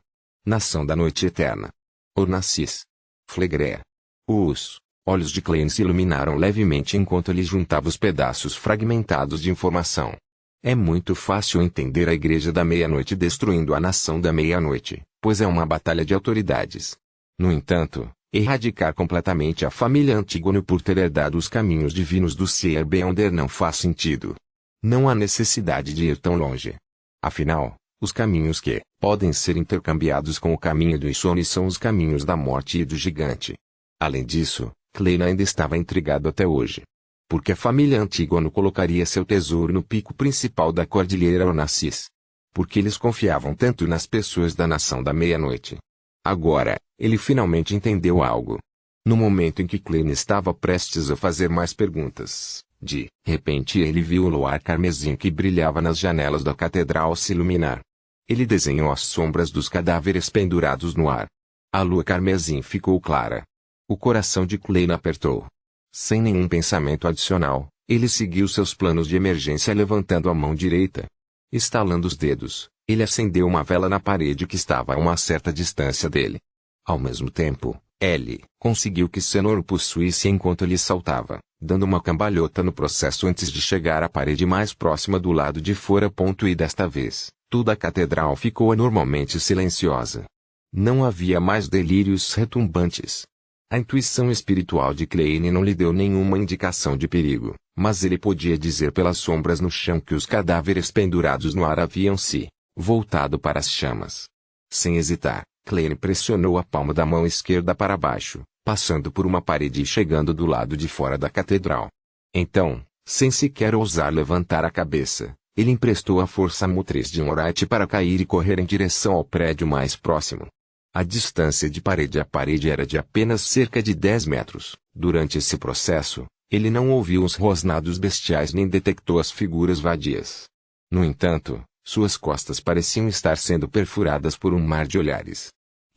Nação da Noite Eterna. Ornacis. Flegrea. Os olhos de Klein se iluminaram levemente enquanto ele juntava os pedaços fragmentados de informação. É muito fácil entender a Igreja da Meia-Noite destruindo a Nação da Meia-Noite, pois é uma batalha de autoridades. No entanto, erradicar completamente a família Antígono por ter herdado os caminhos divinos do Ser Beyonder não faz sentido. Não há necessidade de ir tão longe. Afinal, os caminhos que podem ser intercambiados com o caminho do Isoni são os caminhos da morte e do gigante. Além disso, Klein ainda estava intrigado até hoje. Porque a família Antígono colocaria seu tesouro no pico principal da Cordilheira Onassis? Porque eles confiavam tanto nas pessoas da Nação da Meia-Noite. Agora, ele finalmente entendeu algo. No momento em que Klein estava prestes a fazer mais perguntas, de repente ele viu o luar carmesim que brilhava nas janelas da catedral se iluminar. Ele desenhou as sombras dos cadáveres pendurados no ar. A lua carmesim ficou clara. O coração de Klein apertou. Sem nenhum pensamento adicional, ele seguiu seus planos de emergência levantando a mão direita. Estalando os dedos, ele acendeu uma vela na parede que estava a uma certa distância dele. Ao mesmo tempo, ele conseguiu que Senor o possuísse enquanto ele saltava, dando uma cambalhota no processo antes de chegar à parede mais próxima do lado de fora. E desta vez, toda a catedral ficou anormalmente silenciosa. Não havia mais delírios retumbantes. A intuição espiritual de Klein não lhe deu nenhuma indicação de perigo, mas ele podia dizer pelas sombras no chão que os cadáveres pendurados no ar haviam se voltado para as chamas. Sem hesitar, Klein pressionou a palma da mão esquerda para baixo, passando por uma parede e chegando do lado de fora da catedral. Então, sem sequer ousar levantar a cabeça, ele emprestou a força motriz de um orate para cair e correr em direção ao prédio mais próximo. A distância de parede a parede era de apenas cerca de 10 metros. Durante esse processo, ele não ouviu os rosnados bestiais nem detectou as figuras vadias. No entanto, suas costas pareciam estar sendo perfuradas por um mar de olhares.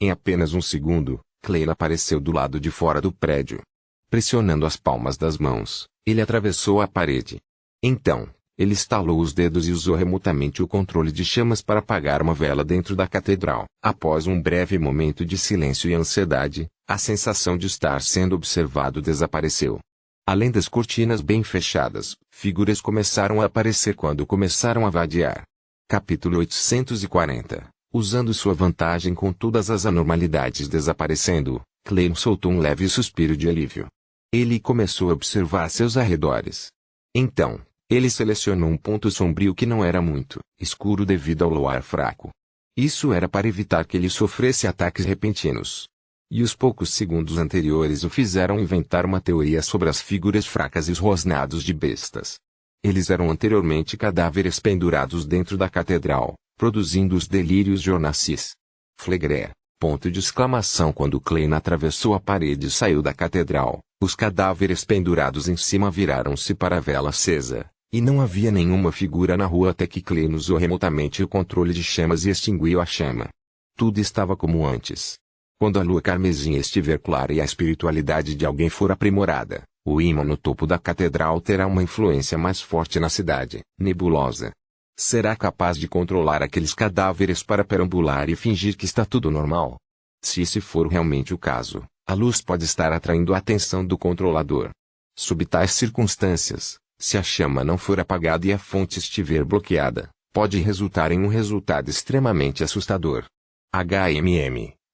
Em apenas um segundo, Klein apareceu do lado de fora do prédio. Pressionando as palmas das mãos, ele atravessou a parede. Então, ele estalou os dedos e usou remotamente o controle de chamas para apagar uma vela dentro da catedral. Após um breve momento de silêncio e ansiedade, a sensação de estar sendo observado desapareceu. Além das cortinas bem fechadas, figuras começaram a aparecer quando começaram a vadiar. Capítulo 840. Usando sua vantagem com todas as anormalidades desaparecendo, Klein soltou um leve suspiro de alívio. Ele começou a observar seus arredores. Então, ele selecionou um ponto sombrio que não era muito escuro devido ao luar fraco. Isso era para evitar que ele sofresse ataques repentinos. E os poucos segundos anteriores o fizeram inventar uma teoria sobre as figuras fracas e os rosnados de bestas. Eles eram anteriormente cadáveres pendurados dentro da catedral, produzindo os delírios de Onassis. Flegré. Ponto de exclamação quando Klein atravessou a parede e saiu da catedral. Os cadáveres pendurados em cima viraram-se para a vela acesa, e não havia nenhuma figura na rua até que Klein usou remotamente o controle de chamas e extinguiu a chama. Tudo estava como antes. Quando a lua carmesim estiver clara e a espiritualidade de alguém for aprimorada, o ímã no topo da catedral terá uma influência mais forte na cidade. Nebulosa. Será capaz de controlar aqueles cadáveres para perambular e fingir que está tudo normal? Se esse for realmente o caso, a luz pode estar atraindo a atenção do controlador. Sob tais circunstâncias, se a chama não for apagada e a fonte estiver bloqueada, pode resultar em um resultado extremamente assustador.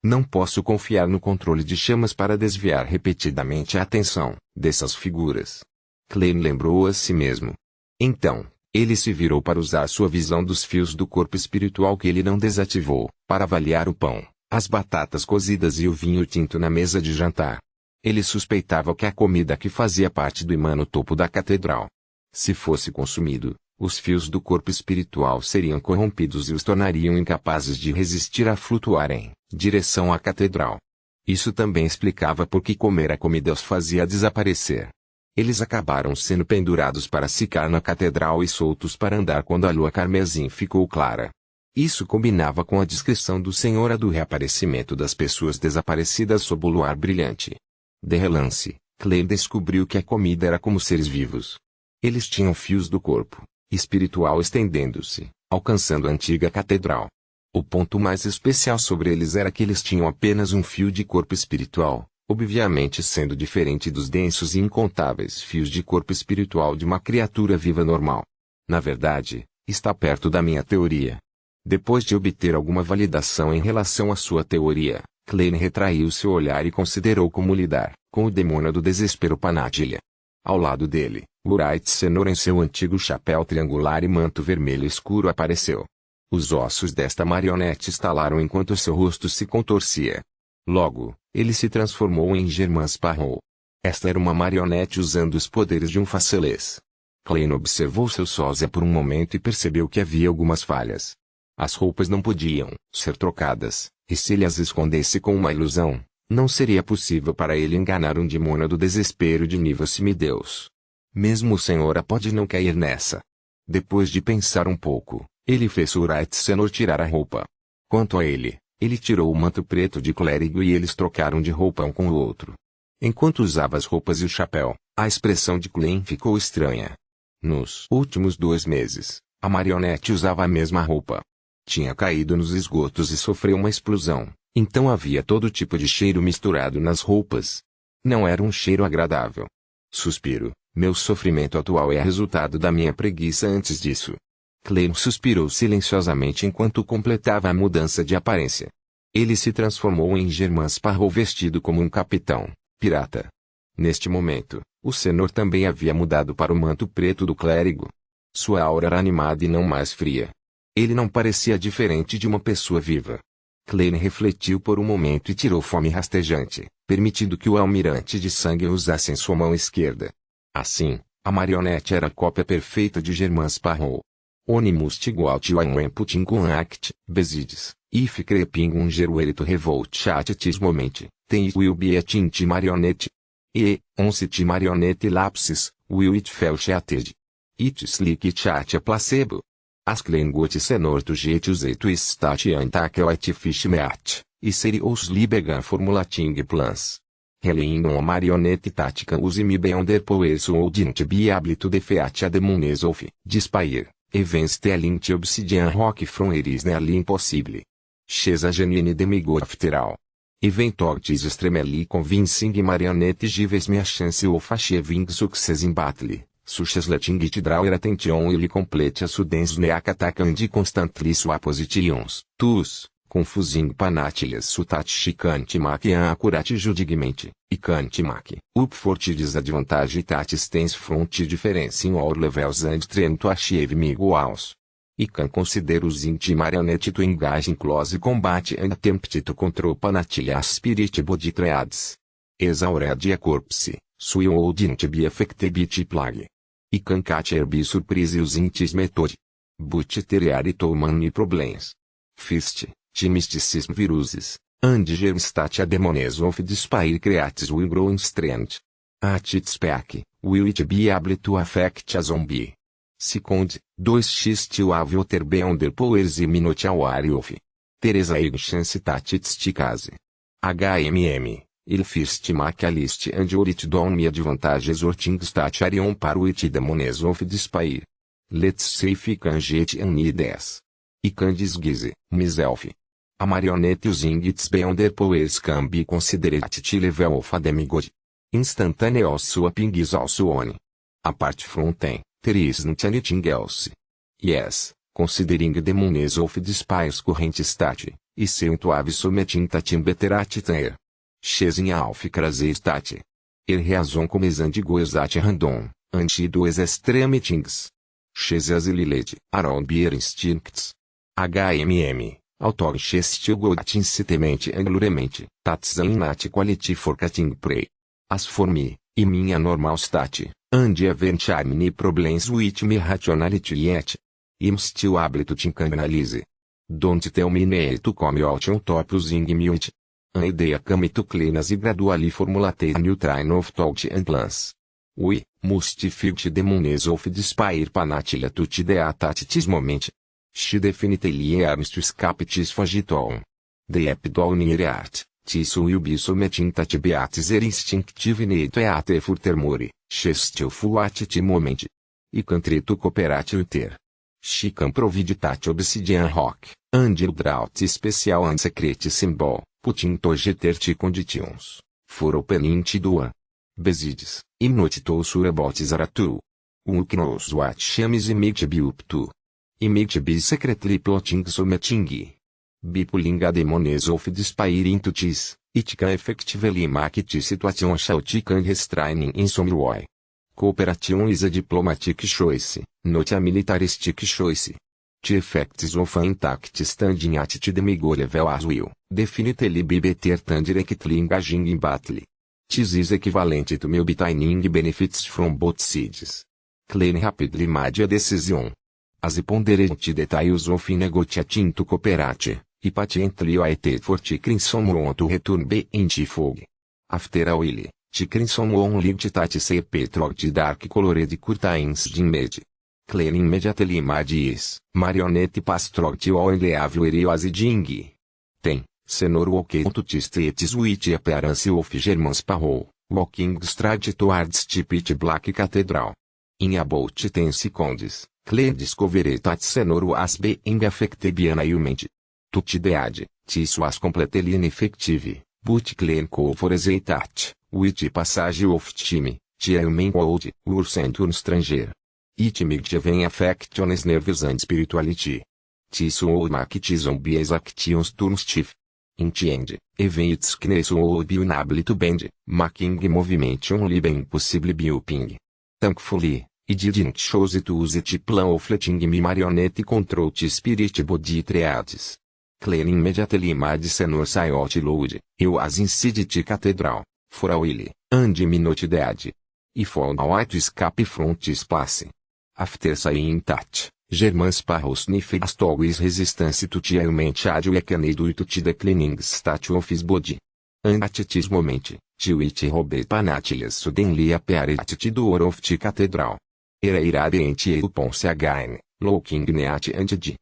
Não posso confiar no controle de chamas para desviar repetidamente a atenção dessas figuras. Klein lembrou a si mesmo. Então, ele se virou para usar sua visão dos fios do corpo espiritual que ele não desativou, para avaliar o pão, as batatas cozidas e o vinho tinto na mesa de jantar. Ele suspeitava que a comida que fazia parte do imã no topo da catedral. Se fosse consumido, os fios do corpo espiritual seriam corrompidos e os tornariam incapazes de resistir a flutuar em direção à catedral. Isso também explicava por que comer a comida os fazia desaparecer. Eles acabaram sendo pendurados para ficar na catedral e soltos para andar quando a lua carmesim ficou clara. Isso combinava com a descrição do Senhor do reaparecimento das pessoas desaparecidas sob o luar brilhante. De relance, Klein descobriu que a comida era como seres vivos. Eles tinham fios do corpo espiritual estendendo-se, alcançando a antiga catedral. O ponto mais especial sobre eles era que eles tinham apenas um fio de corpo espiritual, obviamente sendo diferente dos densos e incontáveis fios de corpo espiritual de uma criatura viva normal. Na verdade, está perto da minha teoria. Depois de obter alguma validação em relação à sua teoria, Klein retraiu seu olhar e considerou como lidar com o demônio do desespero Panatilha. Ao lado dele, Wright Senor em seu antigo chapéu triangular e manto vermelho escuro apareceu. Os ossos desta marionete estalaram enquanto seu rosto se contorcia. Logo, ele se transformou em Germain Sparrow. Esta era uma marionete usando os poderes de um facelês. Klein observou seu sósia por um momento e percebeu que havia algumas falhas. As roupas não podiam ser trocadas, e se ele as escondesse com uma ilusão, não seria possível para ele enganar um demônio do desespero de nível semideus. Mesmo o Senhor pode não cair nessa. Depois de pensar um pouco, ele fez Wright Senor tirar a roupa. Quanto a ele, ele tirou o manto preto de clérigo e eles trocaram de roupa um com o outro. Enquanto usava as roupas e o chapéu, a expressão de Klein ficou estranha. Nos últimos 2 meses, a marionete usava a mesma roupa. Tinha caído nos esgotos e sofreu uma explosão, então havia todo tipo de cheiro misturado nas roupas. Não era um cheiro agradável. Suspiro. Meu sofrimento atual é resultado da minha preguiça antes disso. Klein suspirou silenciosamente enquanto completava a mudança de aparência. Ele se transformou em Germain Sparrow vestido como um capitão, pirata. Neste momento, o Senhor também havia mudado para o manto preto do clérigo. Sua aura era animada e não mais fria. Ele não parecia diferente de uma pessoa viva. Klein refletiu por um momento e tirou fome rastejante, permitindo que o almirante de sangue usasse em sua mão esquerda. Assim, a marionete era a cópia perfeita de Germain Sparrow. Onimus igualt one putingun act, besides, if crepingun geruerito revolt tis moment, ten it will be a tinti marionette. Oncit marionette lapsis, will it fel chatted. It slick chat a placebo. As Klengot senor tu jetus et stat antakel et fish meat, e serios libegan formulating plans. Heleinum a marionette tática usimi beonder poeso ou dint biablito defeat a demones of, dispair, evens telint obsidian rock from eris nearly impossible. Chesa genuine demigo after all. Eventortis extremely convincing marionette gives me a chance of achieving success in battle. Suches letting it draw attention ili complete a sudens neac atacandi constantly suppositions, tus, confusing panatilhas sutat chicante macian accurate judigmente, e cante mac, up forte disadvantage tatis tens front difference in all levels and trend to achieve me iguals. E can consider os inti marionette to engage in close combat and attempt to control Panathilia spirit body triads. Exaured a corpse, sui old be affected bit plague. E can catcher be surprise os intis method. But teriari to many problems. Fist, mysticism viruses, and germstat a demones of the spire creates will grow in strength. At its peak, will it be able to affect a zombie? Second, 2x to have water beyond the powers e minotaur of. Teresa chance tat its case. Il first macalist and orit don me advantages or things that are on par with the demones of the spire. Let's say we can get an ideas. I can disguise, myself. A marionette using its beyond their powers can be considered at the level of a demigod. Instantaneous swapping is also on. Apart from them, there isn't anything else. Yes, considering the demones of the spire's current state, e seu to submitting tatim better at there. Chasing alf crase state. Reason começando goes at random, anti dois extreme things. Chase lilete, around beer instincts. Autor chase to go at incitement and luremente, that's an innate quality for catching prey. As for me, in minha normal state, and eventually many problems with me rationality yet. I'm still able to think and analyze. Don't tell me nay to come out on top using mute. An idea come to clean as gradually formulate a new train of thought and plans. We must fight the demons of the spire Panathilia to the at this moment. She definitely arms to escape this fagiton. The epidol near art, this will be submitting that beats their instinctive need at a furthermore, she still full at the moment. I can try to cooperate with her. She can provide that obsidian rock, and drought special and secret symbol, putting to jeter conditions, for opening to do. Besides, I'm not too sure about Zaratu. Who knows what shames might be up to. He might be secretly plotting something. By pulling a demones of the spire into this, it can effectively make the situation chaotic and restraining in some way. Cooperation is a diplomatic choice, not a militaristic choice. The effects of an intact standing at the demigod level as will, definitely be better than directly engaging in battle. This is equivalent to me obtaining benefits from both sides. Klein rapidly made a decision. As ponderant details of negotiating to cooperate, he patiently waited for the Crimson One to return be into fog. After a while, the Crimson One lived that say petrol the dark colored curtains made. Klein immediately made his marionette pass through the only avenue as ding. Then, Senor walked to the streets with the appearance of German Sparrow, walking straight towards the pitch black cathedral. In about 10 seconds, Klein discovered that Senor was being affected violently. To the edge, this was completely ineffective, but Klein called for a touch, with the passage of time, the human world, were sent to an stranger. It made even affect on his nerves and spirituality. This would make the zombies actions turn stiff. In the end, even its kness would be unable to bend, making movement only be impossible helping. Thankfully, it didn't choose to use the plan of letting me marionette control the spirit body triads. Klein immediately made Senor Sayot load, he was inside the cathedral, for a while, and me not dead. He found a way to escape from this place. After saying that, German Sparrow sniffed always resistance to the human child weakened due to the declining state of his body. And at this moment, the witch Robert Panathilia suddenly appeared at the door of the cathedral. Radiant upon se again, looking neat and edgy.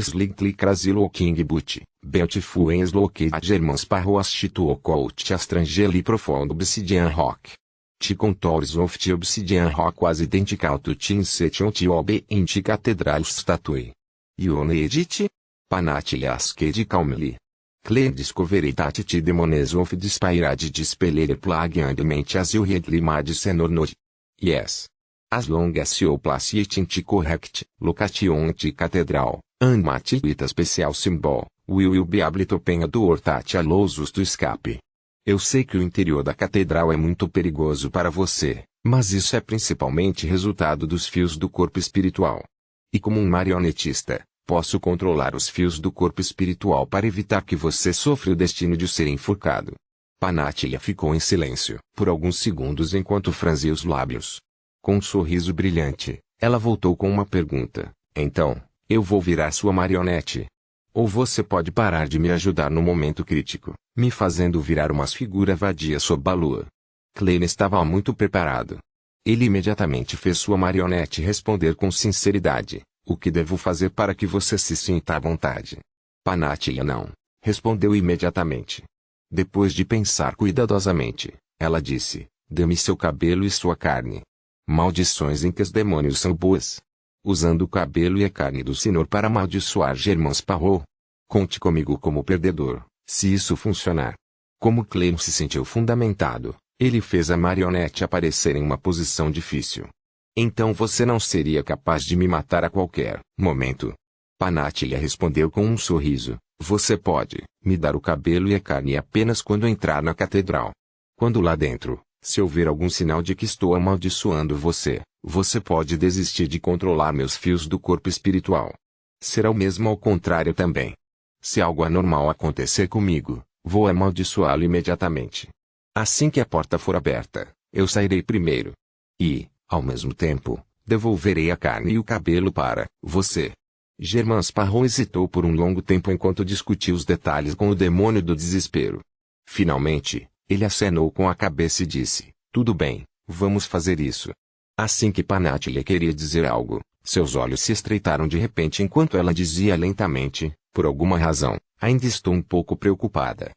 Slightly crazy looking but, beautiful and looked a German Sparrow as she took out a strangely profound obsidian rock. The contours of the obsidian rock was identical to the inset on the obe in the cathedral's statue. You need it? Panathilia asked calmly. Klein discovered that the demons of the spire dispelled plague and meant as you had made Senor nod. Yes. As long as you place it in the correct location at the cathedral, and match it with a special symbol, we will be able to open a door that allows us to escape. Eu sei que o interior da catedral é muito perigoso para você, mas isso é principalmente resultado dos fios do corpo espiritual. E como um marionetista, posso controlar os fios do corpo espiritual para evitar que você sofra o destino de ser enforcado. Panatilha ficou em silêncio por alguns segundos enquanto franzia os lábios. Com um sorriso brilhante, ela voltou com uma pergunta. Então, eu vou virar sua marionete? Ou você pode parar de me ajudar no momento crítico, me fazendo virar uma figura vadia sob a lua? Klein estava muito preparado. Ele imediatamente fez sua marionete responder com sinceridade. O que devo fazer para que você se sinta à vontade? Panatilha não, respondeu imediatamente. Depois de pensar cuidadosamente, ela disse, dê-me seu cabelo e sua carne. Maldições em que os demônios são boas. Usando o cabelo e a carne do Senhor para amaldiçoar Germans Parrot. Conte comigo como perdedor, se isso funcionar. Como Klein se sentiu fundamentado, ele fez a marionete aparecer em uma posição difícil. Então você não seria capaz de me matar a qualquer momento? Panatilha respondeu com um sorriso. Você pode me dar o cabelo e a carne apenas quando entrar na catedral. Quando lá dentro, se houver algum sinal de que estou amaldiçoando você, você pode desistir de controlar meus fios do corpo espiritual. Será o mesmo ao contrário também. Se algo anormal acontecer comigo, vou amaldiçoá-lo imediatamente. Assim que a porta for aberta, eu sairei primeiro. E, ao mesmo tempo, devolverei a carne e o cabelo para você. Germans Parrot hesitou por um longo tempo enquanto discutia os detalhes com o demônio do desespero. Finalmente, ele acenou com a cabeça e disse, tudo bem, vamos fazer isso. Assim que Panatilha queria dizer algo, seus olhos se estreitaram de repente enquanto ela dizia lentamente, por alguma razão, ainda estou um pouco preocupada.